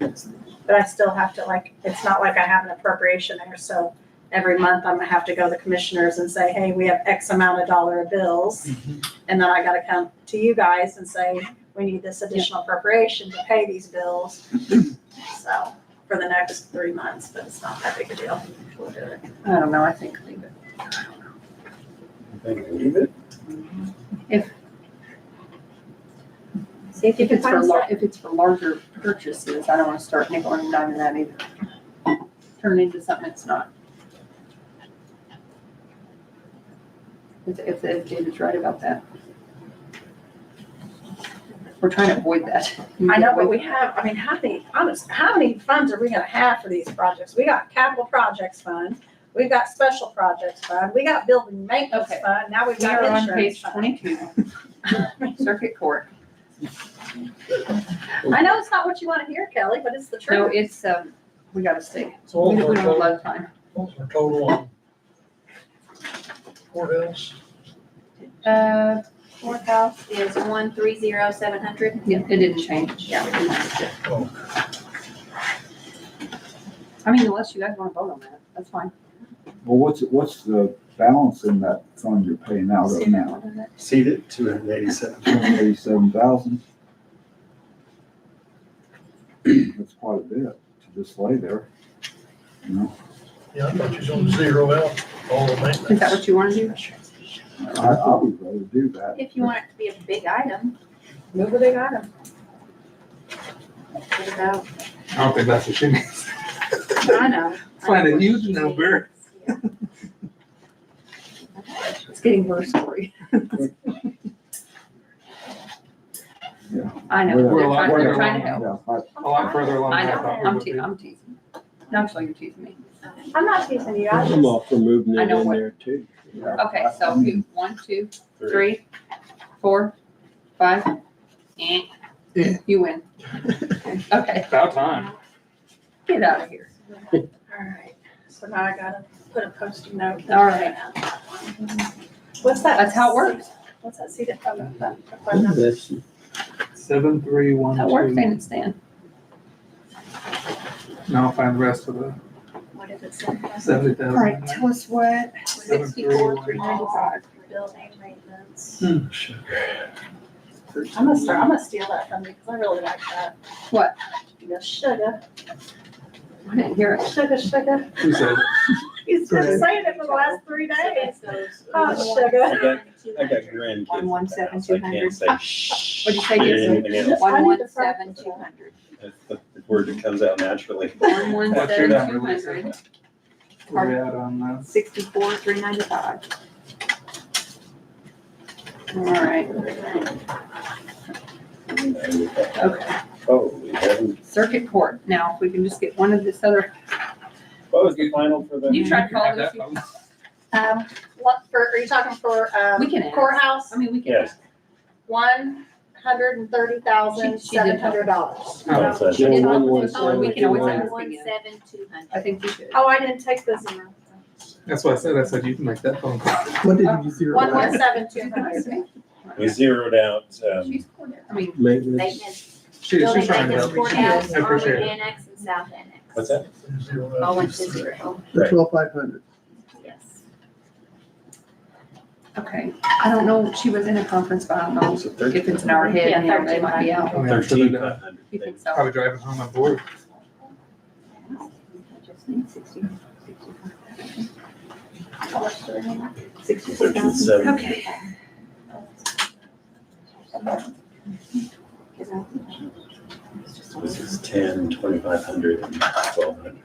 But I still have to it's not like I have an appropriation there, so every month I'm gonna have to go to the commissioners and say, hey, we have X amount of dollar of bills. And then I gotta come to you guys and say, we need this additional appropriation to pay these bills. So, for the next 3 months, but it's not that big a deal. We'll do it. I don't know, I think leave it. Leave it. See if you If can it's for, find some. if it's for larger purchases, I don't wanna start nickel and diming that either. Turn it into something it's not. If David's right about that. We're trying to avoid that. I know, but we have, I mean, how many funds are we gonna have for these projects? We got capital projects fund, we've got special projects fund, we got building maintenance Okay. fund, now we've We got are on insurance page fund. 22, Circuit Court. I know it's not what you wanna hear, Kelly, but it's the No, truth. it's, we gotta stay. So We what don't was have a our lot of time. total on courthouse? Courthouse is 130,700. Yeah, it didn't change. Yeah. Oh, I mean, unless you guys wanna vote on that, that's fine. Well, what's the balance in that fund you're paying out of now? Seed it, 287. 287,000? That's quite a bit to just lay there, you know? yeah, I thought you was gonna zero out all the maintenance. Is that what you wanna do? I would rather do that. If you want it to be a big item, Move the big item. what about, I don't think that's what she means. I know. Find a huge number. Yeah. It's getting worse for you. Yeah. I know, We're a lot they're further trying to along. help. Yeah, A lot further along I than I know, thought we I'm would be. I'm teasing. No, actually, you're teasing me. I'm not teasing you, I I'm just, all for moving I it know in what- there too. yeah. Okay, so you, 1, 2, 3, 4, 5. Eh. Yeah. You win. Okay, About time. get out of here. alright, so now I gotta put a post-it note. All right. What's that? That's how it works. What's that seated fund? That's- that's- 7312. That works, ain't it, Stan? Now I'll find the rest of the What if it's in? 70,000. All right, tell us what, 64,395. Building maintenance. Hmm, sure. I'm gonna steal that from you, because I really like that. What? You go, sugar, I didn't hear it. sugar, sugar. Who said it? He's been saying it for the last 3 days. Oh, sugar. I got grandkids. 117,200. I can't say shh. What'd you say, or Jason? anything else. 117,200. That's the word that comes out naturally. 117,200. Where we at on 64,395. All right. Okay, Holy heavens. Circuit Court. Now, if we can just get one of this other, What was the final for the? you tried to call Have this. that phone. Are you talking for, We can ask. courthouse? I mean, we can. Yes. $130,700. Oh, so She did One, not- one, oh, we can always seven, ask One again. 7,200. I think we should. Oh, I didn't take the zero. That's what I said you can make that phone call. What did you zero out? 117,200. We zeroed out, She's cool. I mean, maintenance. Maintenance, She's building trying to maintenance, help me. courthouse, I appreciate Arlington it. Annex and South Annex. what's that? All went to zero, The 12,500. yes. okay. I don't know. She was in a conference, but I don't know Was it if it's an hour ahead. Yeah, You know, they might be out. I mean, I'm sure they're done. 13,500. You think so? Probably driving home on board. Just need 60, 13,700. Okay. This is 10, 2,500, and 1,200.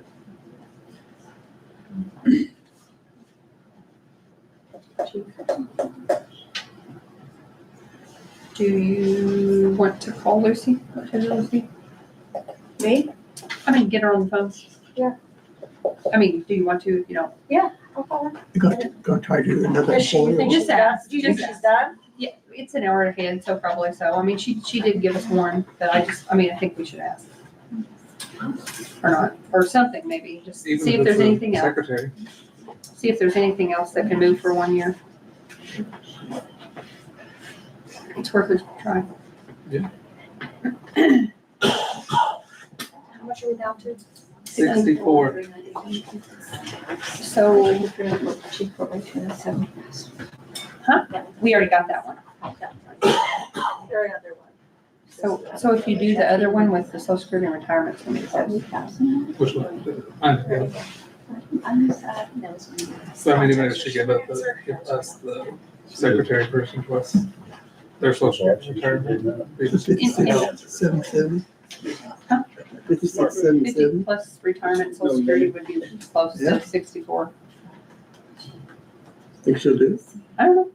Do you want to call Lucy? To Lucy? Me? I mean, get her on the phone. Yeah. I mean, do you want to, you know? I'll call her. You're gonna try to do another Does she think employee. she's Just done? ask. Do you think Just she's ask. done? Yeah, it's an hour ahead, so probably so. I mean, she did give us one, but I think we should ask. Or not, or something maybe, just Even see if it's there's the anything else. Secretary. See if there's anything else that can move for 1 year. It's worth a try. How much are we down to? 64. So, chief probation is 7,000. we already got that one. There another one. So if you do the other one with the social security and retirement, it's gonna be 70,000. Which one? I So I mean, even if she give us the secretary person plus their social retirement. It's 56,770. Huh? 56,770. 50 plus retirement, social security would be close Yeah. to 64. Think she'll do it? I don't know.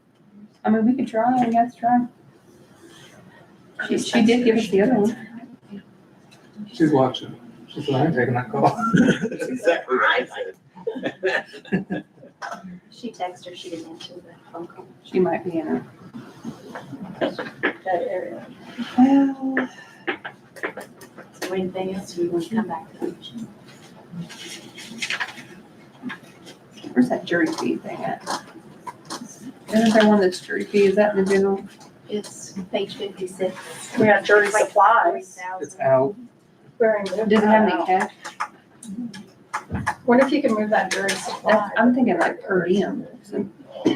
I mean, we could try, I guess, try. She did give us the other one. She's watching. She said, I ain't taking that call. That's exactly what I said. She texted her, she didn't answer the phone call. She might be in a. That area. Well, Is there anything else you want to come back to? where's that jury fee thing at? Isn't there one that's jury fee? Is that in the general? It's page 56. We have jury Like supplies. 3,000. It's out. Where in the- Does it have any cash? Wonder if you can move that jury supply. I'm thinking like per diem. So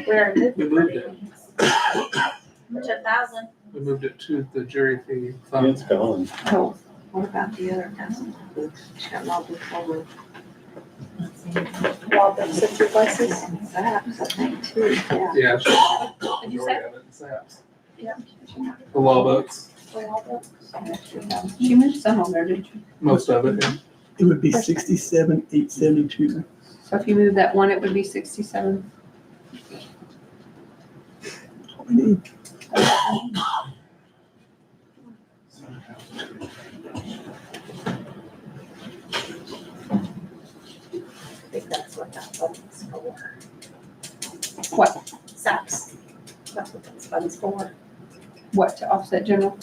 Where in We moved it. 10,000. We moved it to the jury fee It's fund. gone. Oh, What about the other thousand? She got logged with forward. Well, the city places. Zaps, I think, too, yeah. Yeah. Did you say? Majority of it is apps. Yeah. The law books, She moved some on there, didn't she? most of it, yeah. It would be 67,872. So if you move that one, it would be 67. We need I think that's what that fund's for. What? SAPs. That's what that fund's for, What, to offset general?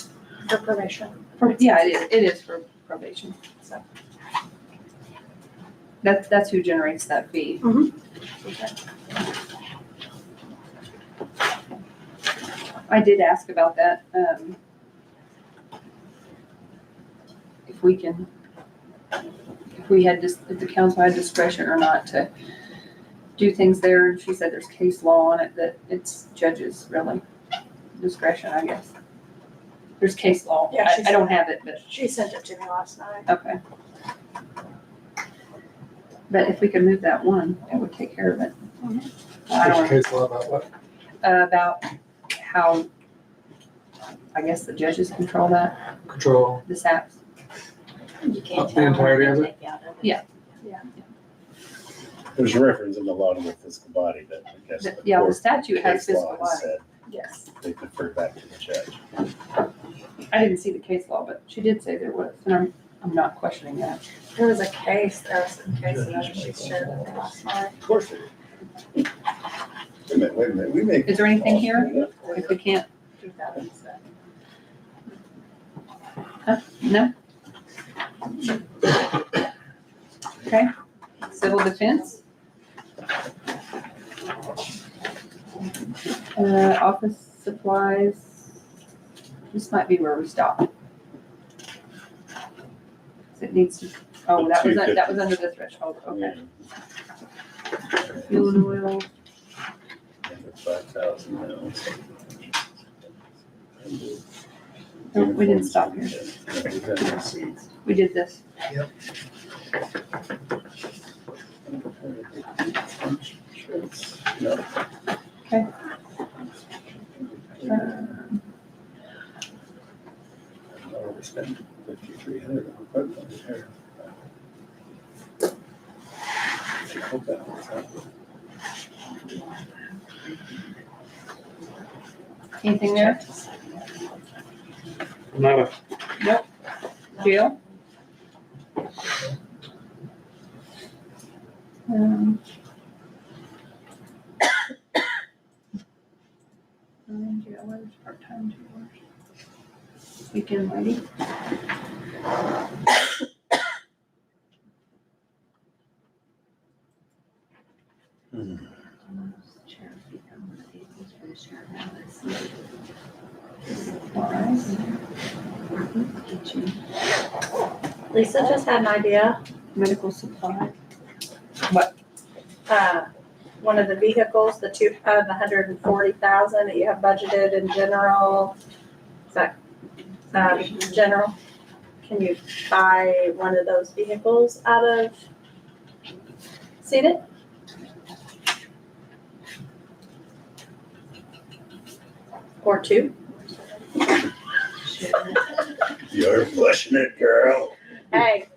for probation. Yeah, it is for probation. So that's who generates that fee. I did ask about that, if we can, if the council had discretion or not to do things there, and she said there's case law on it, that it's judges really discretion, I guess. There's case law. Yeah, she I don't have it, but, She sent it to me last night. okay. But if we could move that one, it would take care of it. I don't know. Case law about what? About how, I guess the judges control that, Control. the SAPs. You can't The tell entirety what of they it? take out of it. Yeah. There's a reference in the law to the fiscal body that I guess. the Yeah, the court statute has case fiscal law body. said Yes. they defer back to the judge. I didn't see the case law, but she did say there was, and I'm not questioning that. There was a case, some case, and she shared it last night. Of course it Wait a minute, we make. Is there anything here? If we can't, 2007. no? Okay, civil defense. Office supplies. This might be where we stop. It needs to, oh, that was under the threshold, okay. Fuel and oil. 5,000 now. No, we didn't stop here. We did this. No. Okay. We spent 5,300 on equipment there. I hope that works out. Anything there? Nada. Nope. Jail? Jailers, part-time jailers. Weekend lady. Supplies. Lisa just had an idea. Medical supply. One of the vehicles, the 140,000 that you have budgeted in general, is that, general? Can you buy one of those vehicles out of seated? Or two? You're pushing it, girl. Hey,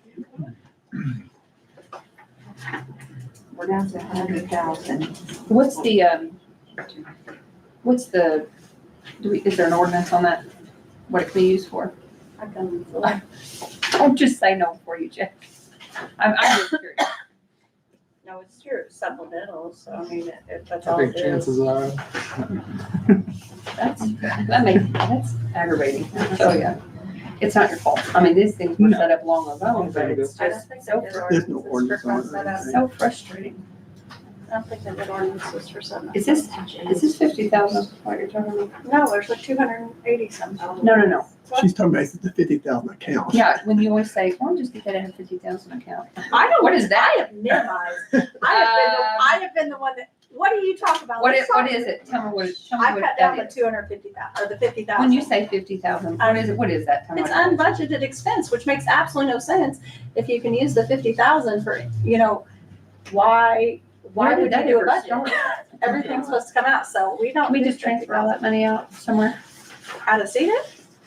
We're down to 100,000. What's the, is there an ordinance on that? What it can be used for? I've done it before. Don't just say no for you, Jeff. I'm just curious. No, it's your supplemental, so I mean, if that's I all think it is. chances are, That's aggravating, I'll tell you. It's not your fault. I mean, these things were set up long ago, but it's I don't just think so, they did There's no ordinances for ordinance on it. funds set up. so frustrating. I don't think they did ordinances for some. Is this 50,000 what you're talking about? No, there's like 280 something. No. She's talking about the 50,000 account. Yeah, when you always say, well, just because I have 50,000 account. I don't. What is that? I have minimized. I have been the one that, what do you talk about? What is it? Tell me what, I cut down the that is. 250,000, or the 50,000. When you say 50,000, what is that? Tell me It's what it is. unbudgeted expense, which makes absolutely no sense. If you can use the 50,000 for, why Where did would that you do a ever budget? start? Everything's supposed to come out, so we don't. Can we do just transfer all 50,000. that money out somewhere? Out of seated?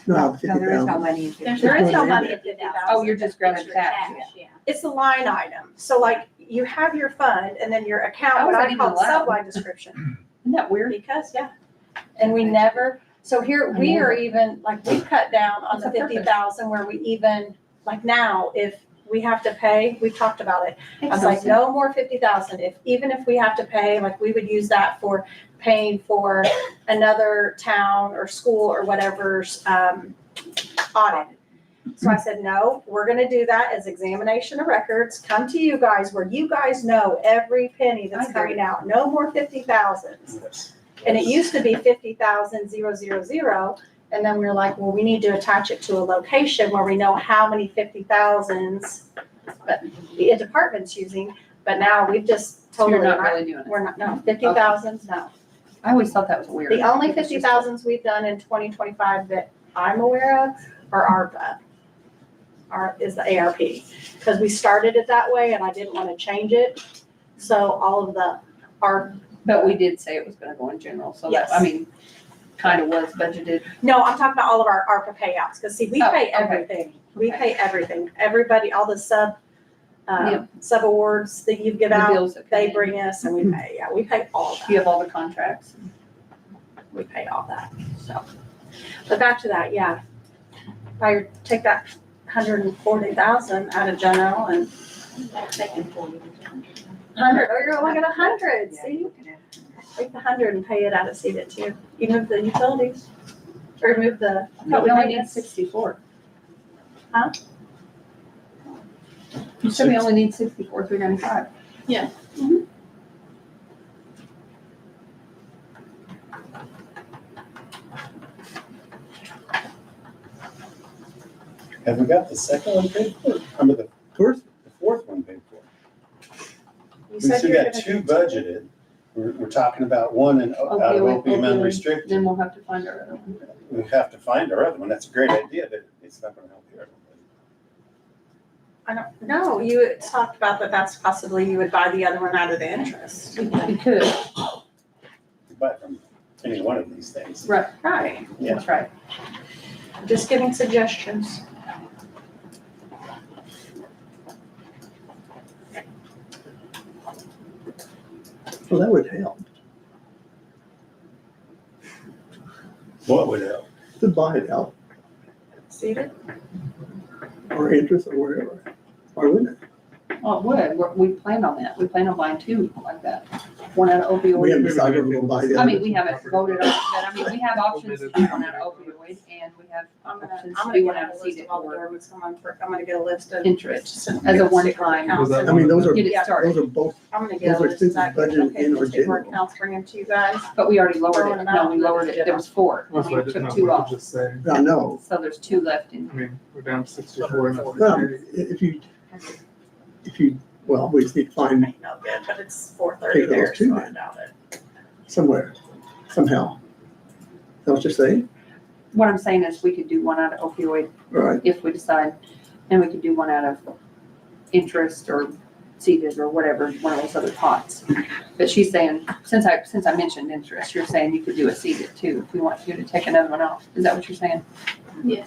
No, No, there is no 50,000. money in There 50,000. is no money in 50,000. Oh, you're just grabbing Extra tax. yeah. It's a line item. So like you have your fund and then your account, How what is that I even call allowed? subline description. Isn't that weird? Because, yeah. And we never, so here, we are even, like, we cut down on What's the the purpose? 50,000 where we even, like now, if we have to pay, we've talked about it. I Makes was no like, sense. no more 50,000. Even if we have to pay, like, we would use that for paying for another town or school or whatever's, audit. So I said, no, we're gonna do that as examination of records, come to you guys where you guys know every penny that's I agree. coming out, no more 50,000s. Yes. And it used to be 50,000,000, and then we were like, well, we need to attach it to a location where we know how many 50,000s but the department's using, but now we've just So totally, you're not really doing it. we're not, no, 50,000s, no. I always thought that was weird. The only It was just- 50,000s we've done in 2025 that I'm aware of are ARPA. Is the ARP, because we started it that way and I didn't want to change it. So all of the ARP, But we did say it was gonna go in general, so that, Yes. I mean, kind of was budgeted. no, I'm talking about all of our ARPA payouts, because see, we Oh, pay okay. everything. We Okay. pay everything. Everybody, all the sub Yep. awards that you give The out, bills that come they in. bring us and we pay, yeah, we pay all You that. have all the contracts. We pay all that, so. But back to that, yeah. If I take that 140,000 out of general and 100, oh, you're looking at 100, see? Take the 100 and pay it out of CEDA too. You move the utilities, or move the But we public only need maintenance. 64. Huh? You said we only need 64,395. Yeah. Have we got the second one paid for? I mean, the First, fourth one paid for? You We said still you're got gonna. two budgeted. We're talking about one out of opium unrestricted. Then we'll have to find our other one. We have to find our other one. That's a great idea, but it's not gonna help here. I don't, no, you had talked about that that's possibly you would buy the other one out of the interest. We could, You buy from any one of these things. right, Right, Yeah. that's right. just giving suggestions. well, that would help What would help? to buy it out CEDA? or interest or wherever. Or wouldn't Well, it would, we planned on that. We plan on buying two like that. One out of it? We haven't opioid. decided we're gonna buy the I other. mean, we haven't voted on it, but I mean, we have options to do one out of opioid and we have options to do one out of CEDA or I'm gonna get a list of. interest as a one-time. Was that I mean, those are, Get it started, those are both, I'm gonna get a those are list of that. expenses budgeted Okay, in our just get more general. accounts, bring them to you guys. but we already lowered Throwing it. them No, out. we lowered it. There was 4. That's We why I didn't know took if we 2 could off. just say, I know. So there's 2 left in. I mean, we're down to 64 and Well, if you, well, we just need to find Ain't no good, but it's 4:30 Take those there, two so I then. doubt it. somewhere, somehow. Is that what you're saying? What I'm saying is we could do one out of opioid Right. if we decide, and we could do one out of interest or CEDA or whatever, one of those other pots. But she's saying, since I mentioned interest, you're saying you could do a CEDA too, if we want you to take another one off. Is that what you're saying?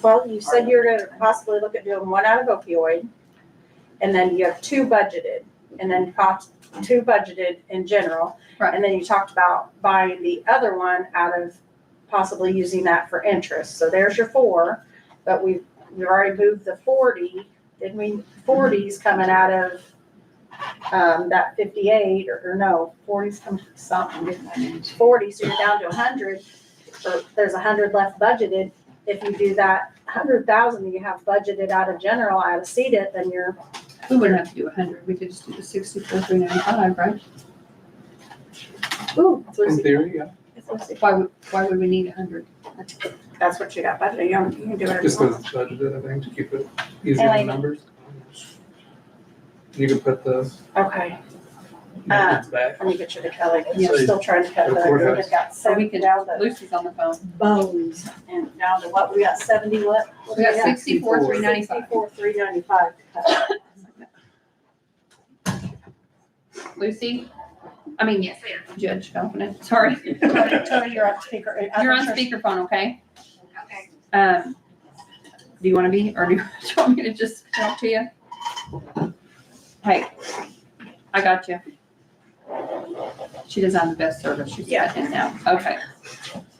Well, you said you're gonna possibly look at doing one out of opioid, and then you have 2 budgeted, and then cost 2 budgeted in general. Right. And then you talked about buying the other one out of possibly using that for interest. So there's your 4, but we've already moved the 40, didn't we? 40's coming out of, that 58, or no, 40's coming from something. 40, so you're down to 100, so there's 100 left budgeted. If you do that 100,000 you have budgeted out of general, out of CEDA, then you're, We wouldn't have to do 100, we could just do the 64,395, right? ooh, in theory, yeah, Why would we need 100? that's what you got budgeted. You can do it. just because it's budgeted, I think, to keep it easy on the numbers. You can put the Okay, Maintenance back. let me get you to Kelly, 'cause Yeah. you're still trying to cut The the, courthouse. we've got So we 70 can, down to Lucy's on the phone. bones, and down to what, we got 70 what? We got 64,395. 64,395 to cut. Lucy? Yes, Judge Confident, sorry. Tony, you're on speaker. You're on speakerphone, okay? Okay. Do you wanna be, or do you want me to just talk to you? Hey, I got you. She doesn't have the best service, she's in now, okay.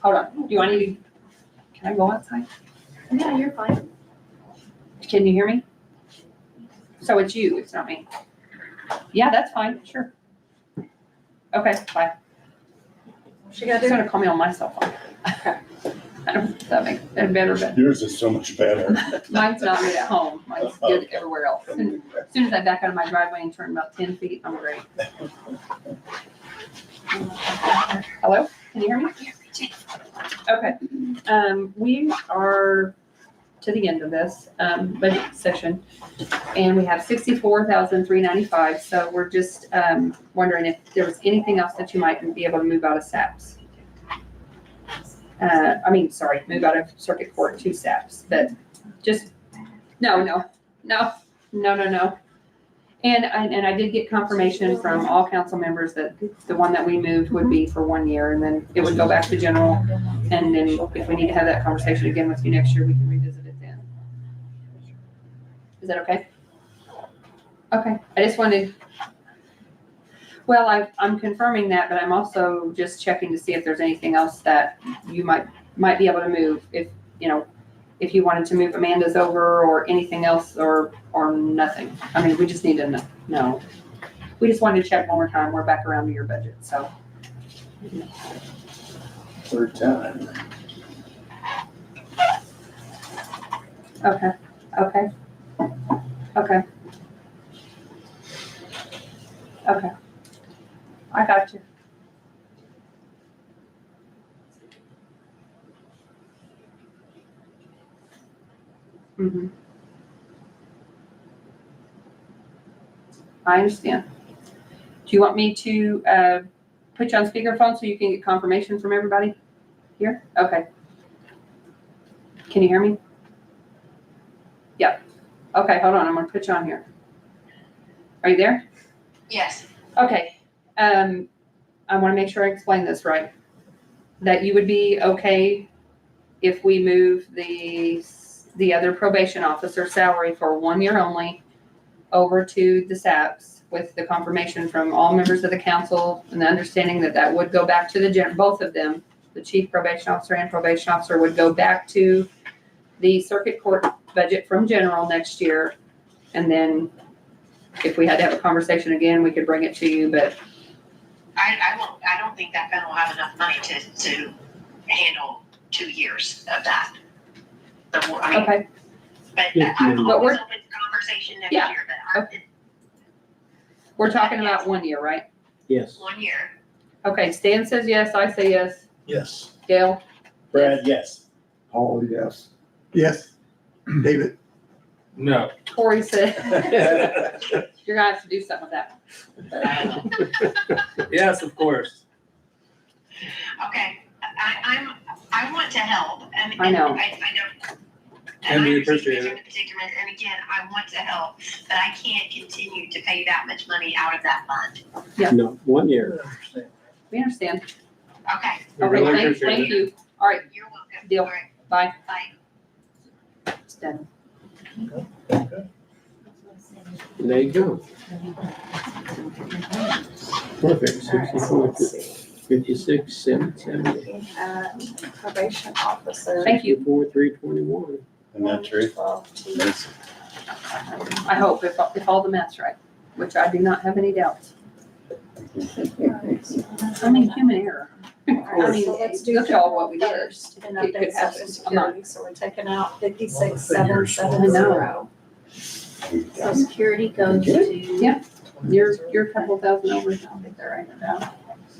Hold on, do I need to, can I go outside? No, you're fine. Can you hear me? So it's you, it's not me. Yeah, that's fine, sure. Okay, bye. She got She's to gonna call me on my cell phone. I don't, that makes it better, but Yours is so much better. mine's not good at home, mine's good everywhere else. As soon as I back out of my driveway and turn about 10 feet, I'm great. Hello, can you hear me? Okay, we are to the end of this, budget session. And we have 64,395, so we're just, wondering if there was anything else that you might be able to move out of SAPS. Move out of circuit court to SAPS, but just, no. And I did get confirmation from all council members that the one that we moved would be for 1 year, and then it would go back to general. And then if we need to have that conversation again with you next year, we can revisit it then. Is that okay? Okay, I just wanted, well, I'm confirming that, but I'm also just checking to see if there's anything else that you might be able to move, if you wanted to move Amanda's over or anything else or nothing. We just need to know. we just wanted to check one more time. We're back around to your budget, so. Third time. Okay, okay. Okay. Okay. I got you. Mm-hmm. I understand. Do you want me to, put you on speakerphone so you can get confirmation from everybody here? Okay. Can you hear me? Yep. Okay, hold on, I'm gonna put you on here. Are you there? Yes. Okay, I wanna make sure I explain this right. That you would be okay if we move the other probation officer salary for 1 year only over to the SAPs with the confirmation from all members of the council and the understanding that that would go back to both of them, the chief probation officer and probation officer would go back to the circuit court budget from general next year. And then if we had to have a conversation again, we could bring it to you, but I don't think that fund will have enough money to handle 2 years of that. So, I mean, okay, but Yeah, I'm but always open to conversation next Yeah. year, but we're talking about 1 year, right? Yes. 1 year. Okay, Stan says yes, I say yes. Yes. Gail? Brad, yes. Paul, yes. Yes. David? No. Corey said, you're gonna have to do something with that. But I don't know. Yes, of course. Okay, I want to help and. I know. I don't. And we I appreciate understand the predicament, and again, I want to help, but I can't continue to pay that much money out of that fund. No, 1 year. We understand. Okay, We Okay, really thank appreciate it. you. All right, you're welcome. Deal. All right, bye. bye. It's done. There you go. Perfect. 64, 56, 770. Looking at probation officer. Thank you. 64, 321. Isn't that true? 12, Yes. I hope if all the math's right, which I do not have any doubts. I mean, human error. I mean, So let's do look at all what we did. first and It could update happen. social I'm not- security, so we're taking out 56, I 770. know. So security goes to. Yeah. You're a couple thousand over. I don't think they're writing it down.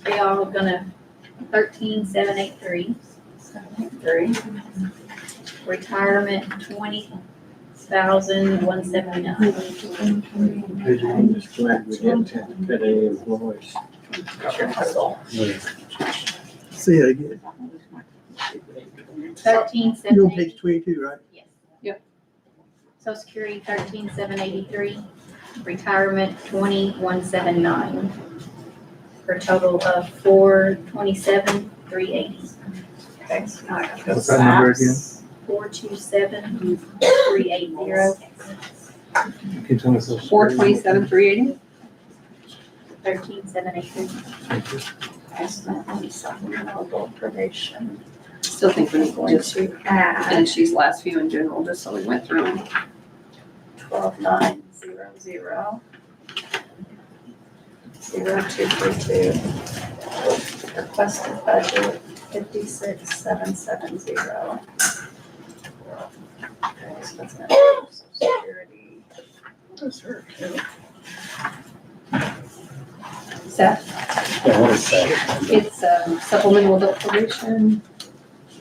They all are gonna 13,783. 73. Retirement 20,179. I'm just glad we didn't have to cut any employees. Say it again. 13,783. You're on page 22, right? Yes. Yep. Social Security 13,783, retirement 20,179, for a total of 427,380. Okay, so now I gotta go What's that number again? SAPs. 427,380, Keep telling us. 427, 380? 13,783. Okay, so that one's supplemental probation. Still think we need to Going just to add finish these last few in general, just so we went through them. 12,900. 0232. Requested budget 56,770. Okay, so that's gonna be Social Security. What's her? Seth, Yeah, what is that? it's supplemental adult probation.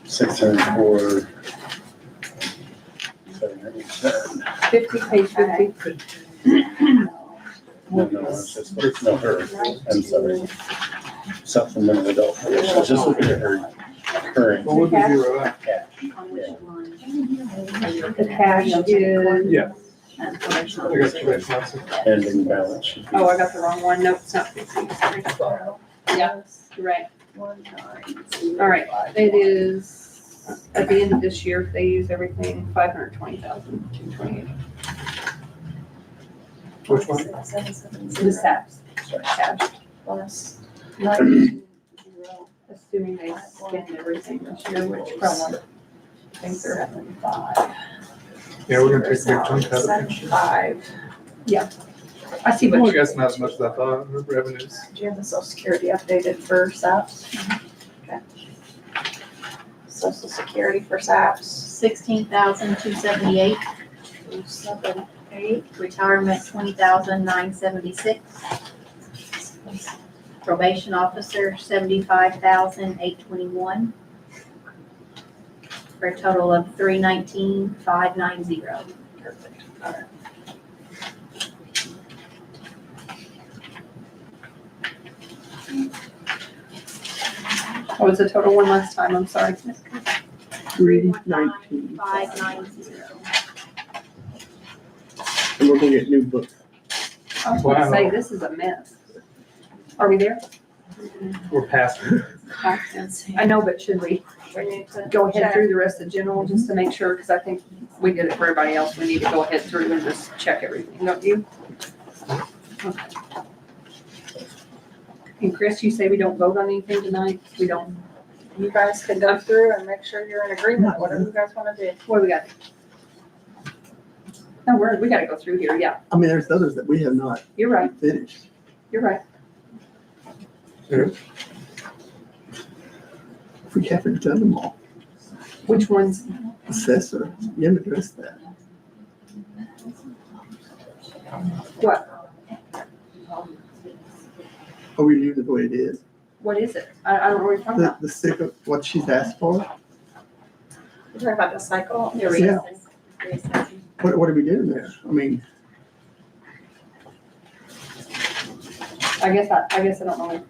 604. 787. 50, page 50. No, it's just, no, her, I'm sorry. Supplemental adult. Just look at her current What would the zero at? cash. On which line? The cash is, Yeah. And I guess correct, that's it. Ending balance should be. oh, I got the wrong one. Nope, it's not 50. Sorry. Yeah, you're right. 1905. All right, it is, at the end of this year, if they use everything, 520,228. Which one? The SAPs. Cash, Plus 920. assuming they spend everything this year, which probably, I think they're at 75. Yeah, we're gonna take a big chunk out of it. 75. Yeah. I see Well, I what, guess not as much as I thought, revenues. Do you have the social security updated for SAPs? Okay. Social security for SAPs. 16,278. 278. Retirement, 20,976. Probation officer, 75,821. For a total of 319,590. Perfect. All right. what was the total one last time? I'm sorry. 319. 590. And we're gonna get new books. I was gonna Wow. say, this is a mess. Are we there? We're past it. I know, but should we We need to go ahead check. through the rest of general just to make sure? Because I think we did it for everybody else. We need to go ahead through and just check everything, don't you? Okay. And Chris, you say we don't vote on anything tonight? We don't, You guys can go through and make sure you're in agreement, whatever you guys wanna do. what do we got? No, we gotta go through here, yeah. I mean, there's others that we have not You're right, finished. you're right. We haven't done them all. Which ones? Assessor, you haven't addressed that. What? Are we leaving it the way it is? What is it? I don't know what you're talking about. The sick of what she's asked for? You're talking about the cycle? The Yeah. reassessing. What are we doing there? I mean, I guess I don't know.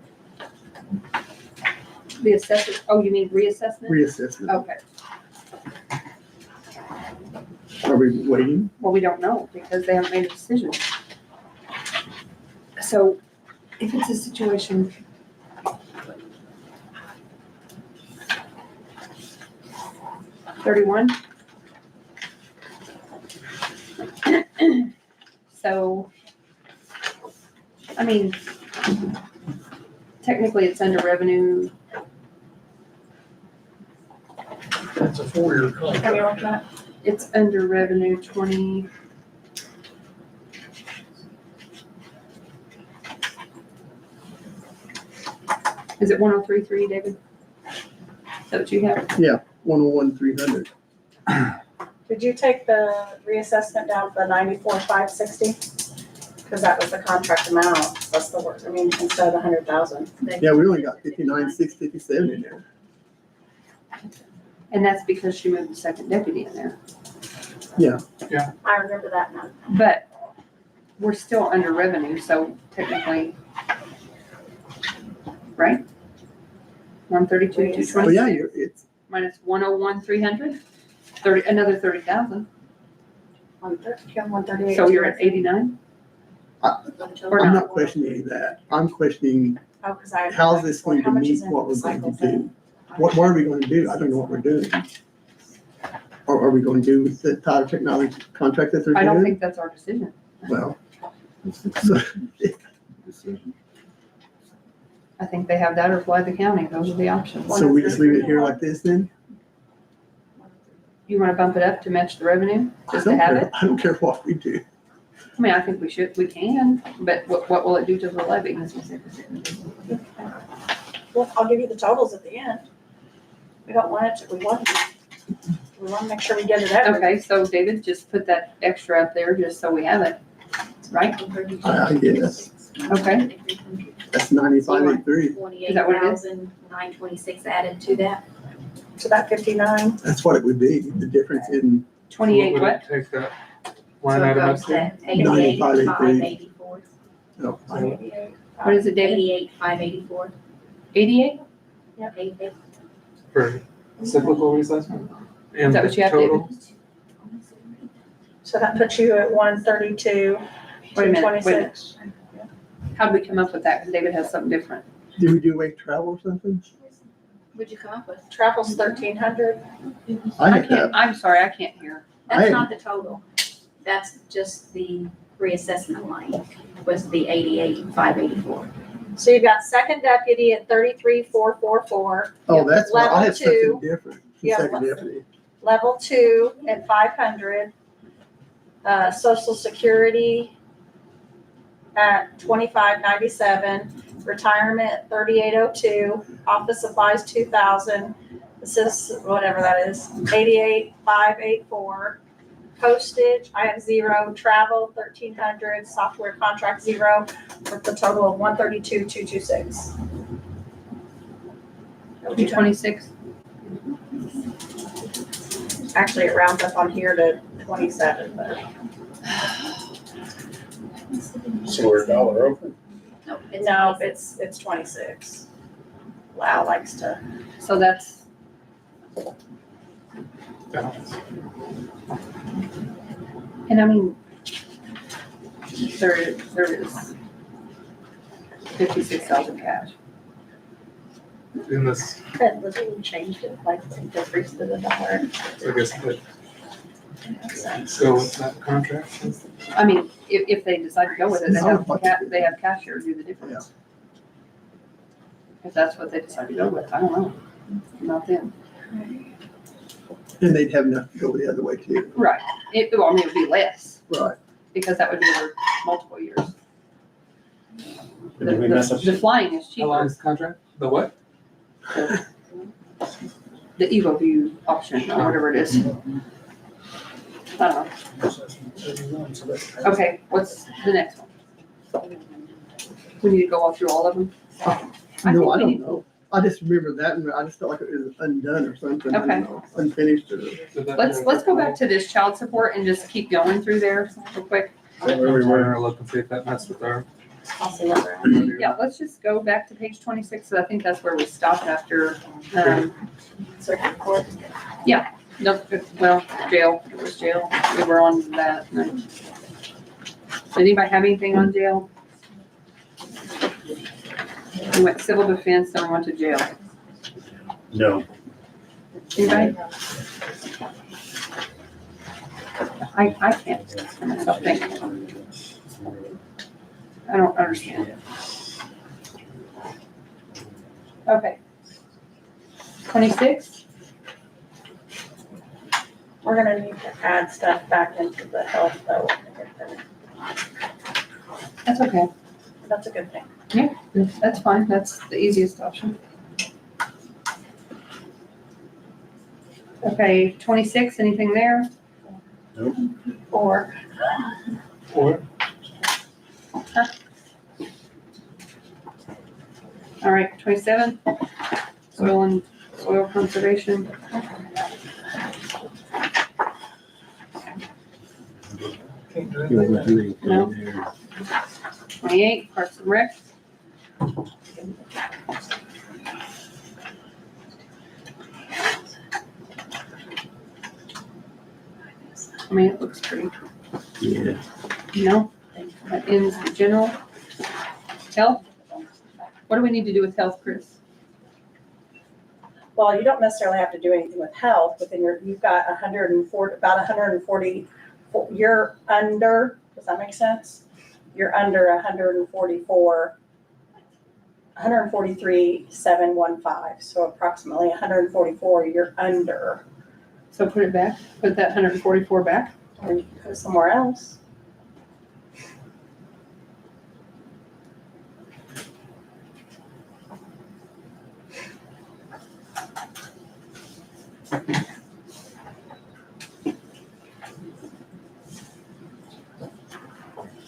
The assessor, oh, you mean reassessment? reassessment. Okay, Are we waiting? well, we don't know because they haven't made a decision. So if it's a situation. $31. So, I mean, technically it's under revenue. That's a 4-year Have you contract. looked at? It's under revenue 20. Is it 1033, David? Is that what you have? 101,300. Did you take the reassessment down to the 94,560? Because that was the contract amount, that's the work, I mean, instead of the 100,000. Yeah, we only got 59,657 in there. And that's because she moved the second deputy in there. I remember that now. But we're still under revenue, so technically, right? 132, Oh, yeah, 226 it's, minus 101,300, 30, another 30,000. 138. So you're at 89? Or I'm not? not questioning that. I'm questioning, Oh, because I. how's this going How to much meet is in what the we're going cycle to thing? do? What are we going to do? I don't know what we're doing. Or are we going to do with the Tyler Technology contract that they're I don't doing? think that's our decision. Well, so, I think they have that or flood the county. Those are the options. so we just leave it here like this then? You want to bump it up to match the revenue, I just to don't have care. it? I don't care what we do. I mean, I think we can, but what will it do to the levy? Well, I'll give you the totals at the end. We don't want it, we want it. We want to make sure we get it out. Okay, so David, just put that extra up there just so we have it, right? I guess. Okay. That's 95.83. 28,926 added to that. So that 59, That's what it would be, the difference in, 28 would what? it take that line So it item up goes to? to 88,584. no, What is it, David? 88,584. 88? Yep. 88. For cyclical reassessment? Is that what you have, Total? so that puts you at 132, Wait a minute, wait a 226. How'd we come up with that? Because David has something different. did we do away with travel or something? What'd you come up with? Travel's 1,300. I had that. I'm sorry, I can't hear. That's I- not the total. That's just the reassessment line, was the 88,584. So you've got second deputy at 33,444. Oh, that's why, I Level had something two. different. the Yeah, Second level- deputy. Level 2 at 500. Social security at 2597, retirement 3802, office supplies 2,000, this is whatever that is, 88,584. Postage, I have 0, travel 1,300, software contract 0, for the total of 132,226. 226. Actually, it rounds up on here to 27, but. So we're $1 over? No, No, it's 26. Lau likes to. So that's, and I mean, there is 56,000 cash. In this, That literally changed it, like, decreased to the dollar. I guess, but go with that contract. I mean, if they decide to go with it, they have cashier do the difference. If that's what they decide to go with, I don't know. Not them. And they'd have enough to go the other way too. Right. It would be less Right. because that would be over multiple years. Did we mess up? The flying is How long cheaper. is the contract? The what? The EvoView option or whatever it is. I don't know. Okay, what's the next one? We need to go all through all of them? No, I don't know. I just remember that and I just felt like it was undone or something. I don't Okay. know, Unfinished or. Let's go back to this child support and just keep going through there real quick. We're looking to see if that messed with our. I'll see what we're at. Yeah, let's just go back to page 26, so I think that's where we stopped after, Circuit court. no, well, jail, it was jail, we were on that. No. Did anybody have anything on jail? We went civil defense, then we went to jail. No. Anybody? I can't stop thinking. I don't understand it. Okay. 26? We're gonna need to add stuff back into the health though. That's okay. That's a good thing. That's fine. That's the easiest option. Okay, 26, anything there? Or Or All right, 27, soil conservation. Can't do You anything. overdo No. anything there. 28, Parks and Rec. I mean, it looks pretty, Yeah. that ends the general. Health? What do we need to do with health, Chris? well, you don't necessarily have to do anything with health within your, you've got 140, about 140, you're under, does that make sense? You're under 144, 143,715, so approximately 144, you're under, So put it back, put that 144 back. or you can put it somewhere else.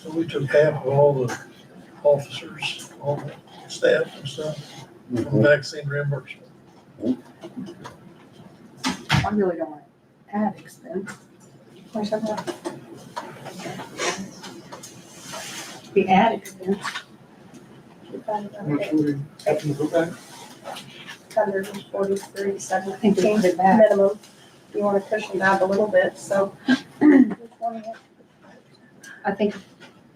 So we took half of all the officers, all the staff and stuff, from vaccine reimbursement. I really don't want to add expense. Where's that? We add expense. how much would we have to go back? 143, I think we put it back. minimum. You want to cushion that a little bit, so. I think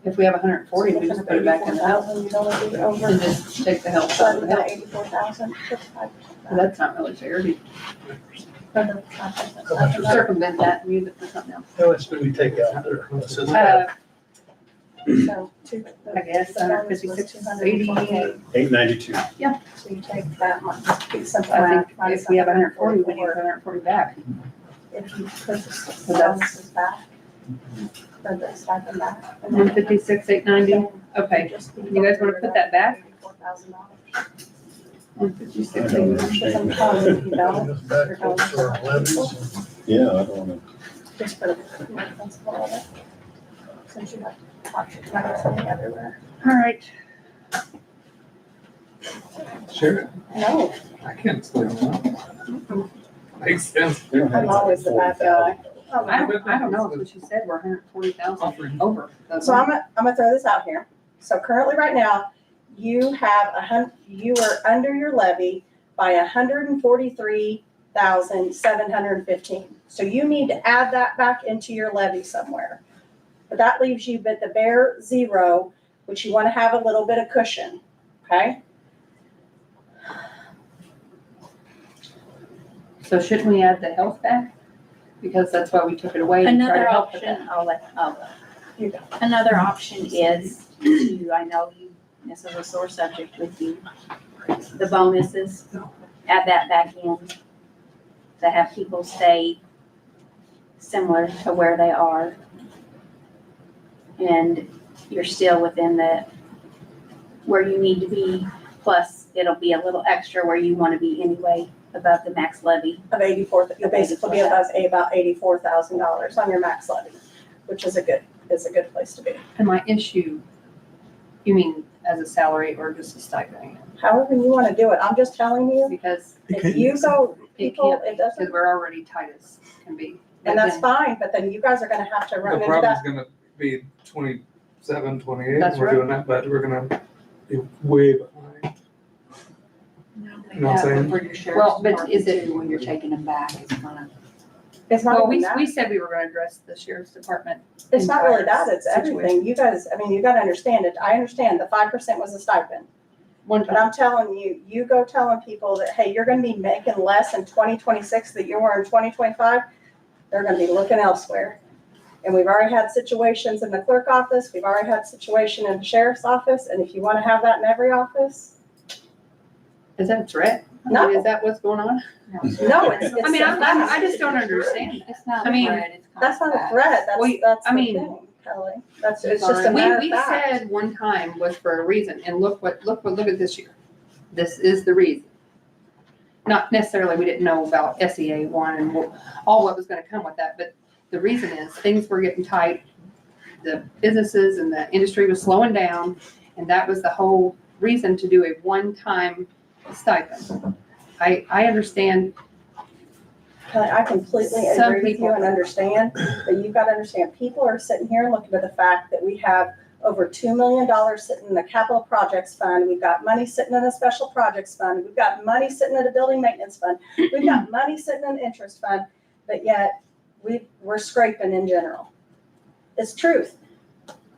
if we have 140, we just put it back in the health 84,000, you don't want to be over. and just take the health out of the health. 84,000. Well, that's not really fair. We circumvent that and use it for something else. How much do we take out there? This is- So, I guess 156, 80. 892. So you take that much, keep something I out. think if we have 140, we need 140 back. If you put the that's- balances back. for the stipend back. 156,890. Okay, Just you guys wanna put that back? $4,000. 156,890. Because I'm telling you, if you don't, Just back to our levies. Yeah, I don't wanna. just put a principle on it. Since you have options, not something everywhere. All right. Sure, No, I can't explain that. Makes sense. I'm always the bad guy. I don't know, what she said, we're 140,000 over. So I'm gonna throw this out here. So currently, right now, you have you are under your levy by 143,715. So you need to add that back into your levy somewhere. But that leaves you but the bare zero, which you want to have a little bit of cushion, okay? So shouldn't we add the health back? Because that's why we took it away and try Another to help with option, that. You go. another option is to, I know you, this is a sore subject with you, the bonuses, add that back in to have people stay similar to where they are. And you're still within where you need to be, plus it'll be a little extra where you want to be anyway, above the max levy. Of 84, you'll basically be about $84,000 on your max levy, which is a good place to be. And my issue, you mean as a salary or just a stipend? However you want to do it, I'm just telling you, Because if you go, people, it because doesn't, we're already tight as can be. and that's fine, but then you guys are gonna have to run The into that. problem's gonna be 27, 28, That's we're right. doing that, but we're gonna be way behind. You know what I'm saying? For your sheriff's Well, but department is it- too, when you're taking them back, it's gonna. It's not Well, even we that. said we were gonna address the sheriff's department. It's not really entire that, it's situation. everything. You guys, I mean, you gotta understand it. I understand the 5% was a stipend. One But time, I'm telling you, you go telling people that, hey, you're gonna be making less in 2026 than you were in 2025, they're gonna be looking elsewhere. And we've already had situations in the clerk office, we've already had situation in the sheriff's office, and if you wanna have that in every office, is that a threat? I mean, No. Is that what's going on? no, it's I mean, a I fact. just don't understand. It's not I a mean, threat, it's That's not a fact. threat, Well, that's I the mean- thing, Kelly. It's just a We- matter of We fact. said one time was for a reason, and look at this year. This is the reason. Not necessarily, we didn't know about SEA one and all what was gonna come with that, but the reason is things were getting tight. The businesses and the industry was slowing down, and that was the whole reason to do a one-time stipend. I understand, Kelly, I completely Some agree with you people- and understand, but you've got to understand, people are sitting here looking at the fact that we have over $2 million sitting in the capital projects fund. We've got money sitting in a special projects fund. We've got money sitting in a building maintenance fund. We've got money sitting in an interest fund, but yet we're scraping in general. It's truth.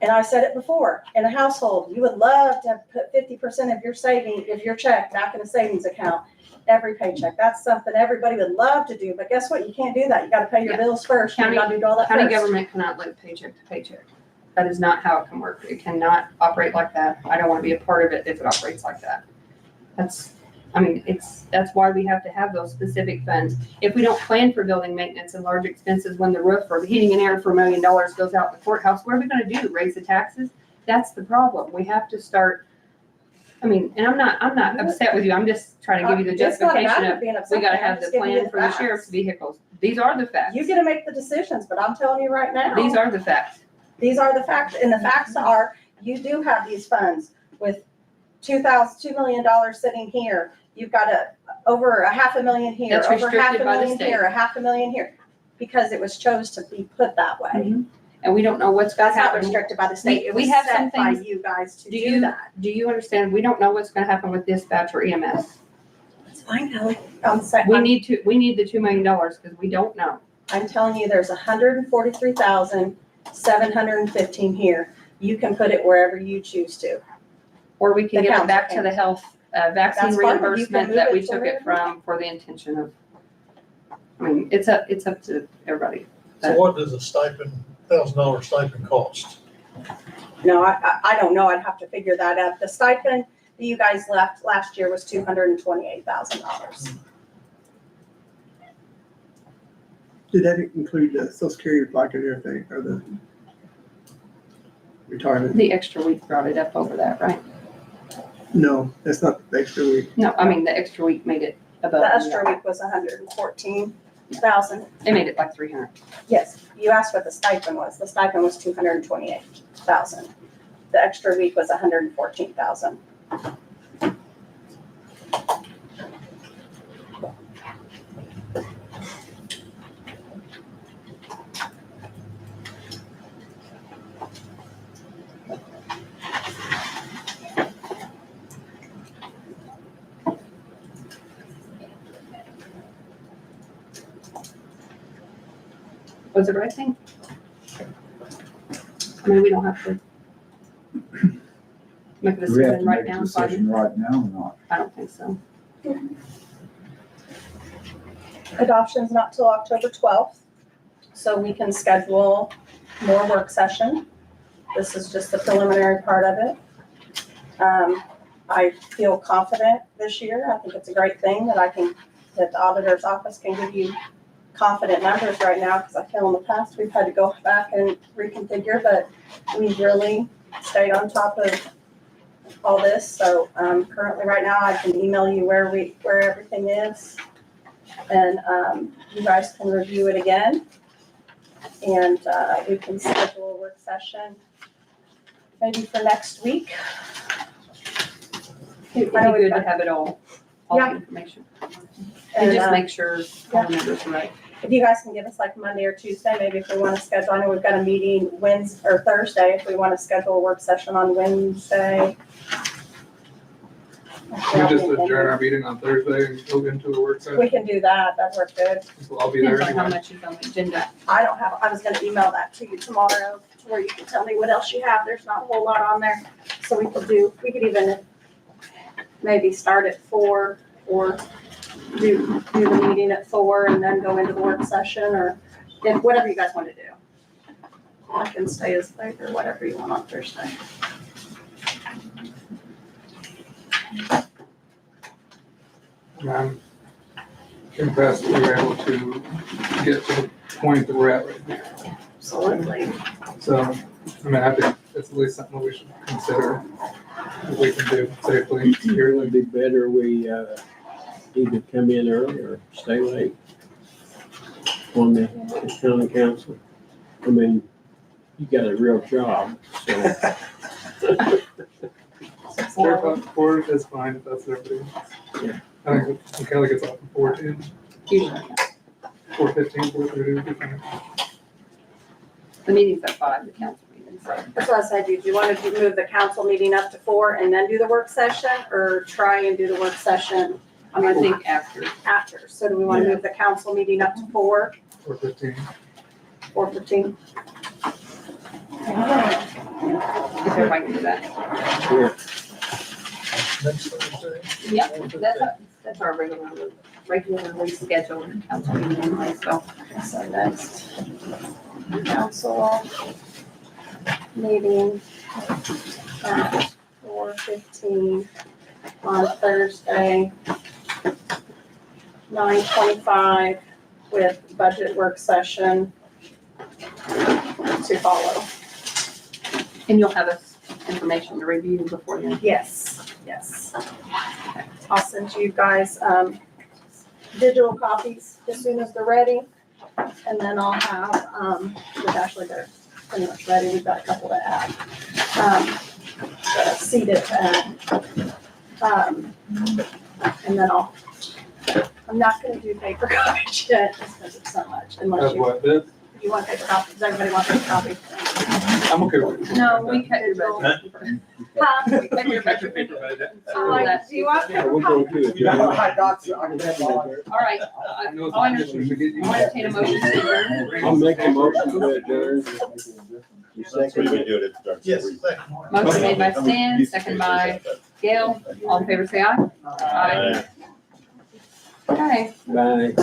And I said it before, in a household, you would love to put 50% of your saving, of your check back in a savings account, every paycheck. That's something everybody would love to do, but guess what? You can't do that. You gotta pay your Yeah. bills first. You County- gotta do all that county first. government cannot live paycheck to paycheck. That is not how it can work. It cannot operate like that. I don't wanna be a part of it if it operates like that. That's why we have to have those specific funds. If we don't plan for building maintenance and large expenses when the roof or the heating and air for $1 million goes out in the courthouse, what are we gonna do? Raise the taxes? That's the problem. We have to start, and I'm not upset with you. I'm just trying to give you the It's not a justification matter of, of being upset. we gotta I'm have the just giving you plan for the facts. sheriff's vehicles. These are the facts. You get to make the decisions, but I'm telling you right now. These are the facts. These are the facts, and the facts are, you do have these funds with $2 million sitting here. You've got over $500,000 here, That's over restricted by the $500,000 state. here, $500,000 here, because it was chose to be put that way. And we don't know what's gonna That's not happen. restricted by the state. It We was have some set by things- you guys to Do do you, that. do you understand? We don't know what's gonna happen with dispatch or EMS. It's fine, Kelly. I'm saying, We need the $2 million because we don't know. I'm telling you, there's 143,715 here. You can put it wherever you choose to. Or we can The give it council back to can. the health, vaccine That's fine. You can reimbursement move that we it took it wherever. from for the intention of, it's up to everybody. So what does a $1,000 stipend cost? No, I don't know. I'd have to figure that out. The stipend that you guys left last year was $228,000. Did that include the social security block and everything, or retirement. The extra week brought it up over that, right? No, that's not the extra week. No, I mean, the extra week made it above. The extra week was 114,000. It made it like 300. Yes, you asked what the stipend was. The stipend was 228,000. The extra week was 114,000. Was it right thing? I mean, we don't have to make a Do we have decision to right make a now, so I decision right now or not? don't think so. Adoption's not till October 12th, so we can schedule more work session. This is just the preliminary part of it. I feel confident this year. I think it's a great thing that that the auditor's office can give you confident numbers right now, because I feel in the past we've had to go back and reconfigure, but we've really stayed on top of all this. So currently right now I can email you where everything is, and you guys can review it again, and we can schedule a work session maybe for next week. It'd be I know we've good to got- have it all Yeah. the information. And just make sure all the numbers are right. If you guys can give us like Monday or Tuesday, maybe if we want to schedule, I know we've got a meeting Wednesday or Thursday, if we want to schedule a work session on Wednesday. We just adjourn our meeting on Thursday and go into a work We session. can do that, that'd work good. So I'll be there Depends on how anyway. much is on the agenda. I was gonna email that to you tomorrow, to where you can tell me what else you have, there's not a whole lot on there. So we could even maybe start at 4, or do the meeting at 4 and then go into the work session, or whatever you guys want to do. I can stay as late or whatever you want on Thursday. And I'm impressed we were able to get to the point that we're at right now. Absolutely. So, I mean, I think it's at least something we should consider that we can do safely It here. would be better we, either come in early or stay late on the county council. I mean, you got a real job, so. Four is fine if that's everybody. Yeah. I think Kelly gets off at 4:10, Usually, 4:15, 4:30 would be fine. the meeting's at 5, the council meeting, so. That's what I said, do you want to move the council meeting up to 4 and then do the work session, or try and do the work session I think after. after? So do we want to move the council meeting up to 4, 4:15. 4:15? If everybody can do that. Next Thursday? Yeah, that's our regularly scheduled council meeting anyway, so. So next council meeting at 4:15 on Thursday, 9:25, with budget work session to follow. And you'll have us information to review before then. Yes, yes. I'll send you guys digital copies as soon as they're ready. And then I'll have, which actually they're pretty much ready. We've got a couple to add. Seated to add. And then I'm not gonna do paper copies yet, just because it's so much, unless That's you, what, this? you want paper copies. Does everybody want paper copies? I'm okay with it. No, we cut your budget. Huh? We cut your Cut your budget. paper budget. I'm like, do you want Yeah, paper we'll copies? go to it. Yeah, I got you. I can have all. All right, I know it's I'll not just we should get you. entertain a motion to adjourn. I'll make a motion to adjourn. You second it? do it, it starts. Yes. Motion made by Stan, second by Gail. All in favor, say aye. Aye. Okay. Bye.